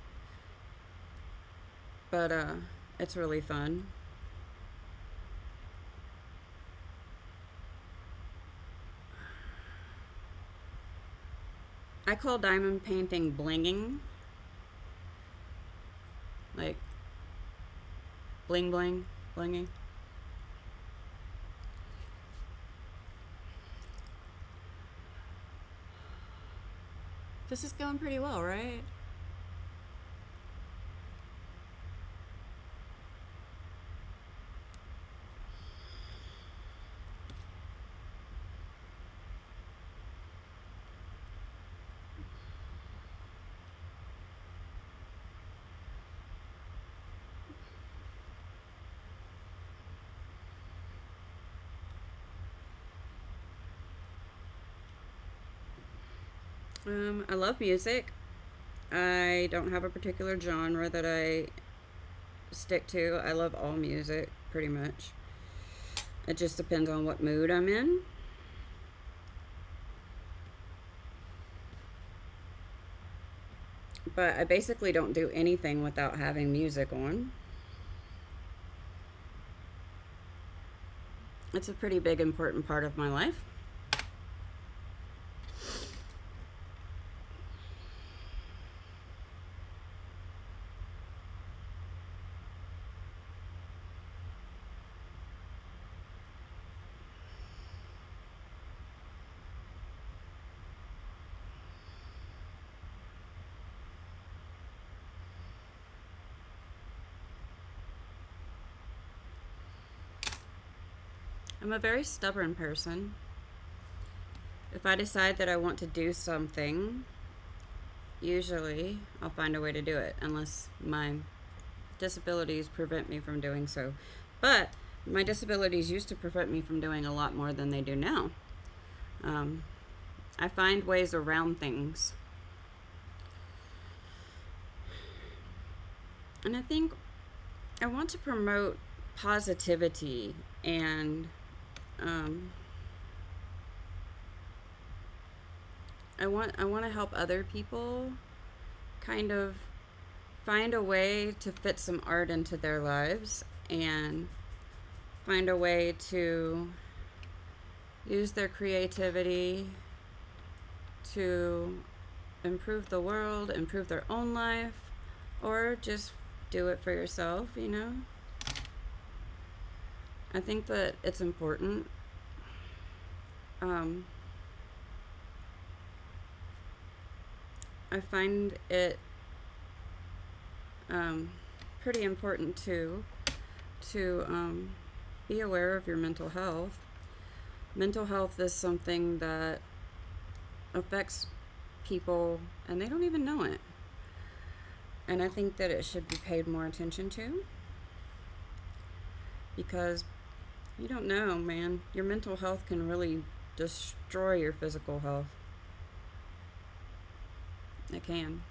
but it's really fun. I call diamond painting blinging. Like bling bling, blinging. This is going pretty well, right? I love music. I don't have a particular genre that I stick to. I love all music, pretty much. It just depends on what mood I'm in. But I basically don't do anything without having music on. It's a pretty big, important part of my life. I'm a very stubborn person. If I decide that I want to do something, usually I'll find a way to do it, unless my disabilities prevent me from doing so. But my disabilities used to prevent me from doing a lot more than they do now. I find ways around things. And I think I want to promote positivity and I want to help other people kind of find a way to fit some art into their lives and find a way to use their creativity to improve the world, improve their own life, or just do it for yourself, you know? I think that it's important. I find it pretty important too to be aware of your mental health. Mental health is something that affects people and they don't even know it. And I think that it should be paid more attention to because you don't know, man. Your mental health can really destroy your physical health. It can.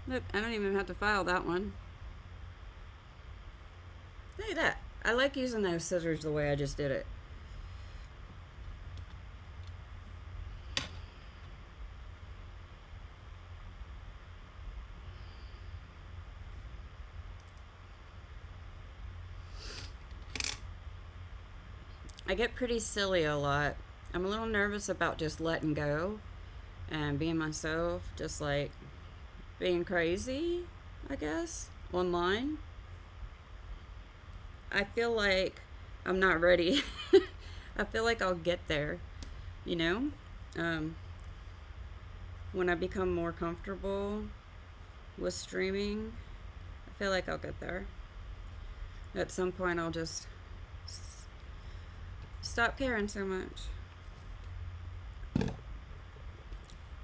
Look, I don't even have to file that one. Look at that. I like using those scissors the way I just did it. I get pretty silly a lot. I'm a little nervous about just letting go and being myself, just like being crazy, I guess, online. I feel like I'm not ready. I feel like I'll get there, you know? When I become more comfortable with streaming, I feel like I'll get there. At some point, I'll just stop caring so much.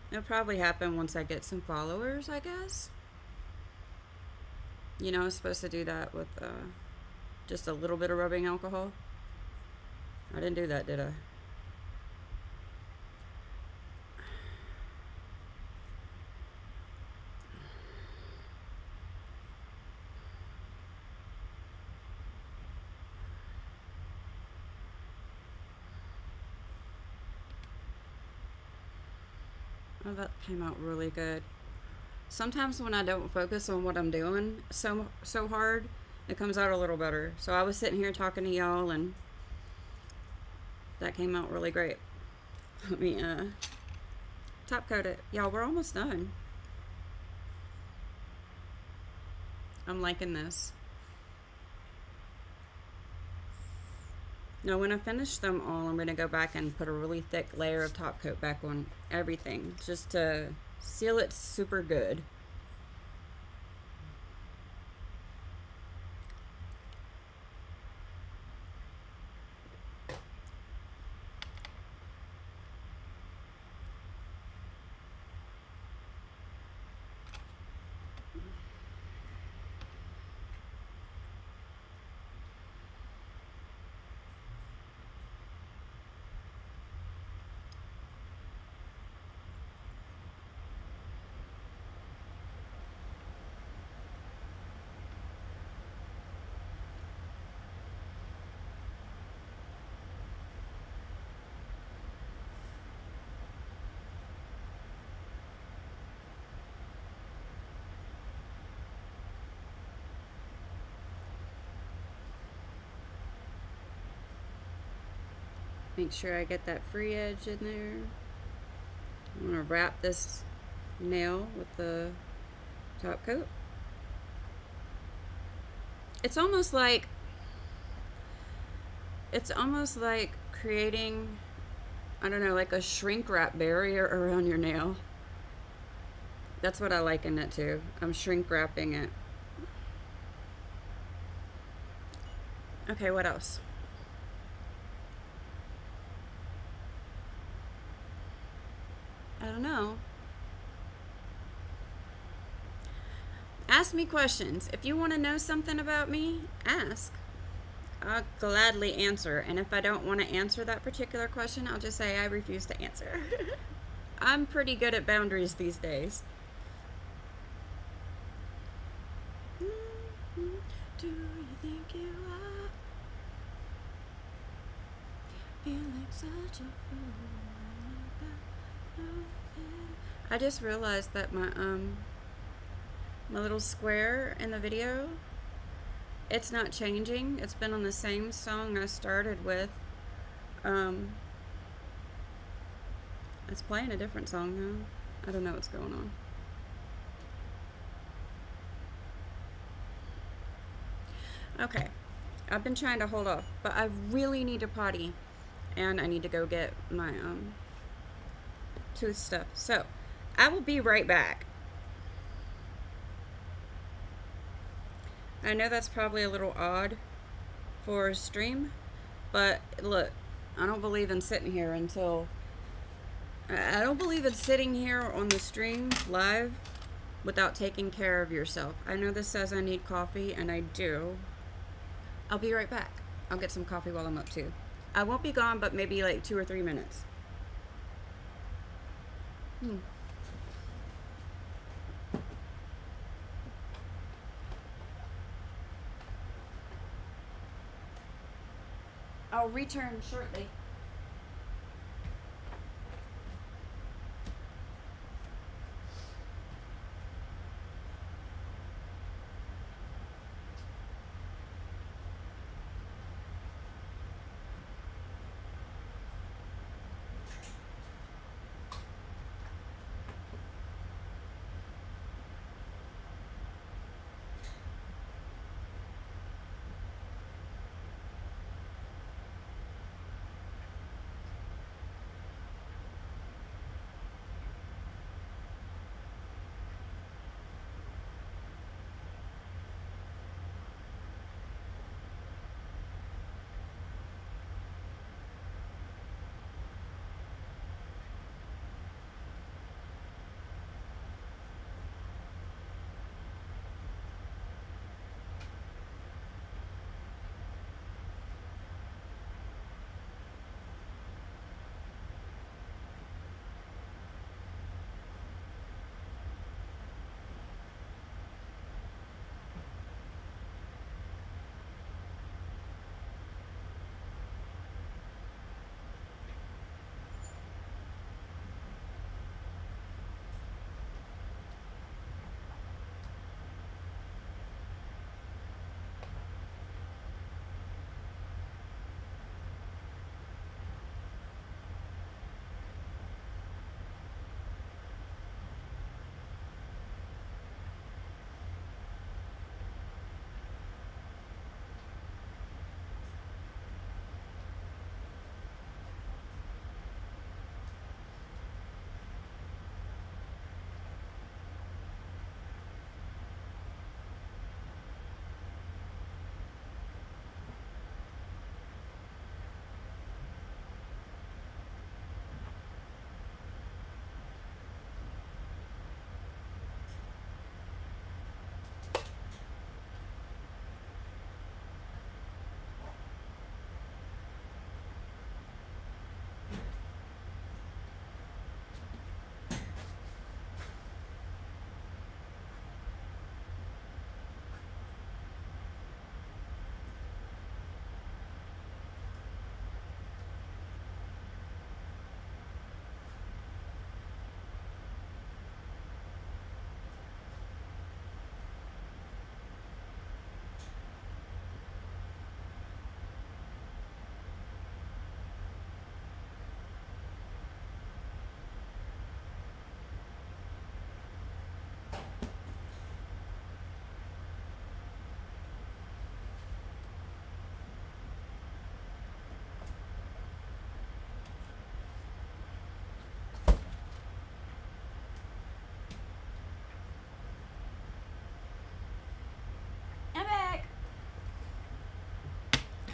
It'll probably happen once I get some followers, I guess. You know, I was supposed to do that with just a little bit of rubbing alcohol. I didn't do that, did I? Oh, that came out really good. Sometimes when I don't focus on what I'm doing so hard, it comes out a little better. So I was sitting here talking to y'all, and that came out really great. Let me top coat it. Y'all, we're almost done. I'm liking this. Now when I finish them all, I'm going to go back and put a really thick layer of top coat back on everything, just to seal it super good. Make sure I get that free edge in there. I'm going to wrap this nail with the top coat. It's almost like creating, I don't know, like a shrink wrap barrier around your nail. That's what I liken it to. I'm shrink wrapping it. Okay, what else? I don't know. Ask me questions. If you want to know something about me, ask. I'll gladly answer. And if I don't want to answer that particular question, I'll just say I refuse to answer. I'm pretty good at boundaries these days. Do you think you are? Feel like such a fool. I just realized that my little square in the video, it's not changing. It's been on the same song I started with. It's playing a different song now. I don't know what's going on. Okay, I've been trying to hold off, but I really need to potty, and I need to go get my tooth stuff. So I will be right back. I know that's probably a little odd for a stream, but look, I don't believe in sitting here until I don't believe in sitting here on the stream live without taking care of yourself. I know this says I need coffee, and I do. I'll be right back. I'll get some coffee while I'm up too. I won't be gone, but maybe like 2 or 3 minutes. I'll return shortly.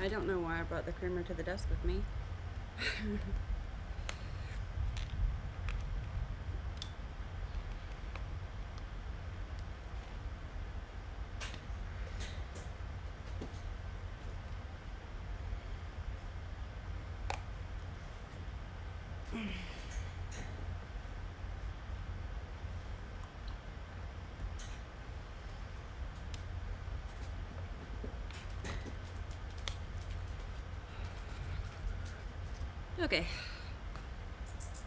I don't know why I brought the creamer to the desk with me. Okay.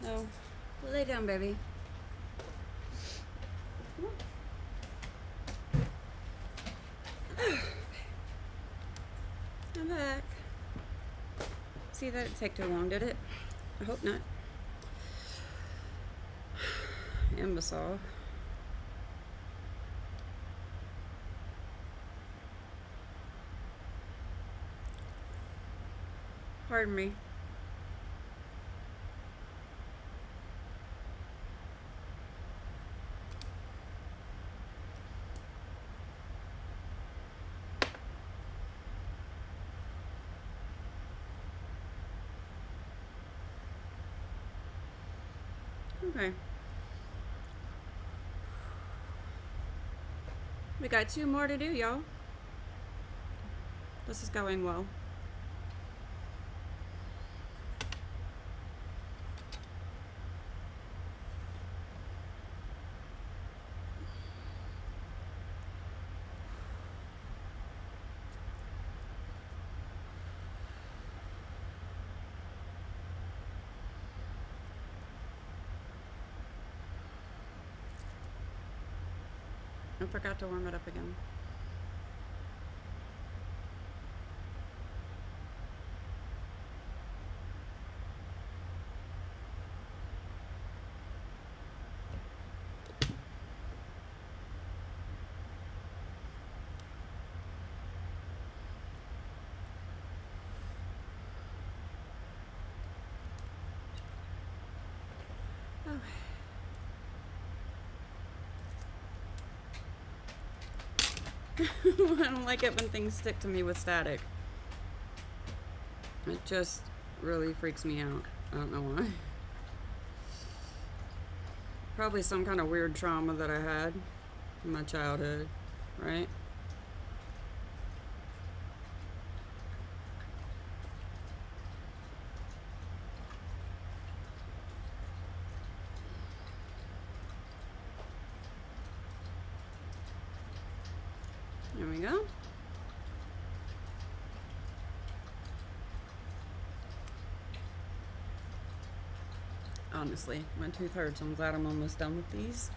No. Lay down, baby. I'm back. See, that didn't take too long, did it? I hope not. Imbecile. Pardon me. Okay. We got 2 more to do, y'all. This is going well. I forgot to warm it up again. I don't like it when things stick to me with static. It just really freaks me out. I don't know why. Probably some kind of weird trauma that I had in my childhood, right? There we go. Honestly, my tooth hurts. I'm glad I'm almost done with these.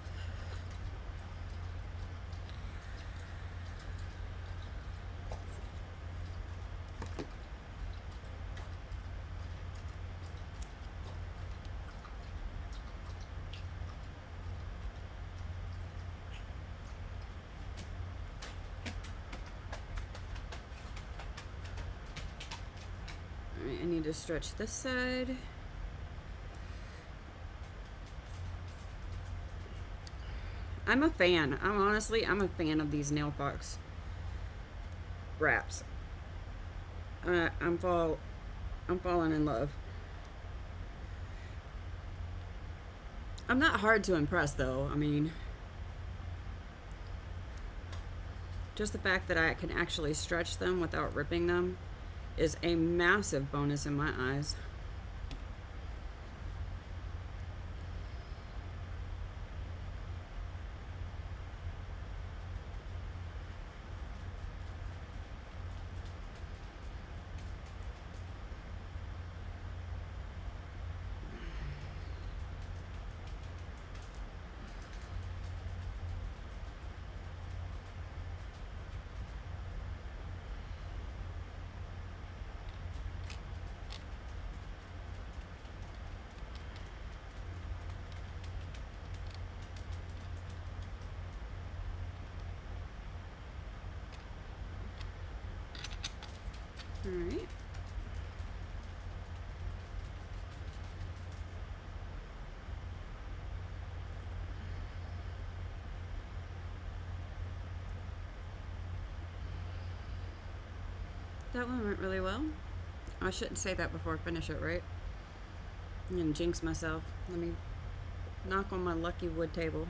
Alright, I need to stretch this side. I'm a fan. I'm a fan of these NailFox wraps. I'm falling in love. I'm not hard to impress though. I mean, just the fact that I can actually stretch them without ripping them is a massive bonus in my eyes. All right. That one went really well. I shouldn't say that before I finish it, right? I'm gonna jinx myself. Let me knock on my lucky wood table.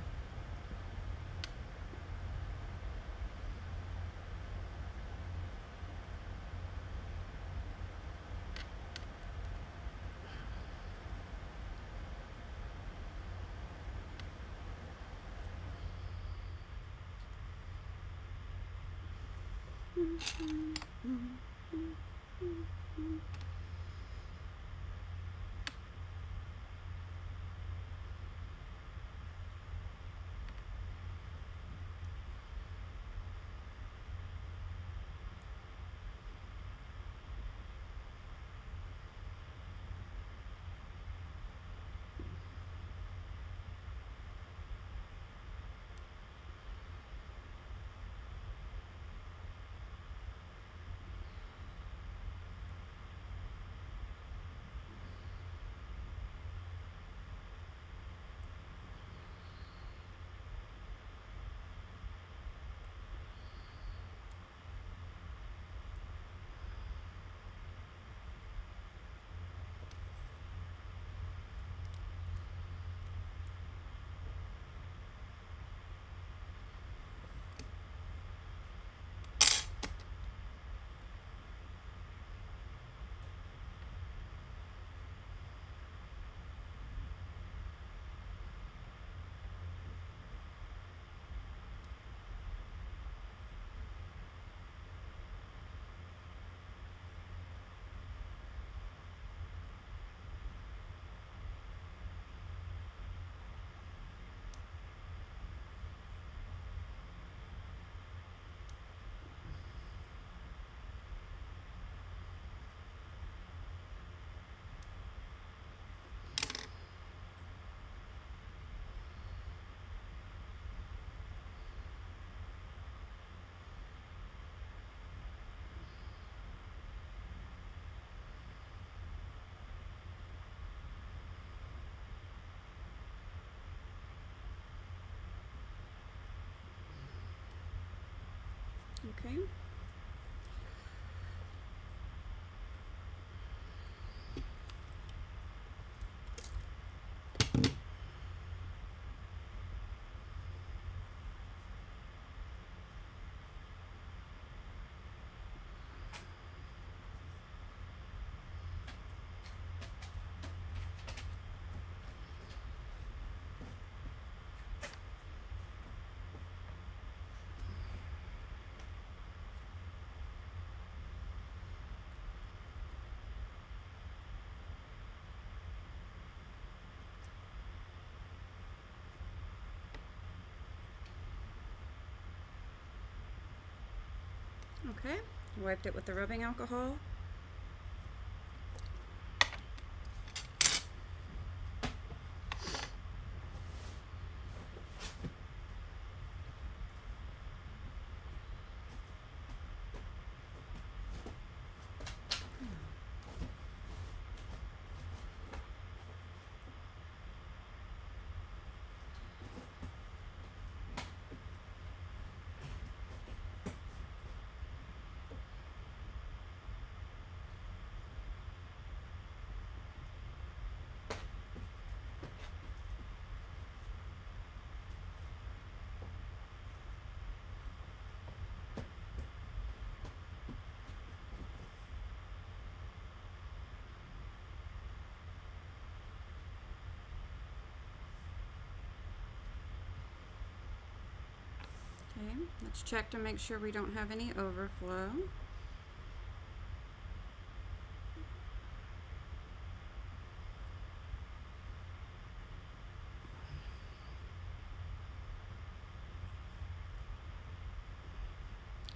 Okay. Okay, wiped it with the rubbing alcohol. Okay, let's check to make sure we don't have any overflow.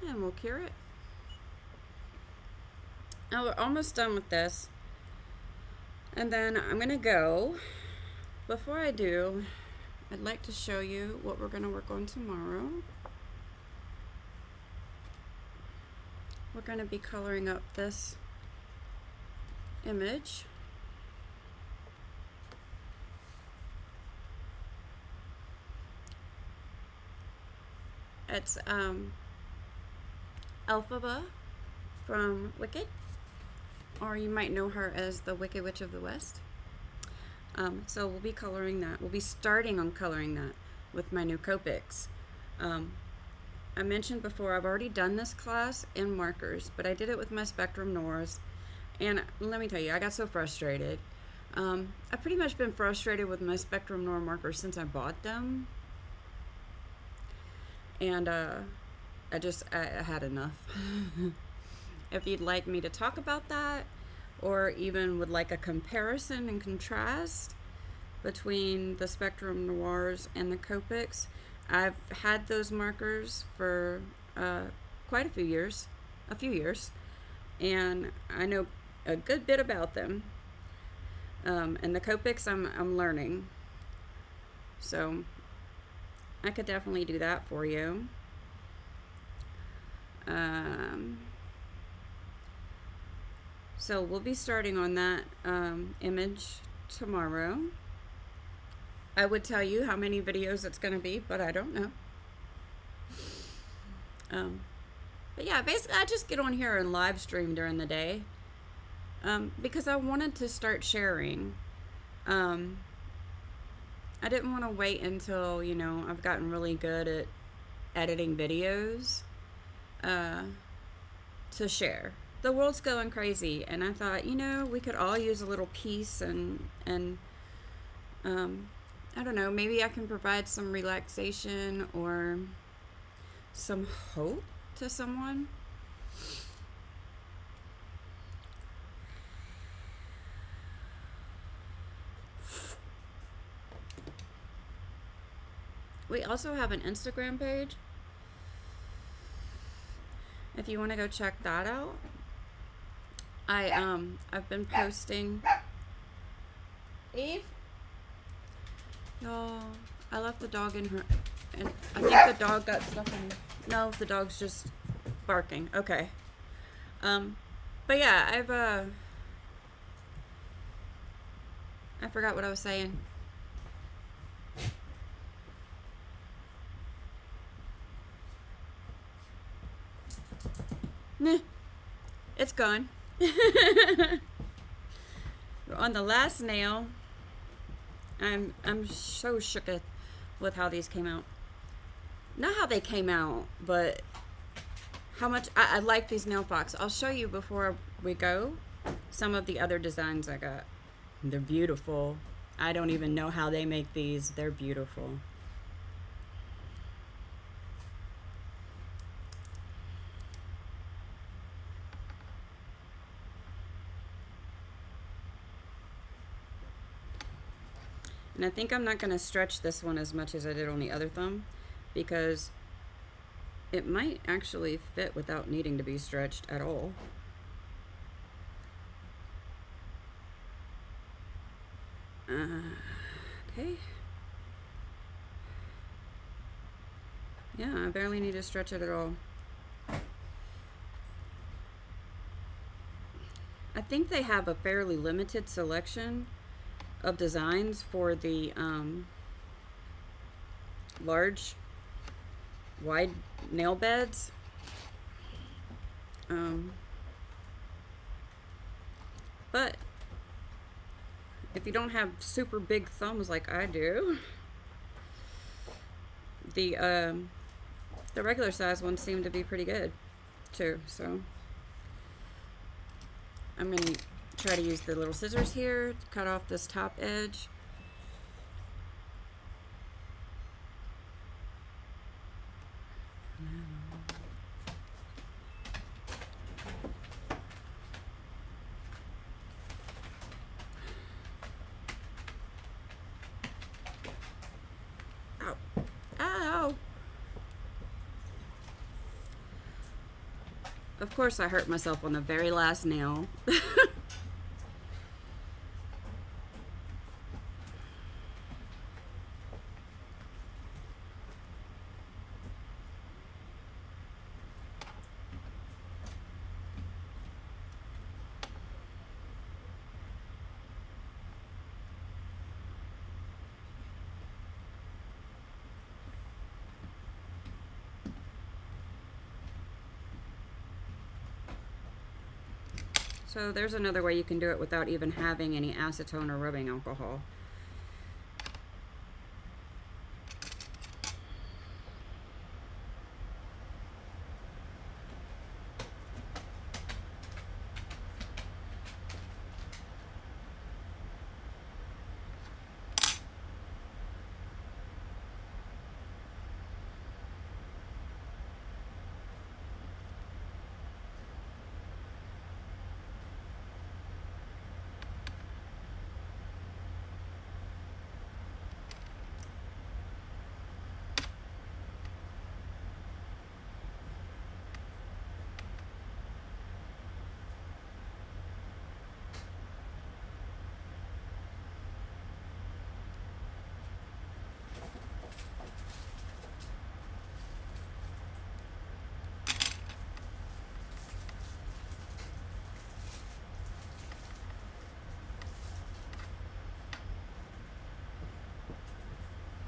And we'll cure it. Now we're almost done with this. And then I'm gonna go. Before I do, I'd like to show you what we're gonna work on tomorrow. We're gonna be coloring up this image. It's Alphaba from Wicked, or you might know her as the Wicked Witch of the West. So we'll be coloring that. We'll be starting on coloring that with my new Copics. I mentioned before, I've already done this class in markers, but I did it with my Spectrum Noirs, and let me tell you, I got so frustrated. I've pretty much been frustrated with my Spectrum Noir markers since I bought them, and I had enough. If you'd like me to talk about that, or even would like a comparison and contrast between the Spectrum Noirs and the Copics, I've had those markers for quite a few years, and I know a good bit about them. And the Copics I'm learning, so I could definitely do that for you. So we'll be starting on that image tomorrow. I would tell you how many videos it's going to be, but I don't know. But yeah, basically I just get on here and live stream during the day because I wanted to start sharing. I didn't want to wait until, you know, I've gotten really good at editing videos to share. The world's going crazy, and I thought, you know, we could all use a little peace and I don't know, maybe I can provide some relaxation or some hope to someone. We also have an Instagram page, if you want to go check that out. I've been posting. Eve? No, I left the dog in her, and I think the dog got stuff in her. No, the dog's just barking. Okay. But yeah, I forgot what I was saying. Nah, it's gone. We're on the last nail. I'm so shook with how these came out. Not how they came out, but how much I like these NailFox. I'll show you before we go some of the other designs I got. They're beautiful. I don't even know how they make these. They're beautiful. And I think I'm not going to stretch this one as much as I did on the other thumb, because it might actually fit without needing to be stretched at all. Okay. Yeah, I barely need to stretch it at all. I think they have a fairly limited selection of designs for the large wide nail beds. But if you don't have super big thumbs like I do, the regular size ones seem to be pretty good too. So I'm gonna try to use the little scissors here to cut off this top edge. Ow. Ow. Of course I hurt myself on the very last nail. So there's another way you can do it without even having any acetone or rubbing alcohol.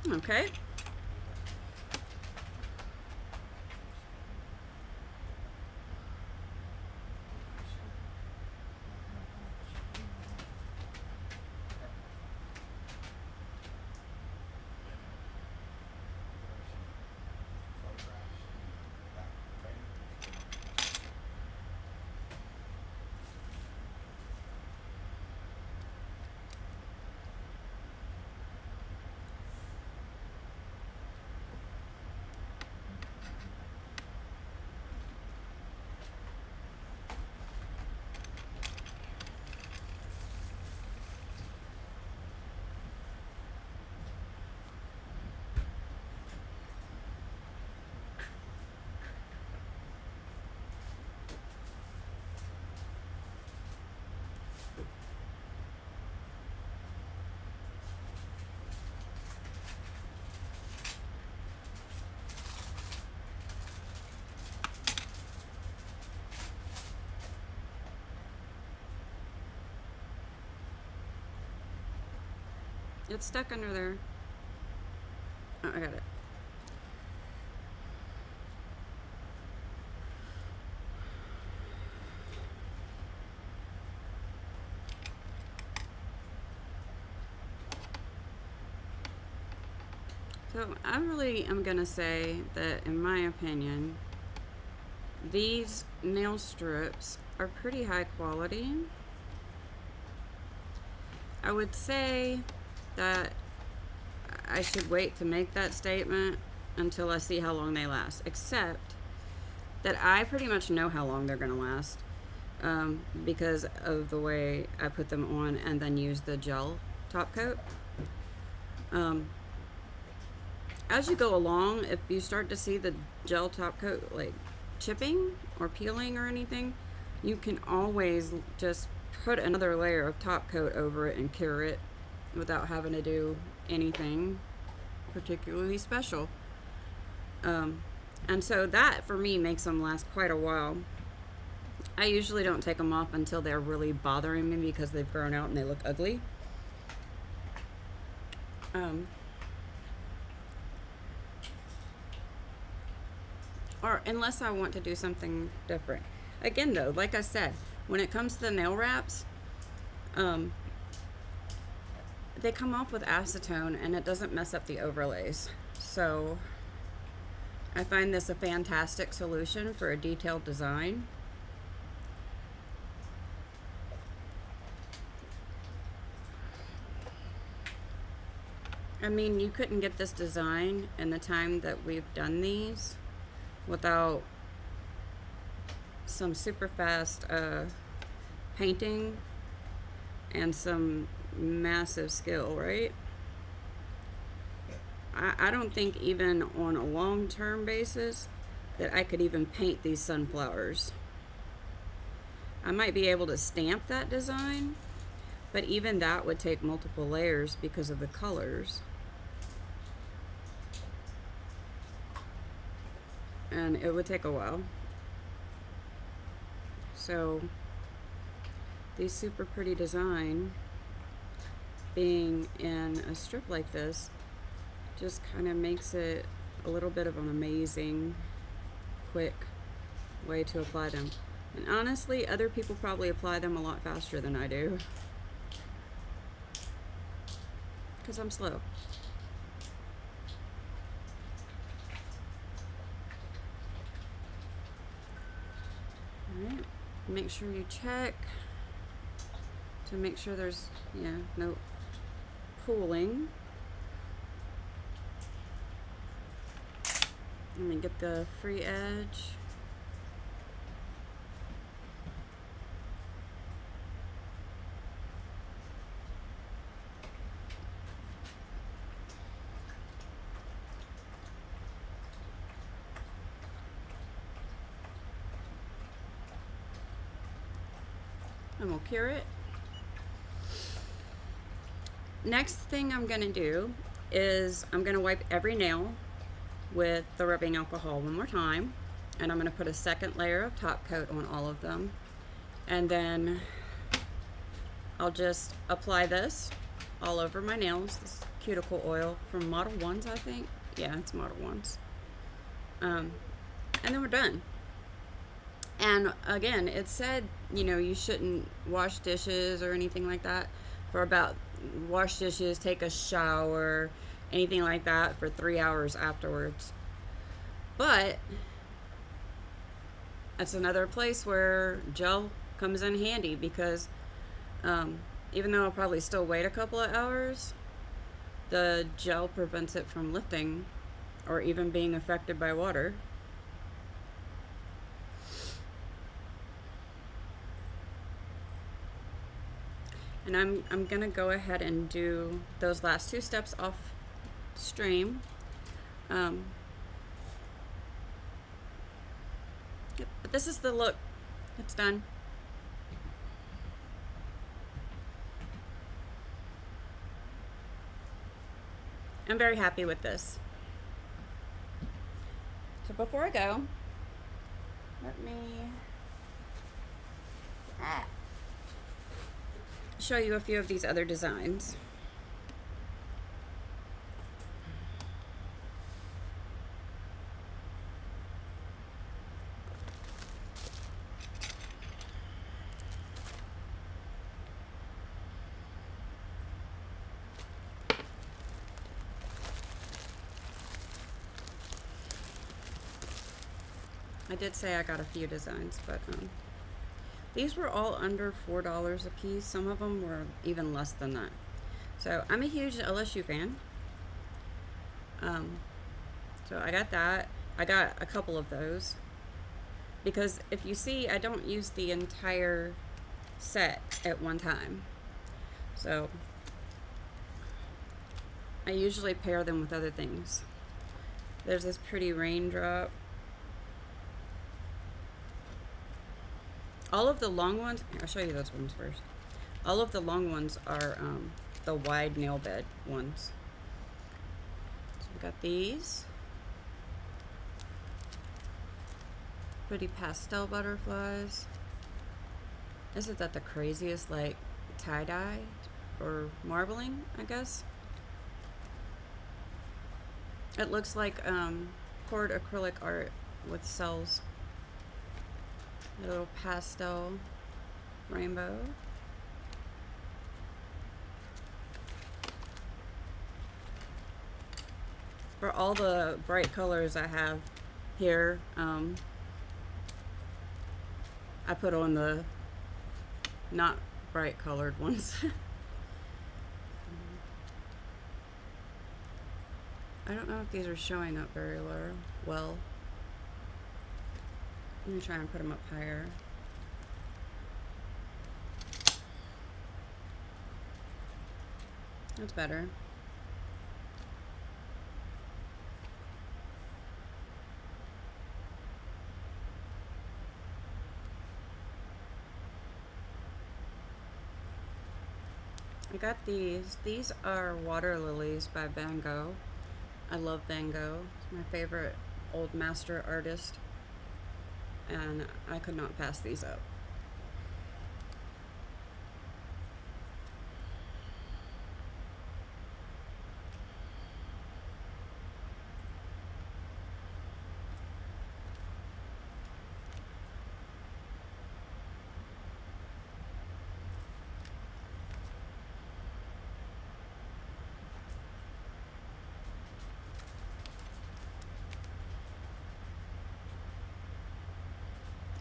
Okay. It's stuck under there. Oh, I got it. So I really am gonna say that, in my opinion, these nail strips are pretty high quality. I would say that I should wait to make that statement until I see how long they last, except that I pretty much know how long they're gonna last, because of the way I put them on and then use the gel top coat. As you go along, if you start to see the gel top coat like chipping or peeling or anything, you can always just put another layer of top coat over it and cure it without having to do anything particularly special. And so that for me makes them last quite a while. I usually don't take them off until they're really bothering me because they've grown out and they look ugly. Or unless I want to do something different. Again though, like I said, when it comes to the nail wraps, they come off with acetone and it doesn't mess up the overlays. So I find this a fantastic solution for a detailed design. I mean, you couldn't get this design in the time that we've done these without some super fast painting and some massive skill, right? I don't think even on a long-term basis that I could even paint these sunflowers. I might be able to stamp that design, but even that would take multiple layers because of the colors. And it would take a while. So the super pretty design being in a strip like this just kind of makes it a little bit of an amazing, quick way to apply them. And honestly, other people probably apply them a lot faster than I do. Because I'm slow. Alright, make sure you check to make sure there's, yeah, no pooling. Let me get the free edge. And we'll cure it. Next thing I'm gonna do is I'm gonna wipe every nail with the rubbing alcohol one more time, and I'm gonna put a second layer of top coat on all of them, and then I'll just apply this all over my nails. This cuticle oil from Model 1s, I think. Yeah, it's Model 1s. And then we're done. And again, it said, you know, you shouldn't wash dishes or anything like that for about, wash dishes, take a shower, anything like that for 3 hours afterwards. But that's another place where gel comes in handy, because even though I'll probably still wait a couple of hours, the gel prevents it from lifting or even being affected by water. And I'm gonna go ahead and do those last 2 steps off stream. Yep, but this is the look. It's done. I'm very happy with this. So before I go, let me show you a few of these other designs. I did say I got a few designs, but these were all under $4 a piece. Some of them were even less than that. So I'm a huge LSU fan. So I got that. I got a couple of those, because if you see, I don't use the entire set at one time. So I usually pair them with other things. There's this pretty raindrop. All of the long ones, I'll show you those ones first. All of the long ones are the wide nail bed ones. So we got these. Pretty pastel butterflies. Isn't that the craziest, like, tie-dye or marbling, I guess? It looks like poured acrylic art with cells. A little pastel rainbow. For all the bright colors I have here, I put on the not bright colored ones. I don't know if these are showing up very well. Let me try and put them up higher. That's better. I got these. These are water lilies by Van Gogh. I love Van Gogh. He's my favorite old master artist, and I could not pass these up.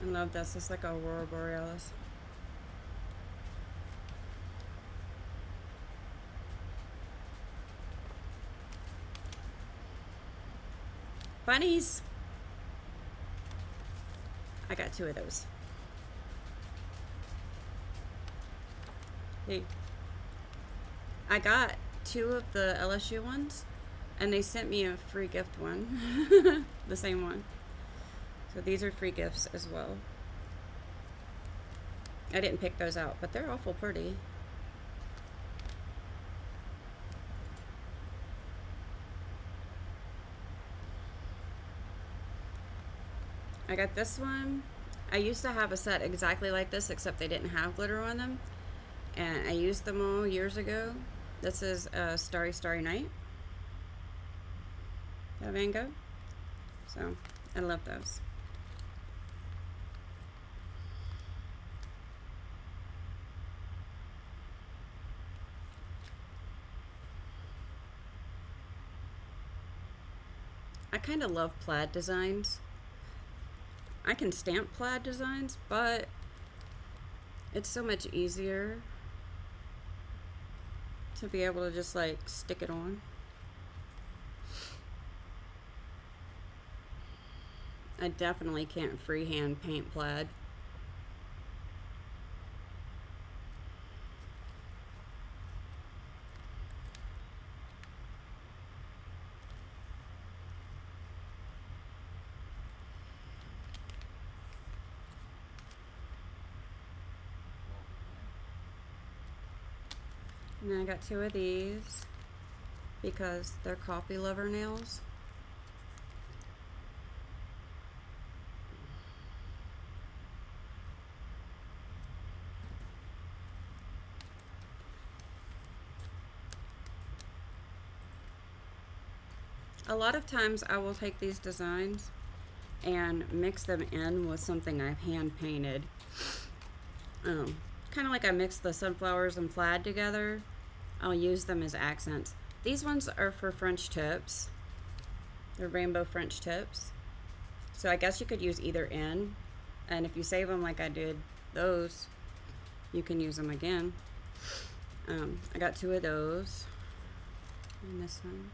I love this. It's like Aurora Borealis. Bunnies! I got 2 of those. Hey. I got 2 of the LSU ones, and they sent me a free gift one. The same one. So these are free gifts as well. I didn't pick those out, but they're awful pretty. I got this one. I used to have a set exactly like this, except they didn't have glitter on them. And I used them all years ago. This is a Starry Starry Night. That Van Gogh. So, I love those. I kind of love plaid designs. I can stamp plaid designs, but it's so much easier to be able to just like stick it on. I definitely can't freehand paint plaid. And then I got 2 of these because they're coffee lover nails. A lot of times I will take these designs and mix them in with something I've hand painted. Kind of like I mix the sunflowers and plaid together. I'll use them as accents. These ones are for French tips. They're rainbow French tips. So I guess you could use either end. And if you save them like I did those, you can use them again. I got 2 of those. And this one.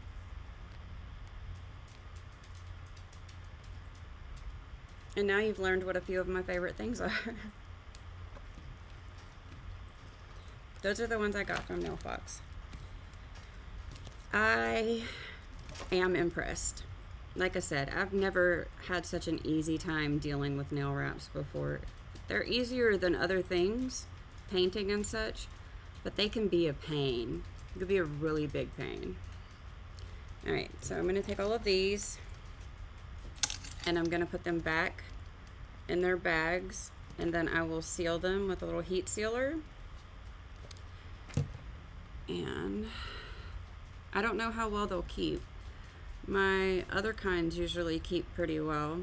And now you've learned what a few of my favorite things are. Those are the ones I got from NailFox. I am impressed. Like I said, I've never had such an easy time dealing with nail wraps before. They're easier than other things, painting and such, but they can be a pain. It could be a really big pain. Alright, so I'm going to take all of these and I'm going to put them back in their bags, and then I will seal them with a little heat sealer. And I don't know how well they'll keep. My other kinds usually keep pretty well,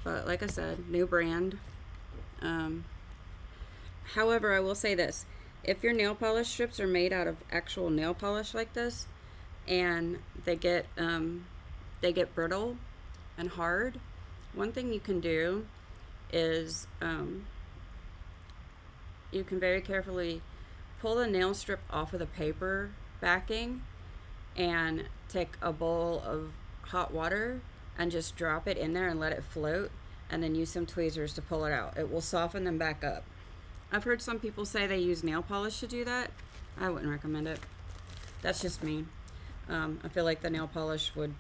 but like I said, new brand. However, I will say this: if your nail polish strips are made out of actual nail polish like this, and they get brittle and hard, one thing you can do is you can very carefully pull the nail strip off of the paper backing and take a bowl of hot water and just drop it in there and let it float, and then use some tweezers to pull it out. It will soften them back up. I've heard some people say they use nail polish to do that. I wouldn't recommend it. That's just me. I feel like the nail polish would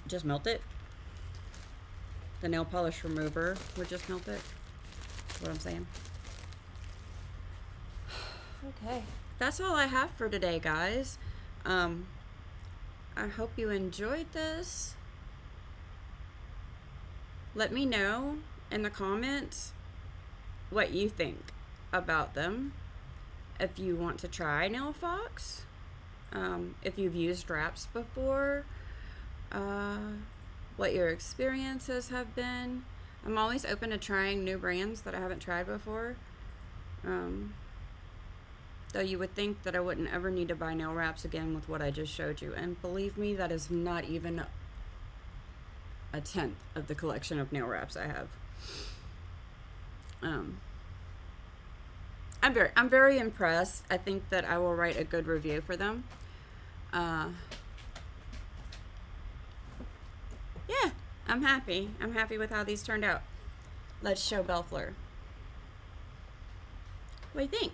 just melt it. The nail polish remover would just melt it. That's what I'm saying. Okay, that's all I have for today, guys. I hope you enjoyed this. Let me know in the comments what you think about them. If you want to try NailFox, if you've used wraps before, what your experiences have been. I'm always open to trying new brands that I haven't tried before. Though you would think that I wouldn't ever need to buy nail wraps again with what I just showed you. And believe me, that is not even a tenth of the collection of nail wraps I have. I'm very impressed. I think that I will write a good review for them. Yeah, I'm happy. I'm happy with how these turned out. Let's show Bellefleur. What do you think?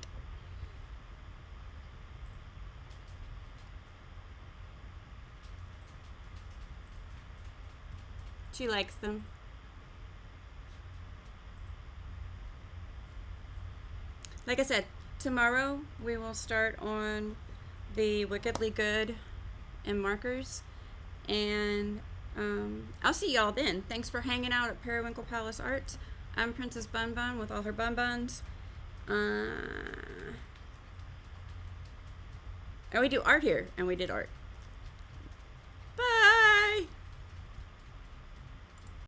She likes them. Like I said, tomorrow we will start on the Wickedly Good and markers. And I'll see y'all then. Thanks for hanging out at Periwinkle Palace Arts. I'm Princess Bun Bun with all her bun buns. And we do art here, and we did art.